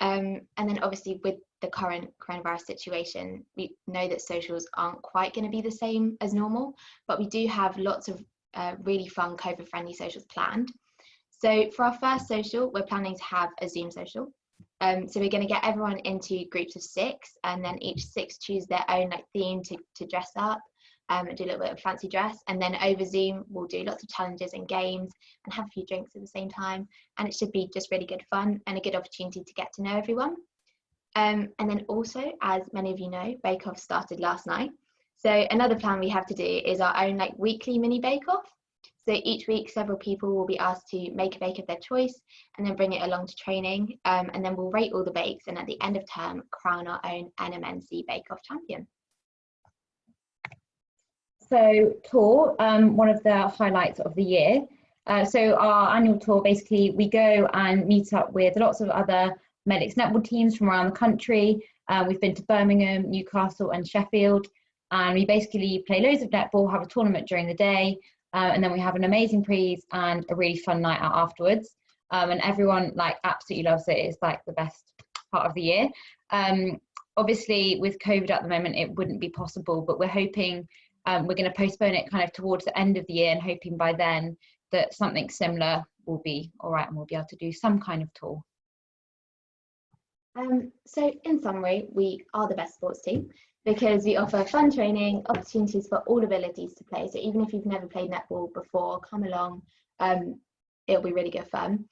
And then obviously with the current coronavirus situation, we know that socials aren't quite going to be the same as normal, but we do have lots of really fun COVID-friendly socials planned. So for our first social, we're planning to have a Zoom social. So we're going to get everyone into groups of 6, and then each 6 choose their own theme to dress up. and do a little bit of fancy dress. And then over Zoom, we'll do lots of challenges and games and have a few drinks at the same time. And it should be just really good fun and a good opportunity to get to know everyone. And then also, as many of you know, Bake Off started last night. So another plan we have to do is our own like weekly mini Bake Off. So each week, several people will be asked to make a bake of their choice and then bring it along to training. And then we'll rate all the bakes and at the end of term, crown our own NMNC Bake Off champion. So tour, one of the highlights of the year. So our annual tour, basically we go and meet up with lots of other medics netball teams from around the country. We've been to Birmingham, Newcastle and Sheffield, and we basically play loads of netball, have a tournament during the day, and then we have an amazing prees and a really fun night out afterwards. And everyone like absolutely loves it. It's like the best part of the year. Obviously with COVID at the moment, it wouldn't be possible, but we're hoping we're going to postpone it kind of towards the end of the year and hoping by then that something similar will be all right and we'll be able to do some kind of tour. So in summary, we are the best sports team because we offer fun training, opportunities for all abilities to play. So even if you've never played netball before, come along, it'll be really good fun.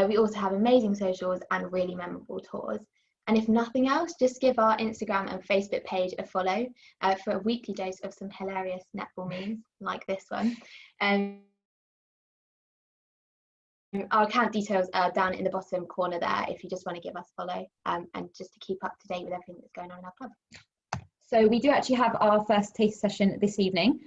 We also have amazing socials and really memorable tours. And if nothing else, just give our Instagram and Facebook page a follow for a weekly dose of some hilarious netball memes like this one. Our account details are down in the bottom corner there if you just want to give us a follow and just to keep up to date with everything that's going on in our club. So we do actually have our first taste session this evening.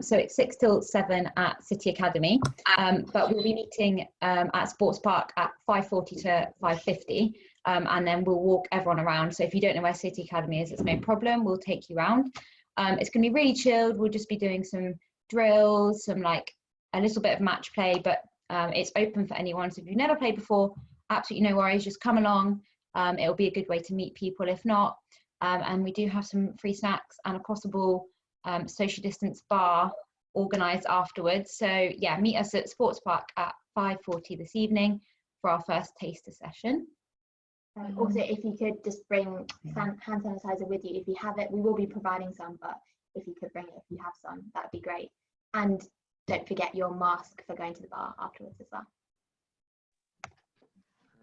So it's 6 till 7 at City Academy, but we'll be meeting at Sports Park at 5:40 to 5:50, and then we'll walk everyone around. So if you don't know where City Academy is, it's no problem. We'll take you around. It's going to be really chilled. We'll just be doing some drills, some like a little bit of match play, but it's open for anyone. So if you've never played before, absolutely no worries. Just come along. It'll be a good way to meet people. If not, and we do have some free snacks and a possible social distance bar organised afterwards. So yeah, meet us at Sports Park at 5:40 this evening for our first taster session. Also, if you could just bring hand sanitizer with you if you have it. We will be providing some, but if you could bring it if you have some, that would be great. And don't forget your mask for going to the bar afterwards as well.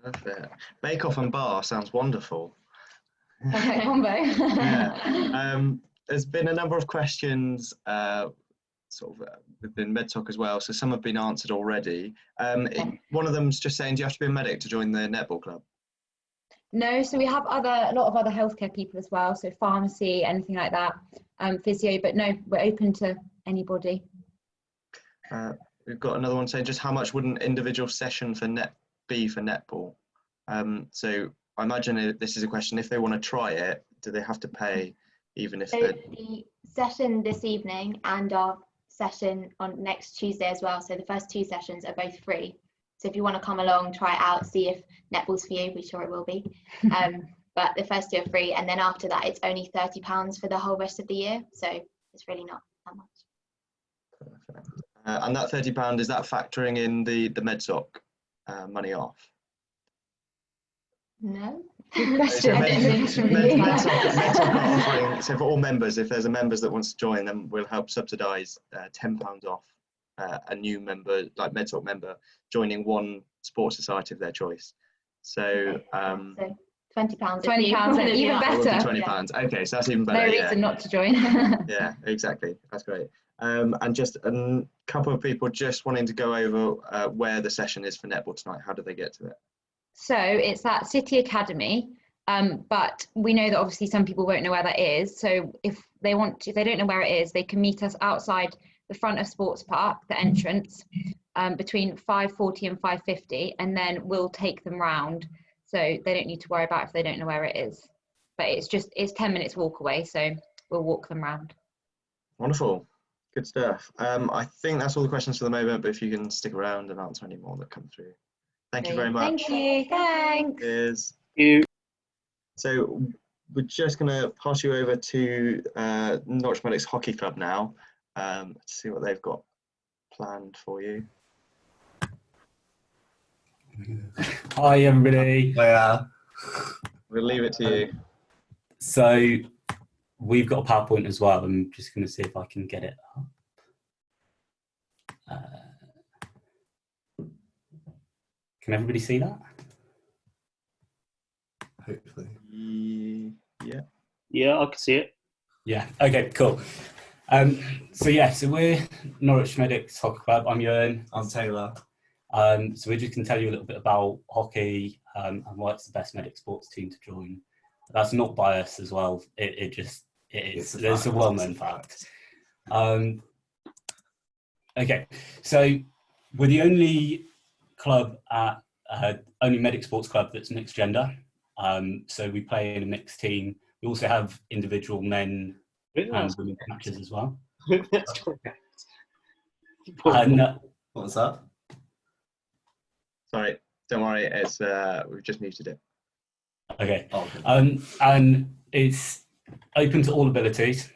Perfect. Bake Off and bar sounds wonderful. Perfect combo. Yeah. There's been a number of questions sort of within MedSoc as well, so some have been answered already. One of them's just saying, do you have to be a medic to join the netball club? No, so we have a lot of other healthcare people as well, so pharmacy, anything like that, physio, but no, we're open to anybody. We've got another one saying, just how much would an individual session for be for netball? So I imagine this is a question, if they want to try it, do they have to pay even if the session this evening and our session on next Tuesday as well, so the first 2 sessions are both free. So if you want to come along, try it out, see if netball's for you, we're sure it will be. But the first 2 are free, and then after that it's only £30 for the whole rest of the year, so it's really not that much. Perfect. And that £30, is that factoring in the MedSoc money off? No. Good question. MedSoc are offering, so for all members, if there's a members that wants to join, then we'll help subsidise £10 off a new member, like MedSoc member, joining one sports society of their choice. So, so £20. £20, even better. £20. Okay, so that's even better. No reason not to join. Yeah, exactly. That's great. And just a couple of people just wanting to go over where the session is for netball tonight. How do they get to it? So it's at City Academy, but we know that obviously some people won't know where that is. So if they don't know where it is, they can meet us outside the front of Sports Park, the entrance, between 5:40 and 5:50, and then we'll take them round. So they don't need to worry about if they don't know where it is. But it's 10 minutes walk away, so we'll walk them round. Wonderful. Good stuff. I think that's all the questions for the moment, but if you can stick around and answer any more that come through. Thank you very much. Thank you. Thanks. Cheers. Thank you. So we're just going to pass you over to Norwich Medics Hockey Club now to see what they've got planned for you. Hi everybody. We'll leave it to you. So we've got a PowerPoint as well. I'm just going to see if I can get it up. Can everybody see that? Hopefully. Yeah. Yeah, I can see it. Yeah. Okay. Cool. So we're Norwich MedSoc Club. I'm Ewan. I'm Taylor. So we're just going to tell you a little bit about hockey and why it's the best medic sports team to join. That's not bias as well. It is. There's a well-known fact. Okay. So we're the only club at only medic sports club that's mixed gender. So we play in a mixed team. We also have individual men and women matches as well. That's correct. What was that? Sorry, don't worry. It's we've just muted it. Okay. And it's open to all abilities.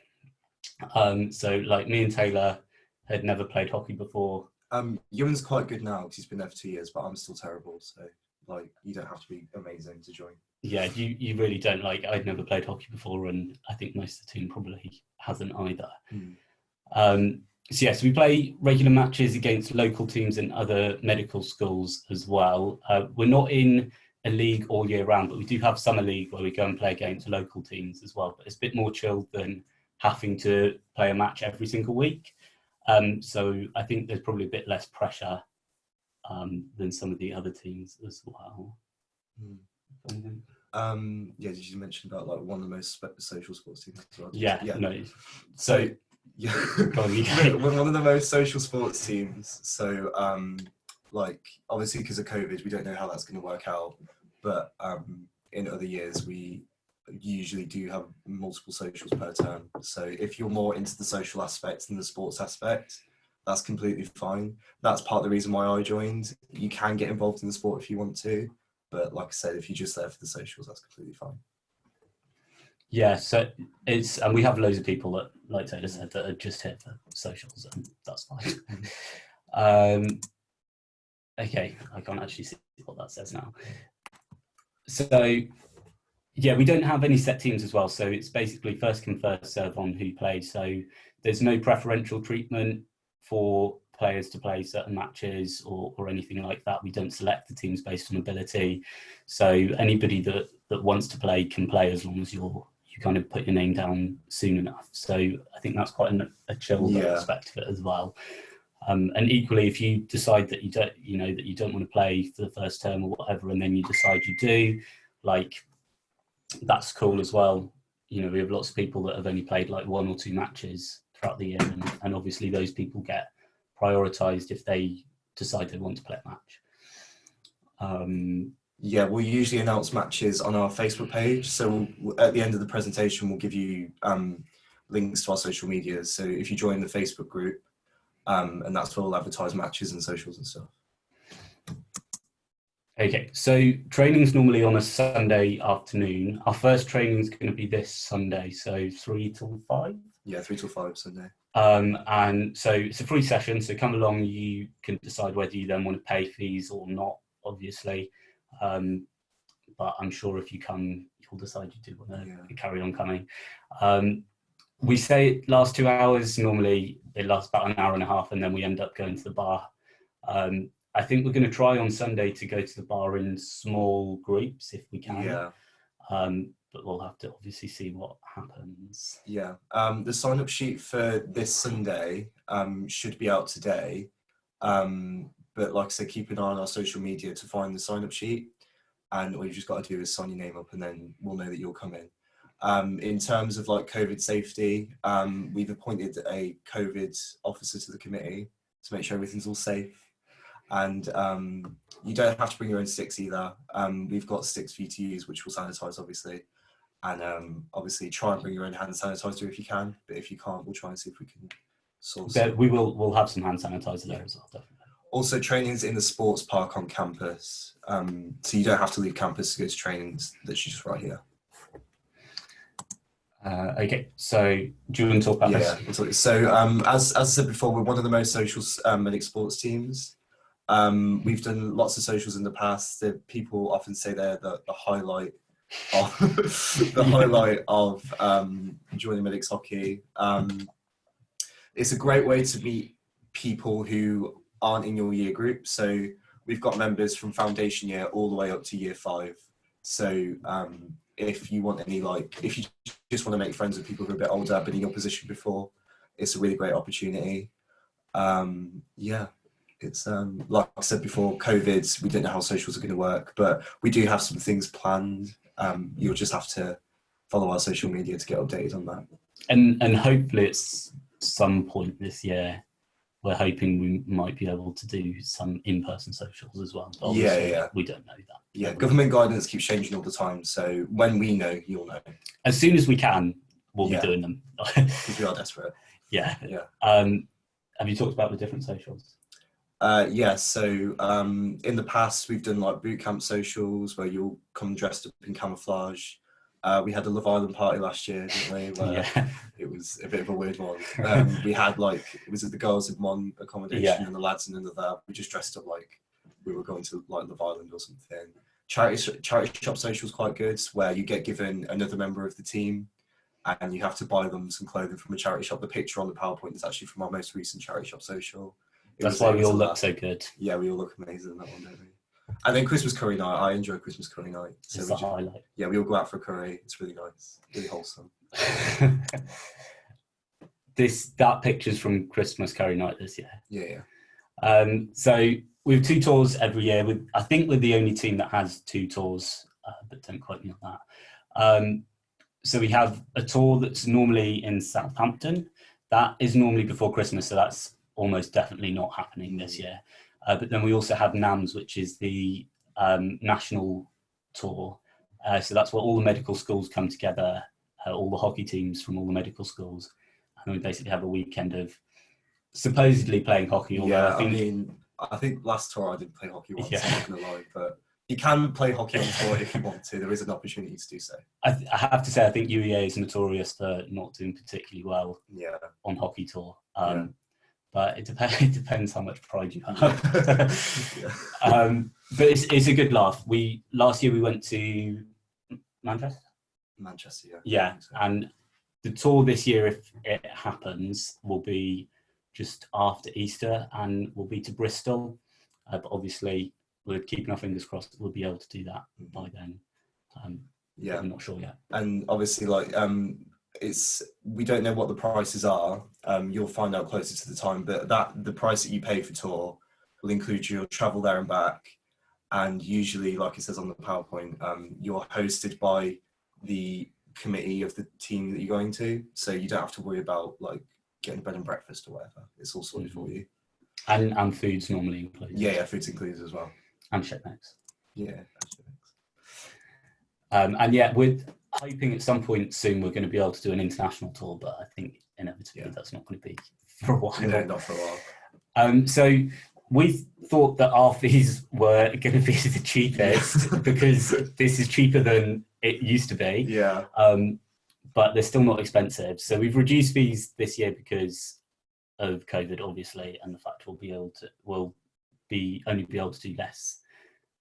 So like me and Taylor had never played hockey before. Ewan's quite good now because he's been there for 2 years, but I'm still terrible. So like, you don't have to be amazing to join. Yeah, you really don't. Like, I'd never played hockey before, and I think most of the team probably hasn't either. So we play regular matches against local teams in other medical schools as well. We're not in a league all year round, but we do have summer league where we go and play against local teams as well. But it's a bit more chilled than having to play a match every single week. So I think there's probably a bit less pressure than some of the other teams as well. Did you mention about like one of the most social sports teams as well? Yeah. No. So yeah, we're one of the most social sports teams. So like, obviously because of COVID, we don't know how that's going to work out. But in other years, we usually do have multiple socials per term. So if you're more into the social aspect than the sports aspect, that's completely fine. That's part of the reason why I joined. You can get involved in the sport if you want to, but like I said, if you're just there for the socials, that's completely fine. Yeah, so it's, and we have loads of people that, like Taylor said, that are just here for socials, and that's fine. Okay, I can't actually see what that says now. So yeah, we don't have any set teams as well, so it's basically first come first serve on who plays. So there's no preferential treatment for players to play certain matches or anything like that. We don't select the teams based on ability. So anybody that wants to play can play as long as you kind of put your name down soon enough. So I think that's quite a chill aspect of it as well. And equally, if you decide that you don't want to play for the first term or whatever, and then you decide you do, like, that's cool as well. You know, we have lots of people that have only played like 1 or 2 matches throughout the year, and obviously those people get prioritized if they decide they want to play a match. Yeah, we'll usually announce matches on our Facebook page. So at the end of the presentation, we'll give you links to our social media. So if you join the Facebook group, and that's where we'll advertise matches and socials and stuff. Okay, so training's normally on a Sunday afternoon. Our first training's going to be this Sunday, so 3 till 5? Yeah, 3 till 5 Sunday. And so it's a free session, so come along, you can decide whether you then want to pay fees or not, obviously. But I'm sure if you come, you'll decide you do want to carry on coming. We say it lasts 2 hours. Normally it lasts about an hour and a half, and then we end up going to the bar. I think we're going to try on Sunday to go to the bar in small groups if we can. Yeah. But we'll have to obviously see what happens. Yeah. The sign-up sheet for this Sunday should be out today. But like I said, keep an eye on our social media to find the sign-up sheet. And all you've just got to do is sign your name up, and then we'll know that you'll come in. In terms of like COVID safety, we've appointed a COVID officer to the committee to make sure everything's all safe. And you don't have to bring your own sticks either. We've got sticks for you to use, which will sanitize, obviously. And obviously try and bring your own hand sanitizer if you can. But if you can't, we'll try and see if we can source it. We'll have some hand sanitizer there as well, definitely. Also, training's in the sports park on campus. So you don't have to leave campus to go to trainings. That's just right here. Okay, so do you want to talk about this? Yeah. So as I said before, we're one of the most social medic sports teams. We've done lots of socials in the past. People often say they're the highlight the highlight of joining Medics Hockey. It's a great way to meet people who aren't in your year group. So we've got members from foundation year all the way up to year 5. So if you want any, if you just want to make friends with people who are a bit older, been in your position before, it's a really great opportunity. Yeah, it's like I said before, COVID, we didn't know how socials are going to work, but we do have some things planned. You'll just have to follow our social media to get updated on that. And hopefully it's some point this year, we're hoping we might be able to do some in-person socials as well. But Yeah. We don't know that. Yeah, government guidance keeps changing all the time. So when we know, you'll know. As soon as we can, we'll be doing them. Because we are desperate. Yeah. Have you talked about the different socials? Yeah, so in the past we've done like boot camp socials where you'll come dressed up in camouflage. We had a Love Island party last year, didn't we? Where it was a bit of a weird one. We had it was the girls in one accommodation and the lads in another. We just dressed up like we were going to like Love Island or something. Charity shop social is quite good, where you get given another member of the team and you have to buy them some clothing from a charity shop. The picture on the PowerPoint is actually from our most recent charity shop social. That's why we all look so good. Yeah, we all look amazing in that one, don't we? And then Christmas curry night. I enjoy Christmas curry night. So it's the highlight. Yeah, we all go out for a curry. It's really nice, really wholesome. That picture's from Christmas curry night this year. Yeah. So we have 2 tours every year. I think we're the only team that has 2 tours, but don't quote me on that. So we have a tour that's normally in Southampton. That is normally before Christmas, so that's almost definitely not happening this year. But then we also have NAMS, which is the national tour. So that's where all the medical schools come together, all the hockey teams from all the medical schools. And we basically have a weekend of supposedly playing hockey. Yeah, I think last tour I did play hockey once, I'm not going to lie, but you can play hockey on tour if you want to. There is an opportunity to do so. I have to say, I think UEA is notorious for not doing particularly well on hockey tour. But it depends how much pride you have. But it's a good laugh. Last year we went to Manchester. Manchester, yeah. Yeah, and the tour this year, if it happens, will be just after Easter, and we'll be to Bristol. But obviously, we're keeping our fingers crossed that we'll be able to do that by then. Yeah, I'm not sure yet. And obviously, we don't know what the prices are. You'll find out closer to the time, but the price that you pay for tour will include your travel there and back. And usually, like it says on the PowerPoint, you're hosted by the committee of the team that you're going to, so you don't have to worry about getting bed and breakfast or whatever. It's all sorted for you. And food's normally included. Yeah, food's included as well. And ship notes. Yeah. And yeah, we're hoping at some point soon we're going to be able to do an international tour, but I think inevitably that's not going to be for a while. No, not for a while. So we thought that our fees were going to be the cheapest because this is cheaper than it used to be. Yeah. But they're still not expensive. So we've reduced fees this year because of COVID, obviously, and the fact we'll only be able to do less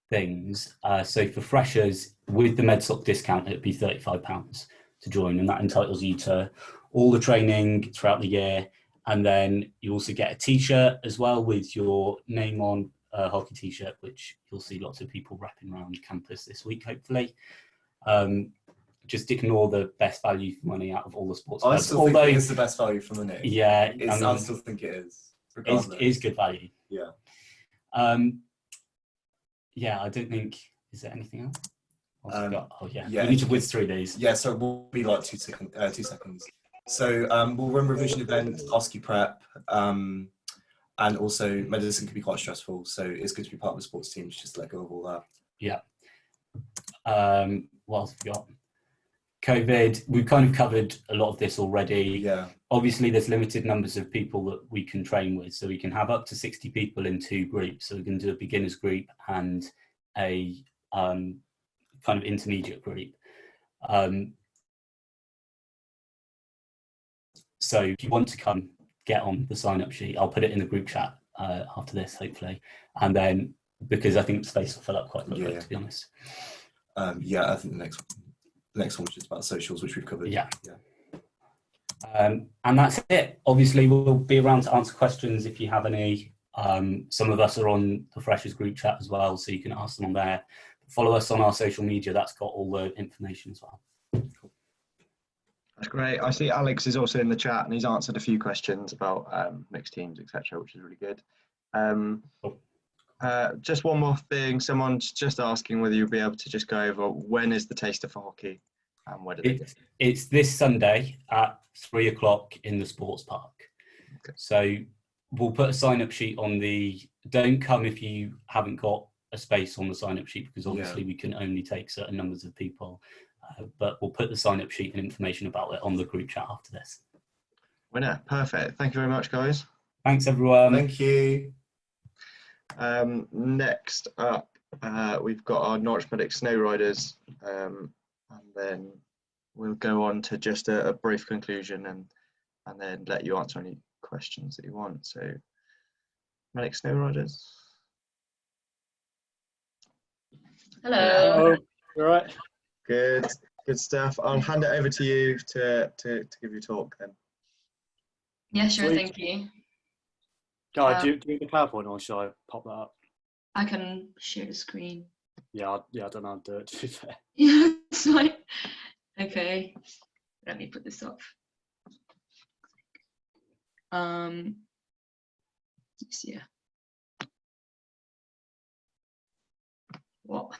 things. So for freshers, with the MedSoc discount, it'd be £35 to join, and that entitles you to all the training throughout the year. And then you also get a t-shirt as well with your name on, a hockey t-shirt, which you'll see lots of people wrapping around campus this week, hopefully. Just ignore the best value for money out of all the sports clubs. I still think it's the best value for money. Yeah. I still think it is. It is good value. Yeah. Yeah, I don't think, is there anything else? Yeah. We need to whiz through these. Yeah, so we'll be like 2 seconds. So we'll run revision events, OSCE prep, and also medicine can be quite stressful. So it's good to be part of the sports team, just to let go of all that. Yeah. What else have we got? COVID, we've kind of covered a lot of this already. Yeah. Obviously, there's limited numbers of people that we can train with. So we can have up to 60 people in 2 groups. So we can do a beginners group and a kind of intermediate group. So if you want to come, get on the sign-up sheet. I'll put it in the group chat after this, hopefully. And then, because I think space will fill up quite quickly, to be honest. Yeah, I think the next one was just about socials, which we've covered. Yeah. And that's it. Obviously, we'll be around to answer questions if you have any. Some of us are on the Freshers group chat as well, so you can ask them on there. Follow us on our social media. That's got all the information as well. Cool. That's great. I see Alex is also in the chat and he's answered a few questions about mixed teams, etc., which is really good. Just one more thing. Someone's just asking whether you'll be able to just go over when is the Taster for Hockey and where do they go? It's this Sunday at 3 o'clock in the sports park. Okay. So we'll put a sign-up sheet on the. Don't come if you haven't got a space on the sign-up sheet, because obviously we can only take certain numbers of people. But we'll put the sign-up sheet and information about it on the group chat after this. Winner, perfect. Thank you very much, guys. Thanks, everyone. Thank you. Next up, we've got our Norwich Medics Snowriders, and then we'll go on to just a brief conclusion and then let you answer any questions that you want. So, Medics Snowriders. Hello. All right. Good stuff. I'll hand it over to you to give your talk then. Yeah, sure. Sweet. Thank you. Guy, do you need the PowerPoint or shall I pop that up? I can share the screen. Yeah, I don't know how to do it, to be fair. Yeah, it's fine. Okay, let me put this up. Yeah. What?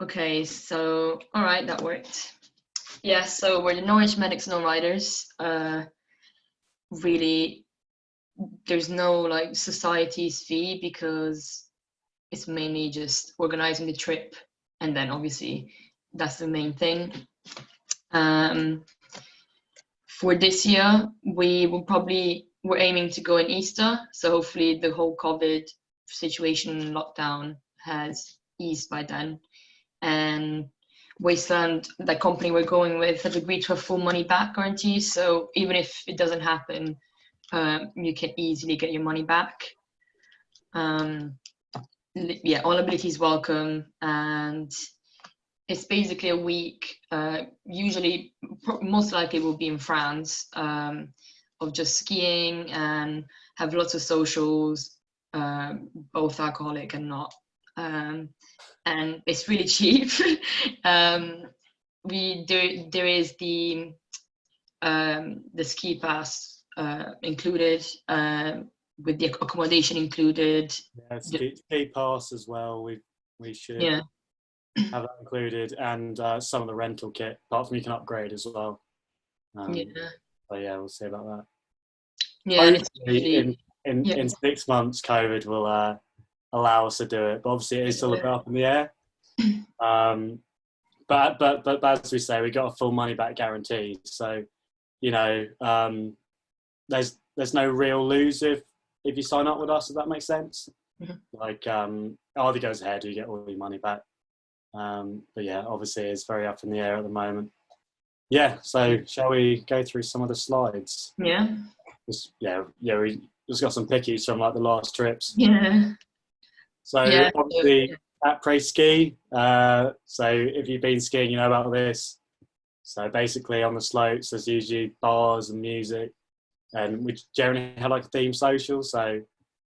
Okay, so all right, that worked. Yeah, so we're the Norwich Medics Snowriders. Really, there's no like society's fee because it's mainly just organizing the trip, and then obviously that's the main thing. For this year, we're aiming to go in Easter, so hopefully the whole COVID situation and lockdown has eased by then. And Wesleyan, the company we're going with, has agreed to a full money back guarantee. So even if it doesn't happen, you can easily get your money back. Yeah, all abilities welcome, and it's basically a week. Usually, most likely, will be in France, of just skiing and have lots of socials, both alcoholic and not. And it's really cheap. There is the ski pass included, with the accommodation included. Yeah, ski pass as well. We should have that included, and some of the rental kit. Apart from you can upgrade as well. So yeah, we'll see about that. Yeah, hopefully in 6 months, COVID will allow us to do it, but obviously it is still a bit up in the air. But as we say, we got a full money back guarantee, so you know, there's no real lose if you sign up with us, if that makes sense. Like either goes ahead or you get all your money back. But yeah, obviously it's very up in the air at the moment. Yeah, so shall we go through some of the slides? Yeah. We just got some pickies from like the last trips. Yeah. So obviously at Pray Ski, so if you've been skiing, you know about this. So basically on the slopes, there's usually bars and music, and we generally have like a theme social. So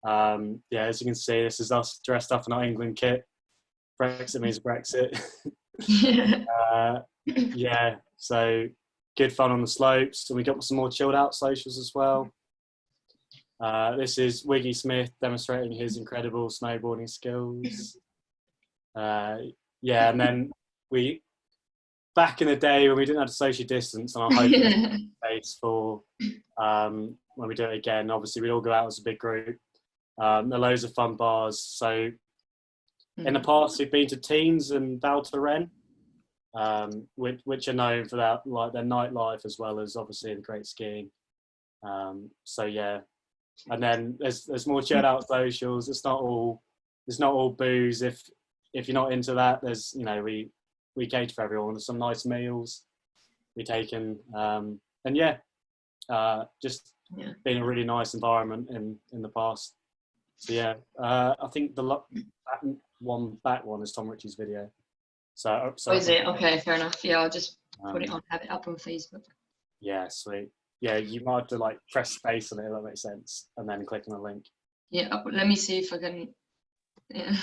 yeah, as you can see, this is us dressed up in our England kit. Brexit means Brexit. Yeah, so good fun on the slopes, and we got some more chilled out socials as well. This is Wiggy Smith demonstrating his incredible snowboarding skills. Yeah, and then back in the day when we didn't have to social distance, and I hope there's space for when we do it again. Obviously, we all go out as a big group. There are loads of fun bars. So in the past, we've been to Teens and Val Thorens, which are known for that, like their nightlife as well as obviously the great skiing. So yeah, and then there's more chilled out socials. It's not all booze. If you're not into that, there's we cater for everyone. There's some nice meals we taken, and yeah, just been a really nice environment in the past. So yeah, I think the back one is Tom Ritchie's video. So Oh, is it? Okay, fair enough. Yeah, I'll just put it on, have it up on Facebook. Yeah, sweet. Yeah, you might have to like press space on it, if that makes sense, and then click on the link. Yeah, let me see if I can. Yeah.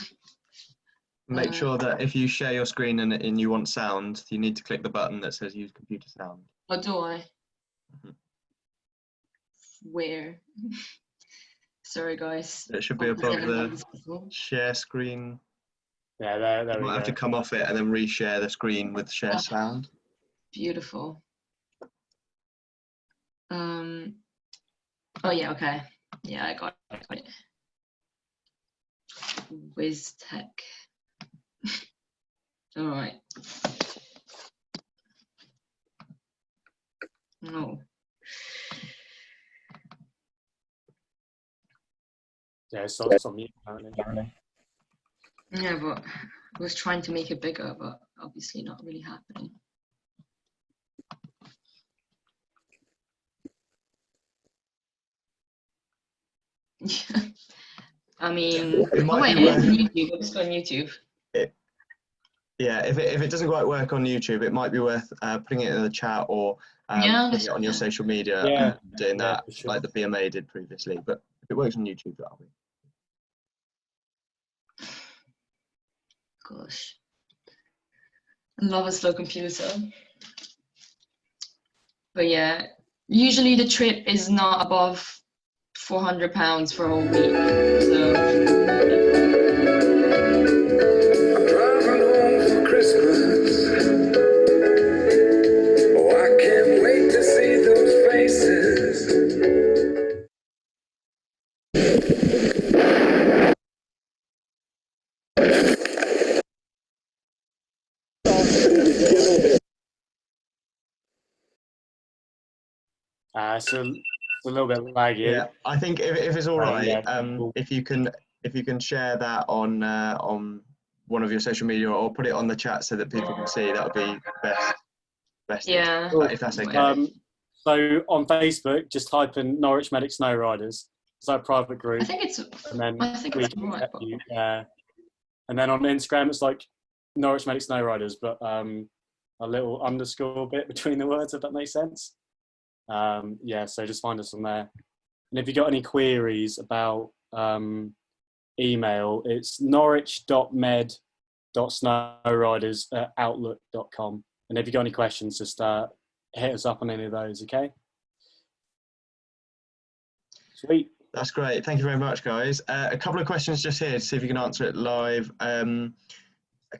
Make sure that if you share your screen and you want sound, you need to click the button that says use computer sound. Oh, do I? Where? Sorry, guys. It should be above the share screen. Yeah, there you we might go. have to come off it and then reshare the screen with share sound. Beautiful. Oh yeah, okay. Yeah, I got it. WizTech. All right. No. Yeah, it's on mute apparently. Yeah, but I was trying to make it bigger, but obviously not really happening. Yeah. I mean, It might wait, be it is worth- on YouTube. I'll just go on YouTube. Yeah, if it doesn't quite work on YouTube, it might be worth putting it in the chat or putting it on your social media and doing that like the BMA did previously. But if it works on YouTube, that'll be. Gosh. I love a slow computer. But yeah, usually the trip is not above £400 for a whole week. So. It's a little bit laggy. Yeah, I think if it's all right, yeah. if you can share that on one of your social media or put it on the chat so that people can see, that would be best. Yeah. If that's okay. So on Facebook, just type in Norwich Medic Snowriders. It's our private group. I think it's. And then I think we it's can right, get you. And then on Instagram, it's like Norwich Medic Snowriders, but a little underscore bit between the words, if that makes sense. Yeah, so just find us on there. And if you've got any queries about email, it's norwich.med.snowriders@outlook.com. And if you've got any questions, just hit us up on any of those, okay? Sweet. That's great. Thank you very much, guys. A couple of questions just here to see if you can answer it live. Can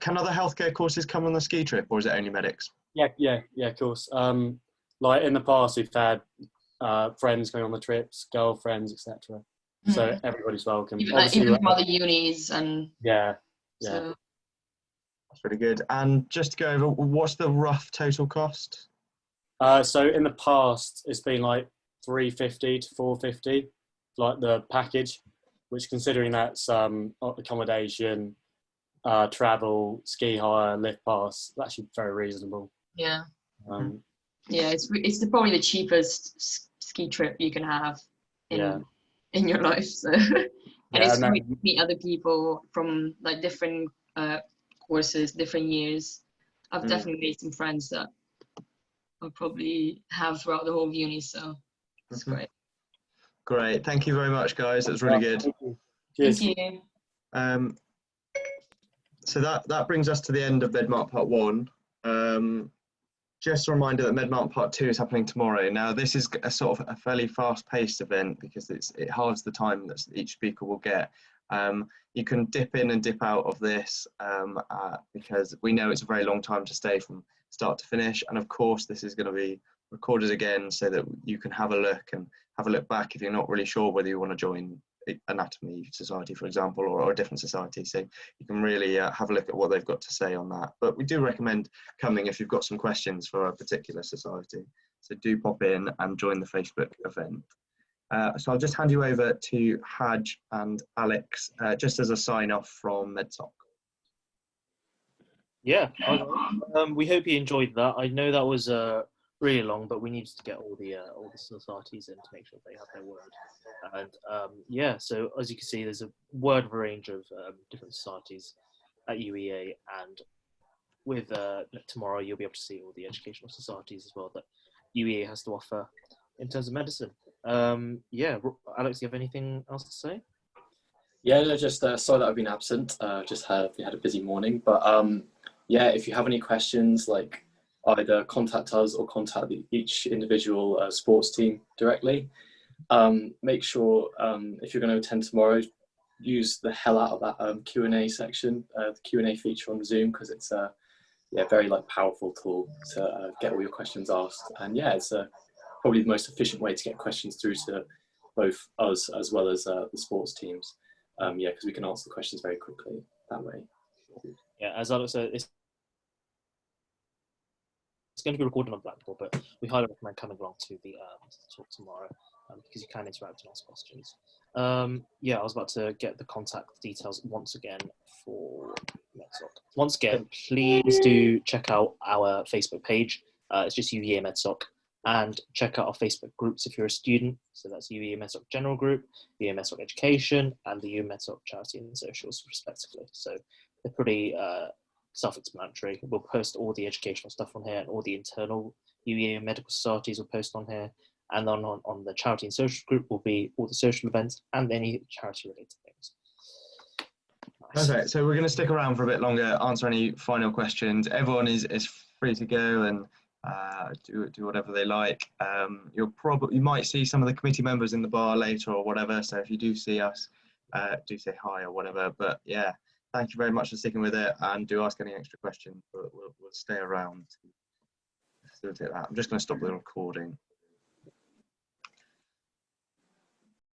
other healthcare courses come on the ski trip, or is it only medics? Yeah, of course. Like in the past, we've had friends going on the trips, girlfriends, etc. So everybody's welcome. Even from other unis and. Yeah. So. That's really good. And just to go over, what's the rough total cost? So in the past, it's been like $350 to $450, like the package, which considering that's accommodation, travel, ski hire, lift pass, that's actually very reasonable. Yeah. Yeah, it's probably the cheapest ski trip you can have in your life. So, and it's great to meet other people from like different courses, different years. I've definitely made some friends that I'll probably have throughout the whole uni. So it's great. Great, thank you very much, guys. That was really good. Thank you. So that brings us to the end of MedMart Part 1. Just a reminder that MedMart Part 2 is happening tomorrow. Now, this is a sort of a fairly fast-paced event because it halves the time that each speaker will get. You can dip in and dip out of this because we know it's a very long time to stay from start to finish. And of course, this is going to be recorded again so that you can have a look and have a look back if you're not really sure whether you want to join Anatomy Society, for example, or a different society. So you can really have a look at what they've got to say on that. But we do recommend coming if you've got some questions for a particular society. So do pop in and join the Facebook event. So I'll just hand you over to Haj and Alex, just as a sign off from MedSoc. Yeah, we hope you enjoyed that. I know that was really long, but we needed to get all the societies in to make sure they have their word. And yeah, so as you can see, there's a wide range of different societies at UEA, and with tomorrow you'll be able to see all the educational societies as well that UEA has to offer in terms of medicine. Yeah, Alex, do you have anything else to say? Yeah, no, just sorry that I've been absent. We had a busy morning, but yeah, if you have any questions, like either contact us or contact each individual sports team directly. Make sure if you're going to attend tomorrow, use the hell out of that Q&A section, the Q&A feature on Zoom, because it's a very powerful tool to get all your questions asked. And yeah, it's probably the most efficient way to get questions through to both us as well as the sports teams. Yeah, because we can answer the questions very quickly that way. Yeah, as Alex said, it's going to be recorded on Blackboard, but we highly recommend coming along to the talk tomorrow because you can interact and ask questions. Yeah, I was about to get the contact details once again for MedSoc. Once again, please do check out our Facebook page. It's just UEA MedSoc. And check out our Facebook groups if you're a student. So that's UEA MedSoc General Group, UEA MedSoc Education, and the UE MedSoc Charity and Socials, respectively. So they're pretty self-explanatory. We'll post all the educational stuff on here, and all the internal UEA medical societies will post on here. And then on the Charity and Social Group will be all the social events and any charity-related things. Nice. Perfect. So we're going to stick around for a bit longer, answer any final questions. Everyone is free to go and do whatever they like. You might see some of the committee members in the bar later or whatever. So if you do see us, do say hi or whatever. But yeah, thank you very much for sticking with it, and do ask any extra questions. But we'll stay around to facilitate that. I'm just going to stop the recording.